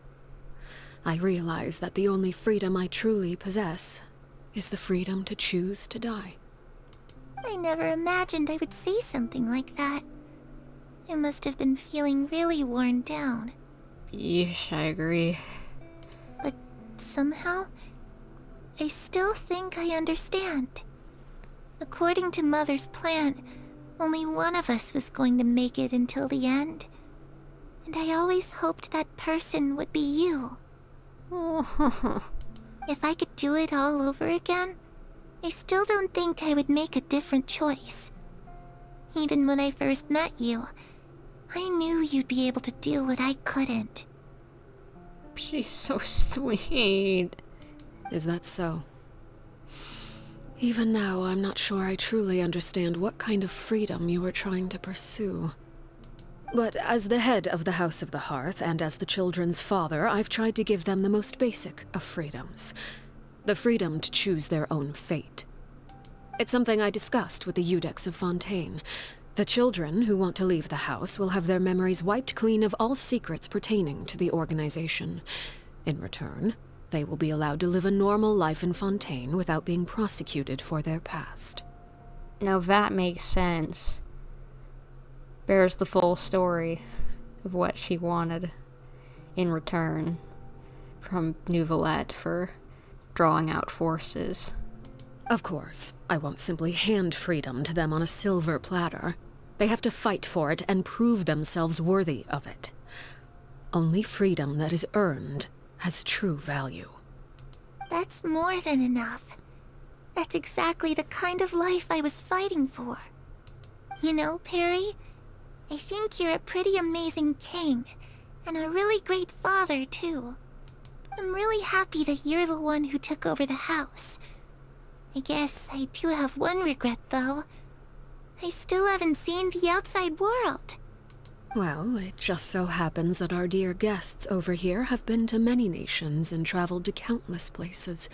I realize that the only freedom I truly possess is the freedom to choose to die. I never imagined I would say something like that. I must have been feeling really worn down. Yeesh, I agree. But somehow, I still think I understand. According to Mother's plan, only one of us was going to make it until the end. And I always hoped that person would be you. If I could do it all over again, I still don't think I would make a different choice. Even when I first met you, I knew you'd be able to do what I couldn't. She's so sweet. Is that so? Even now, I'm not sure I truly understand what kind of freedom you were trying to pursue. But as the head of the House of the Hearth, and as the children's father, I've tried to give them the most basic of freedoms. The freedom to choose their own fate. It's something I discussed with the Iudex of Fontaine. The children who want to leave the house will have their memories wiped clean of all secrets pertaining to the organization. In return, they will be allowed to live a normal life in Fontaine without being prosecuted for their past. Now that makes sense. Bears the full story of what she wanted in return from Nouvellette for drawing out forces. Of course, I won't simply hand freedom to them on a silver platter. They have to fight for it and prove themselves worthy of it. Only freedom that is earned has true value. That's more than enough. That's exactly the kind of life I was fighting for. You know, Perry, I think you're a pretty amazing king, and a really great father, too. I'm really happy that you're the one who took over the house. I guess I do have one regret, though. I still haven't seen the outside world. Well, it just so happens that our dear guests over here have been to many nations and traveled to countless places.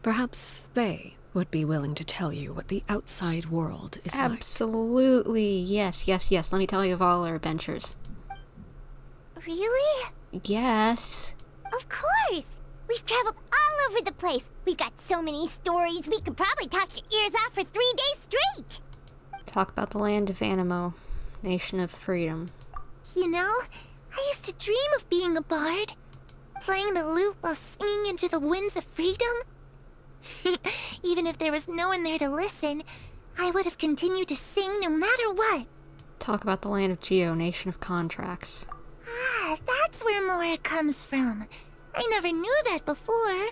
Perhaps they would be willing to tell you what the outside world is like. Absolutely. Yes, yes, yes. Let me tell you of all our adventures. Really? Yes. Of course! We've traveled all over the place. We've got so many stories, we could probably talk your ears off for 3 days straight! Talk about the land of Animo, nation of freedom. You know, I used to dream of being a bard. Playing the lute while singing into the winds of freedom. Even if there was no one there to listen, I would have continued to sing no matter what. Talk about the land of Geo, nation of contracts. Ah, that's where Mora comes from. I never knew that before.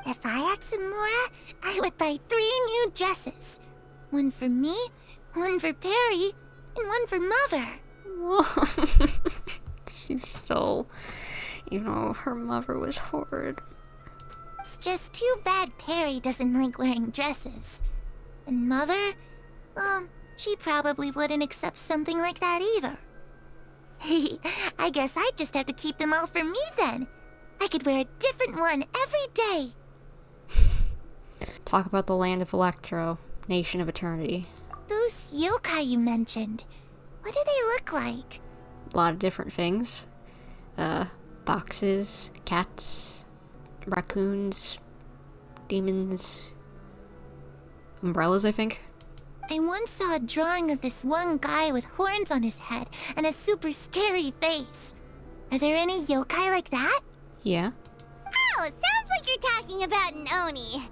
If I had some Mora, I would buy 3 new dresses. One for me, one for Perry, and one for Mother. She's so... You know, her mother was horrid. It's just too bad Perry doesn't like wearing dresses. And Mother, well, she probably wouldn't accept something like that either. I guess I'd just have to keep them all for me then. I could wear a different one every day. Talk about the land of Electro, nation of eternity. Those yokai you mentioned, what do they look like? A lot of different things. Foxes, cats, raccoons, demons, umbrellas, I think. I once saw a drawing of this one guy with horns on his head and a super scary face. Are there any yokai like that? Yeah. Oh, sounds like you're talking about an Oni.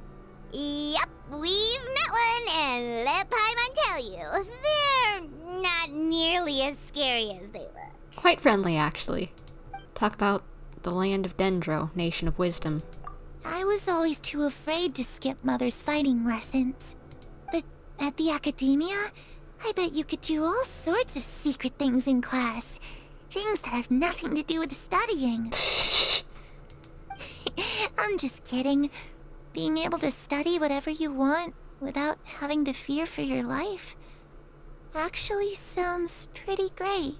Yep, we've met one, and let Paimon tell you, they're not nearly as scary as they look. Quite friendly, actually. Talk about the land of Dendro, nation of wisdom. I was always too afraid to skip Mother's fighting lessons. But at the academia, I bet you could do all sorts of secret things in class. Things that have nothing to do with studying. I'm just kidding. Being able to study whatever you want without having to fear for your life actually sounds pretty great.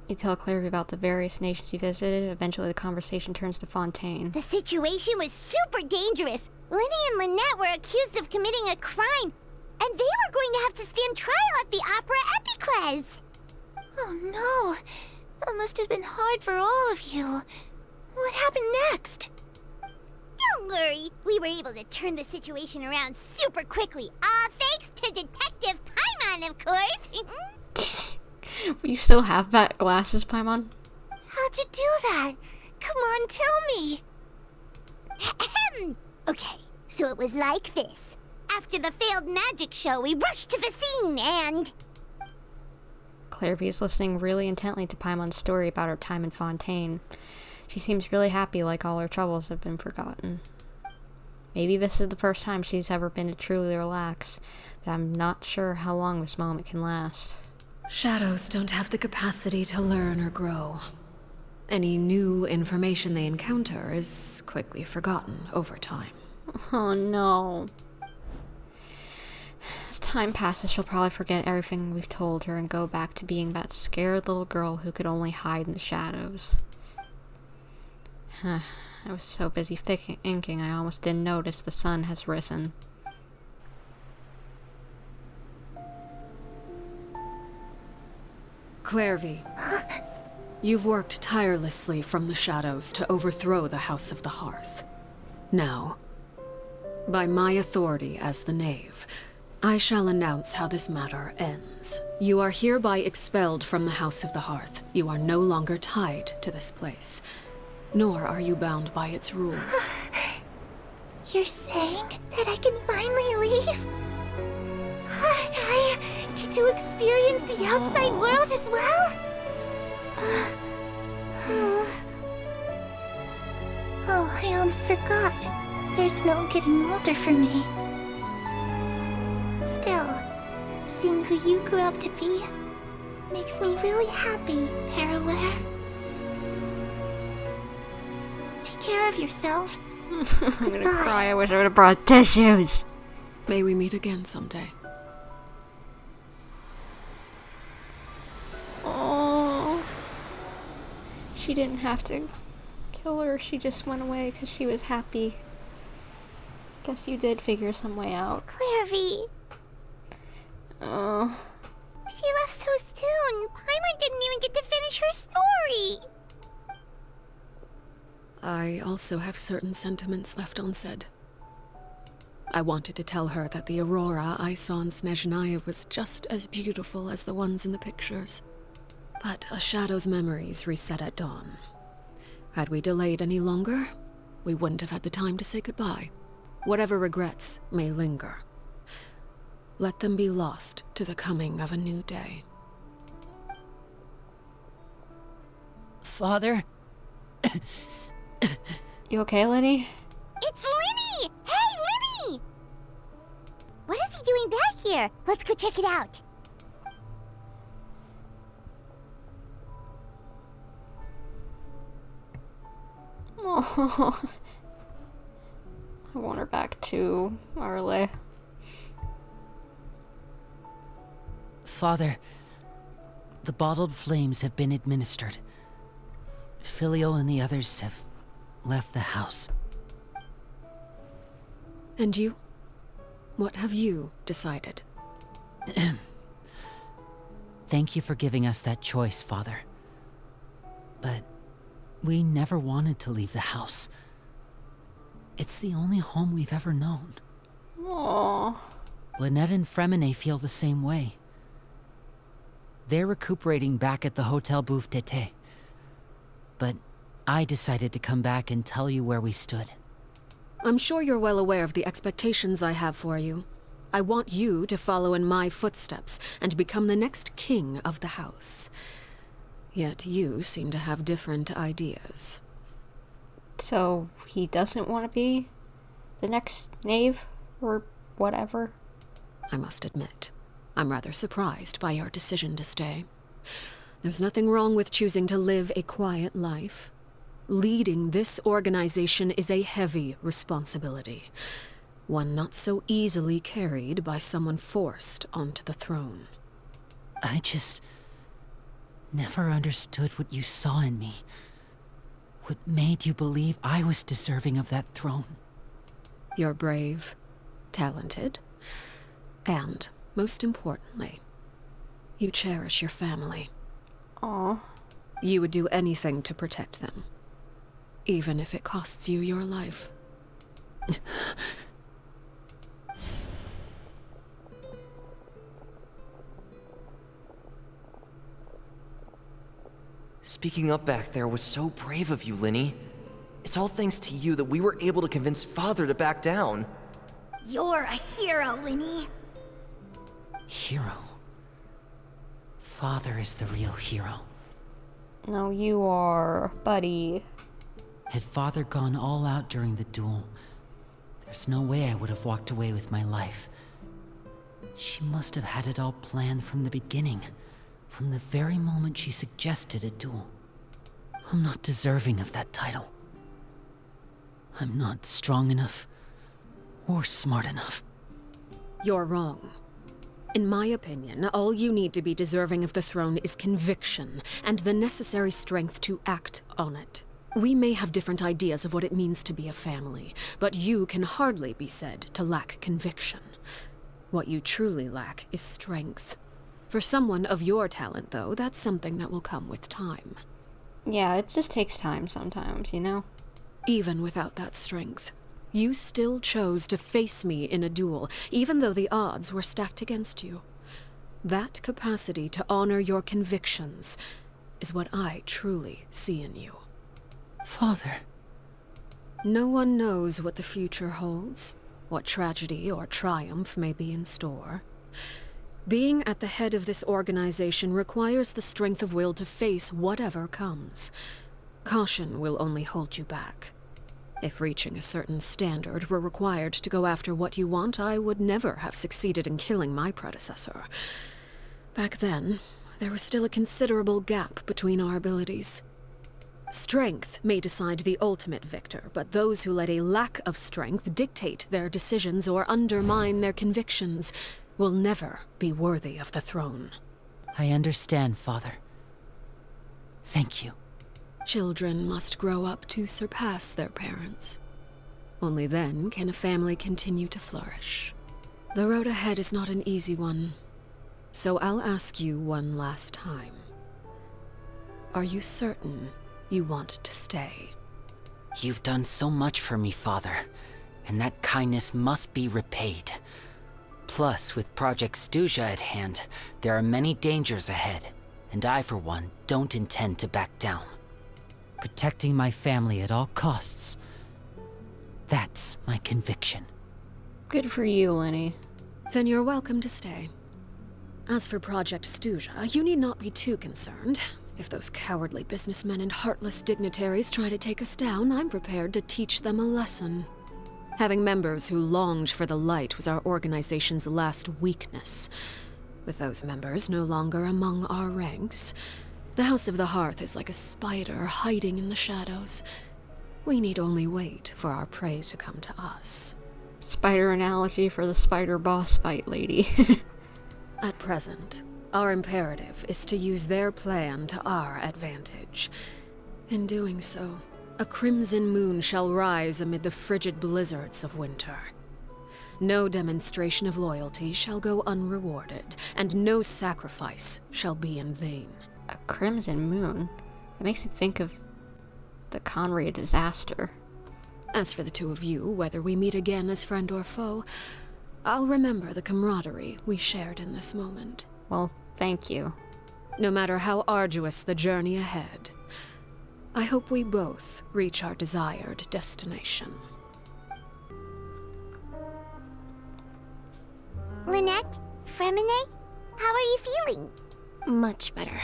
You tell Claire about the various nations you visited. Eventually the conversation turns to Fontaine. The situation was super dangerous. Lenny and Lynette were accused of committing a crime. and they were going to have to stand trial at the Opera Epicles. Oh no, that must have been hard for all of you. What happened next? Don't worry, we were able to turn the situation around super quickly, all thanks to Detective Paimon, of course. You still have that glasses, Paimon? How'd you do that? Come on, tell me. Okay, so it was like this. After the failed magic show, we rushed to the scene and... Clairvy is listening really intently to Paimon's story about her time in Fontaine. She seems really happy, like all her troubles have been forgotten. Maybe this is the first time she's ever been to truly relax, but I'm not sure how long this moment can last. Shadows don't have the capacity to learn or grow. Any new information they encounter is quickly forgotten over time. Oh no. As time passes, she'll probably forget everything we've told her and go back to being that scared little girl who could only hide in the shadows. I was so busy thinking I almost didn't notice the sun has risen. Clairvy, you've worked tirelessly from the shadows to overthrow the House of the Hearth. Now, by my authority as the Knave, I shall announce how this matter ends. You are hereby expelled from the House of the Hearth. You are no longer tied to this place, nor are you bound by its rules. You're saying that I can finally leave? I get to experience the outside world as well? Oh, I almost forgot. There's no getting older for me. Still, seeing who you grew up to be makes me really happy, Parallare. Take care of yourself. I'm gonna cry. I wish I would have brought tissues. May we meet again someday. Oh, she didn't have to kill her. She just went away because she was happy. Guess you did figure some way out. Clairvy. Oh. She left so soon. Paimon didn't even get to finish her story. I also have certain sentiments left unsaid. I wanted to tell her that the aurora I saw in Snezhnaya was just as beautiful as the ones in the pictures. But a shadow's memories reset at dawn. Had we delayed any longer, we wouldn't have had the time to say goodbye. Whatever regrets may linger, let them be lost to the coming of a new day. Father? You okay, Lenny? It's Linny! Hey, Linny! What is he doing back here? Let's go check it out. Oh, I want her back too, Arle. Father, the bottled flames have been administered. Filial and the others have left the house. And you? What have you decided? Thank you for giving us that choice, Father. But we never wanted to leave the house. It's the only home we've ever known. Aww. Lynette and Freminet feel the same way. They're recuperating back at the Hotel Bouffe d'été. But I decided to come back and tell you where we stood. I'm sure you're well aware of the expectations I have for you. I want you to follow in my footsteps and become the next king of the house. Yet you seem to have different ideas. So he doesn't want to be the next knave or whatever? I must admit, I'm rather surprised by your decision to stay. There's nothing wrong with choosing to live a quiet life. Leading this organization is a heavy responsibility, one not so easily carried by someone forced onto the throne. I just never understood what you saw in me. What made you believe I was deserving of that throne? You're brave, talented, And, most importantly, you cherish your family. Aw. You would do anything to protect them, even if it costs you your life. Speaking up back there was so brave of you, Linny. It's all thanks to you that we were able to convince Father to back down. You're a hero, Linny. Hero? Father is the real hero. No, you are, buddy. Had Father gone all out during the duel, there's no way I would have walked away with my life. She must have had it all planned from the beginning, from the very moment she suggested a duel. I'm not deserving of that title. I'm not strong enough or smart enough. You're wrong. In my opinion, all you need to be deserving of the throne is conviction and the necessary strength to act on it. We may have different ideas of what it means to be a family, but you can hardly be said to lack conviction. What you truly lack is strength. For someone of your talent, though, that's something that will come with time. Yeah, it just takes time sometimes, you know? Even without that strength, you still chose to face me in a duel, even though the odds were stacked against you. That capacity to honor your convictions is what I truly see in you. Father. No one knows what the future holds, what tragedy or triumph may be in store. Being at the head of this organization requires the strength of will to face whatever comes. Caution will only hold you back. If reaching a certain standard were required to go after what you want, I would never have succeeded in killing my predecessor. Back then, there was still a considerable gap between our abilities. Strength may decide the ultimate victor, but those who let a lack of strength dictate their decisions or undermine their convictions will never be worthy of the throne. I understand, Father. Thank you. Children must grow up to surpass their parents. Only then can a family continue to flourish. The road ahead is not an easy one, so I'll ask you one last time. Are you certain you want to stay? You've done so much for me, Father, and that kindness must be repaid. Plus, with Project Stuja at hand, there are many dangers ahead, and I, for one, don't intend to back down. Protecting my family at all costs. That's my conviction. Good for you, Lenny. Then you're welcome to stay. As for Project Stuja, you need not be too concerned. If those cowardly businessmen and heartless dignitaries try to take us down, I'm prepared to teach them a lesson. Having members who longed for the light was our organization's last weakness. With those members no longer among our ranks, the House of the Hearth is like a spider hiding in the shadows. We need only wait for our prey to come to us. Spider analogy for the spider boss fight, lady. At present, our imperative is to use their plan to our advantage. In doing so, a crimson moon shall rise amid the frigid blizzards of winter. No demonstration of loyalty shall go unrewarded, and no sacrifice shall be in vain. A crimson moon? That makes me think of the Conria disaster. As for the two of you, whether we meet again as friend or foe, I'll remember the camaraderie we shared in this moment. Well, thank you. No matter how arduous the journey ahead, I hope we both reach our desired destination. Lynette? Freminet? How are you feeling? Much better.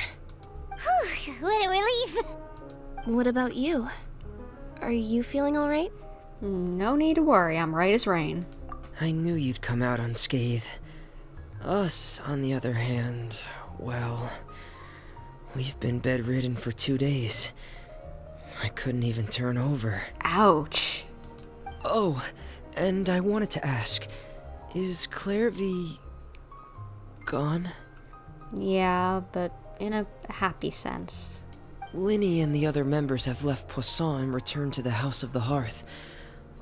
Whew, what a relief. What about you? Are you feeling all right? No need to worry, I'm right as rain. I knew you'd come out unscathed. Us, on the other hand, well, we've been bedridden for 2 days. I couldn't even turn over. Ouch. Oh, and I wanted to ask, is Claire V gone? Yeah, but in a happy sense. Linny and the other members have left Poisson and returned to the House of the Hearth.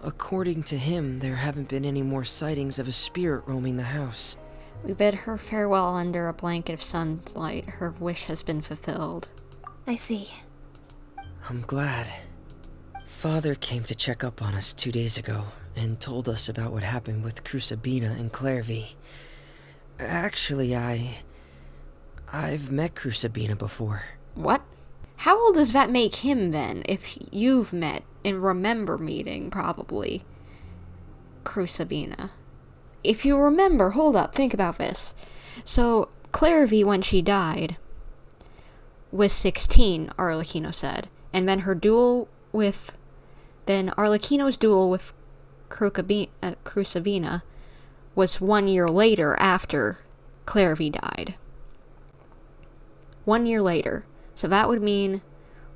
According to him, there haven't been any more sightings of a spirit roaming the house. We bid her farewell under a blanket of sunlight. Her wish has been fulfilled. I see. I'm glad. Father came to check up on us 2 days ago and told us about what happened with Crusabina and Clairvy. Actually, I've met Crusabina before. What? How old does that make him then, if you've met and remember meeting, probably, Crusabina? If you remember, hold up, think about this. So, Clairvy, when she died, was 16, Arlecchino said. And then Arlecchino's duel with Crusabina was 1 year later after Clairvy died. 1 year later. So that would mean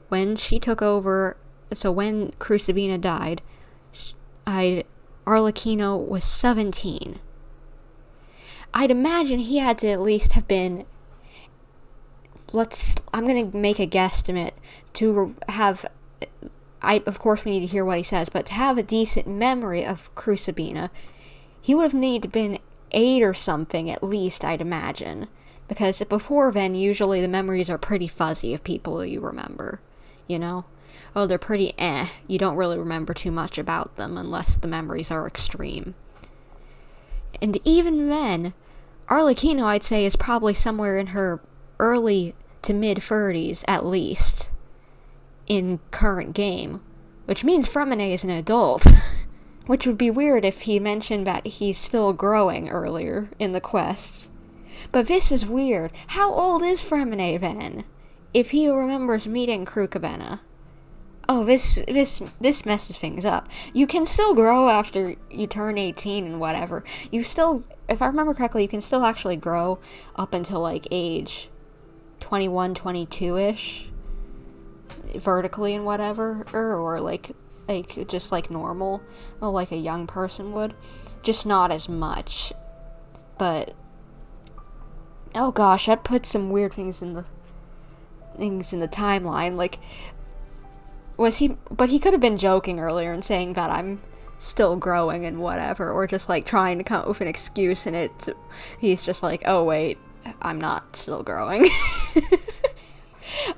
when she took over, so when Crusabina died, Arlecchino was 17. I'd imagine he had to at least have been, I'm going to make a guesstimate to have, of course we need to hear what he says, but to have a decent memory of Crusabina, he would have needed to been 8 or something at least, I'd imagine. Because before then, usually the memories are pretty fuzzy of people you remember, you know? Oh, they're pretty you don't really remember too much about them unless the memories are extreme. And even then, Arlecchino, I'd say, is probably somewhere in her early to mid-30s, at least, in current game. Which means Freminet is an adult. Which would be weird if he mentioned that he's still growing earlier in the quests. But this is weird. How old is Freminet then? If he remembers meeting Crusabina. Oh, this messes things up. You can still grow after you turn 18 and whatever. You still, if I remember correctly, you can still actually grow up until like age 21, 22-ish. Vertically and whatever. Or like just like normal. Or like a young person would. Just not as much. But oh gosh, that puts some weird things in the timeline. Like, but he could have been joking earlier and saying that I'm still growing and whatever, or just like trying to come up with an excuse, and he's just like, oh wait, I'm not still growing.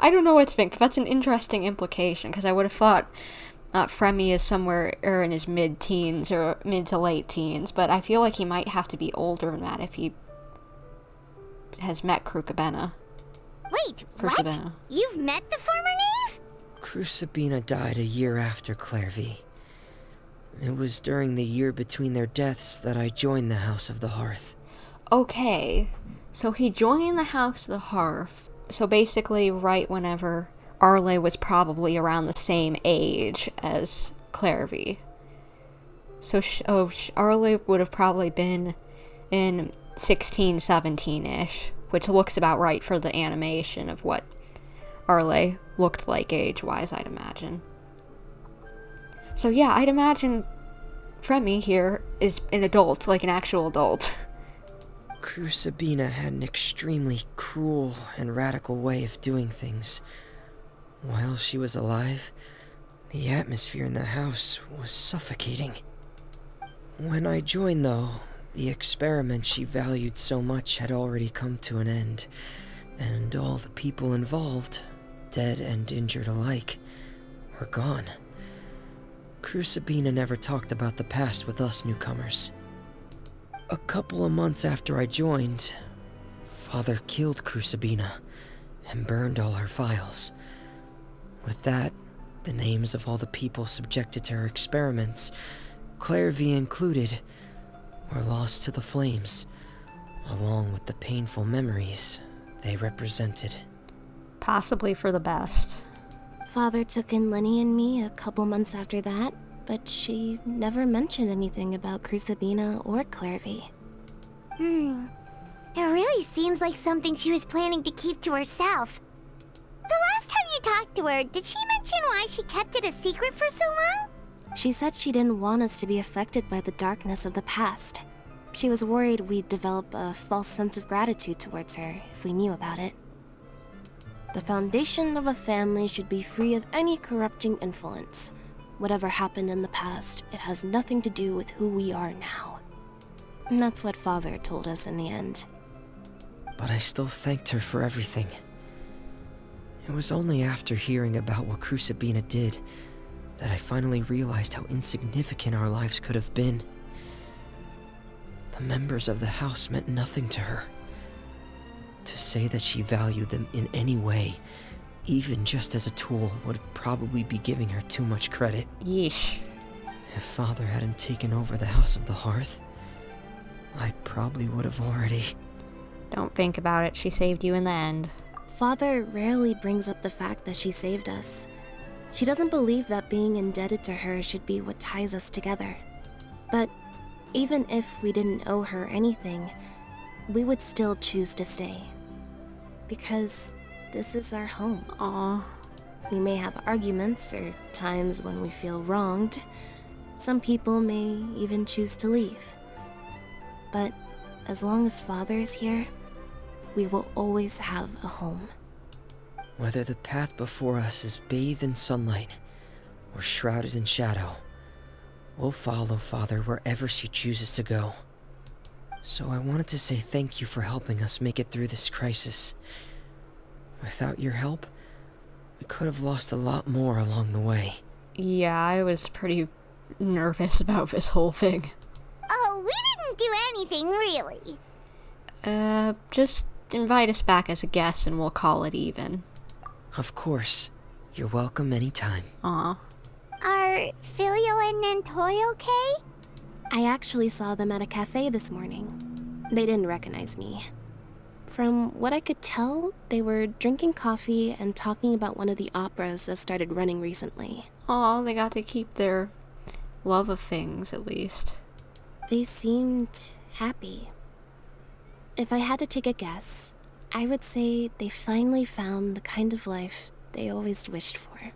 I don't know what to think, but that's an interesting implication, because I would have thought Fremi is somewhere in his mid-teens or mid to late teens, but I feel like he might have to be older than that if he has met Crusabina. Wait, what? You've met the former knave? Crusabina died a year after Clairvy. It was during the year between their deaths that I joined the House of the Hearth. Okay, so he joined the House of the Hearth. So basically right whenever Arle was probably around the same age as Clairvy. So Arle would have probably been in 16, 17-ish, which looks about right for the animation of what Arle looked like age-wise, I'd imagine. So yeah, I'd imagine Fremi here is an adult, like an actual adult. Crusabina had an extremely cruel and radical way of doing things. While she was alive, the atmosphere in the house was suffocating. When I joined, though, the experiment she valued so much had already come to an end, and all the people involved, dead and injured alike, were gone. Crusabina never talked about the past with us newcomers. A couple of months after I joined, Father killed Crusabina and burned all her files. With that, the names of all the people subjected to her experiments, Clairvy included, were lost to the flames, along with the painful memories they represented. Possibly for the best. Father took in Lenny and me a couple months after that, but she never mentioned anything about Crusabina or Clairvy. It really seems like something she was planning to keep to herself. The last time you talked to her, did she mention why she kept it a secret for so long? She said she didn't want us to be affected by the darkness of the past. She was worried we'd develop a false sense of gratitude towards her if we knew about it. The foundation of a family should be free of any corrupting influence. Whatever happened in the past, it has nothing to do with who we are now. And that's what Father told us in the end. But I still thanked her for everything. It was only after hearing about what Crucibina did that I finally realized how insignificant our lives could have been. The members of the house meant nothing to her. To say that she valued them in any way, even just as a tool, would probably be giving her too much credit. Yeesh. If Father hadn't taken over the House of the Hearth, I probably would have already... Don't think about it, she saved you in the end. Father rarely brings up the fact that she saved us. She doesn't believe that being indebted to her should be what ties us together. But even if we didn't owe her anything, we would still choose to stay. Because this is our home. Aww. We may have arguments or times when we feel wronged. Some people may even choose to leave. But as long as Father is here, we will always have a home. Whether the path before us is bathed in sunlight or shrouded in shadow, we'll follow Father wherever she chooses to go. So I wanted to say thank you for helping us make it through this crisis. Without your help, we could have lost a lot more along the way. Yeah, I was pretty nervous about this whole thing. Oh, we didn't do anything, really. Just invite us back as a guest and we'll call it even. Of course. You're welcome anytime. Aw. Are Filial and Nantoy okay? I actually saw them at a cafe this morning. They didn't recognize me. From what I could tell, they were drinking coffee and talking about one of the operas that started running recently. Aw, they got to keep their love of things, at least. They seemed happy. If I had to take a guess, I would say they finally found the kind of life they always wished for.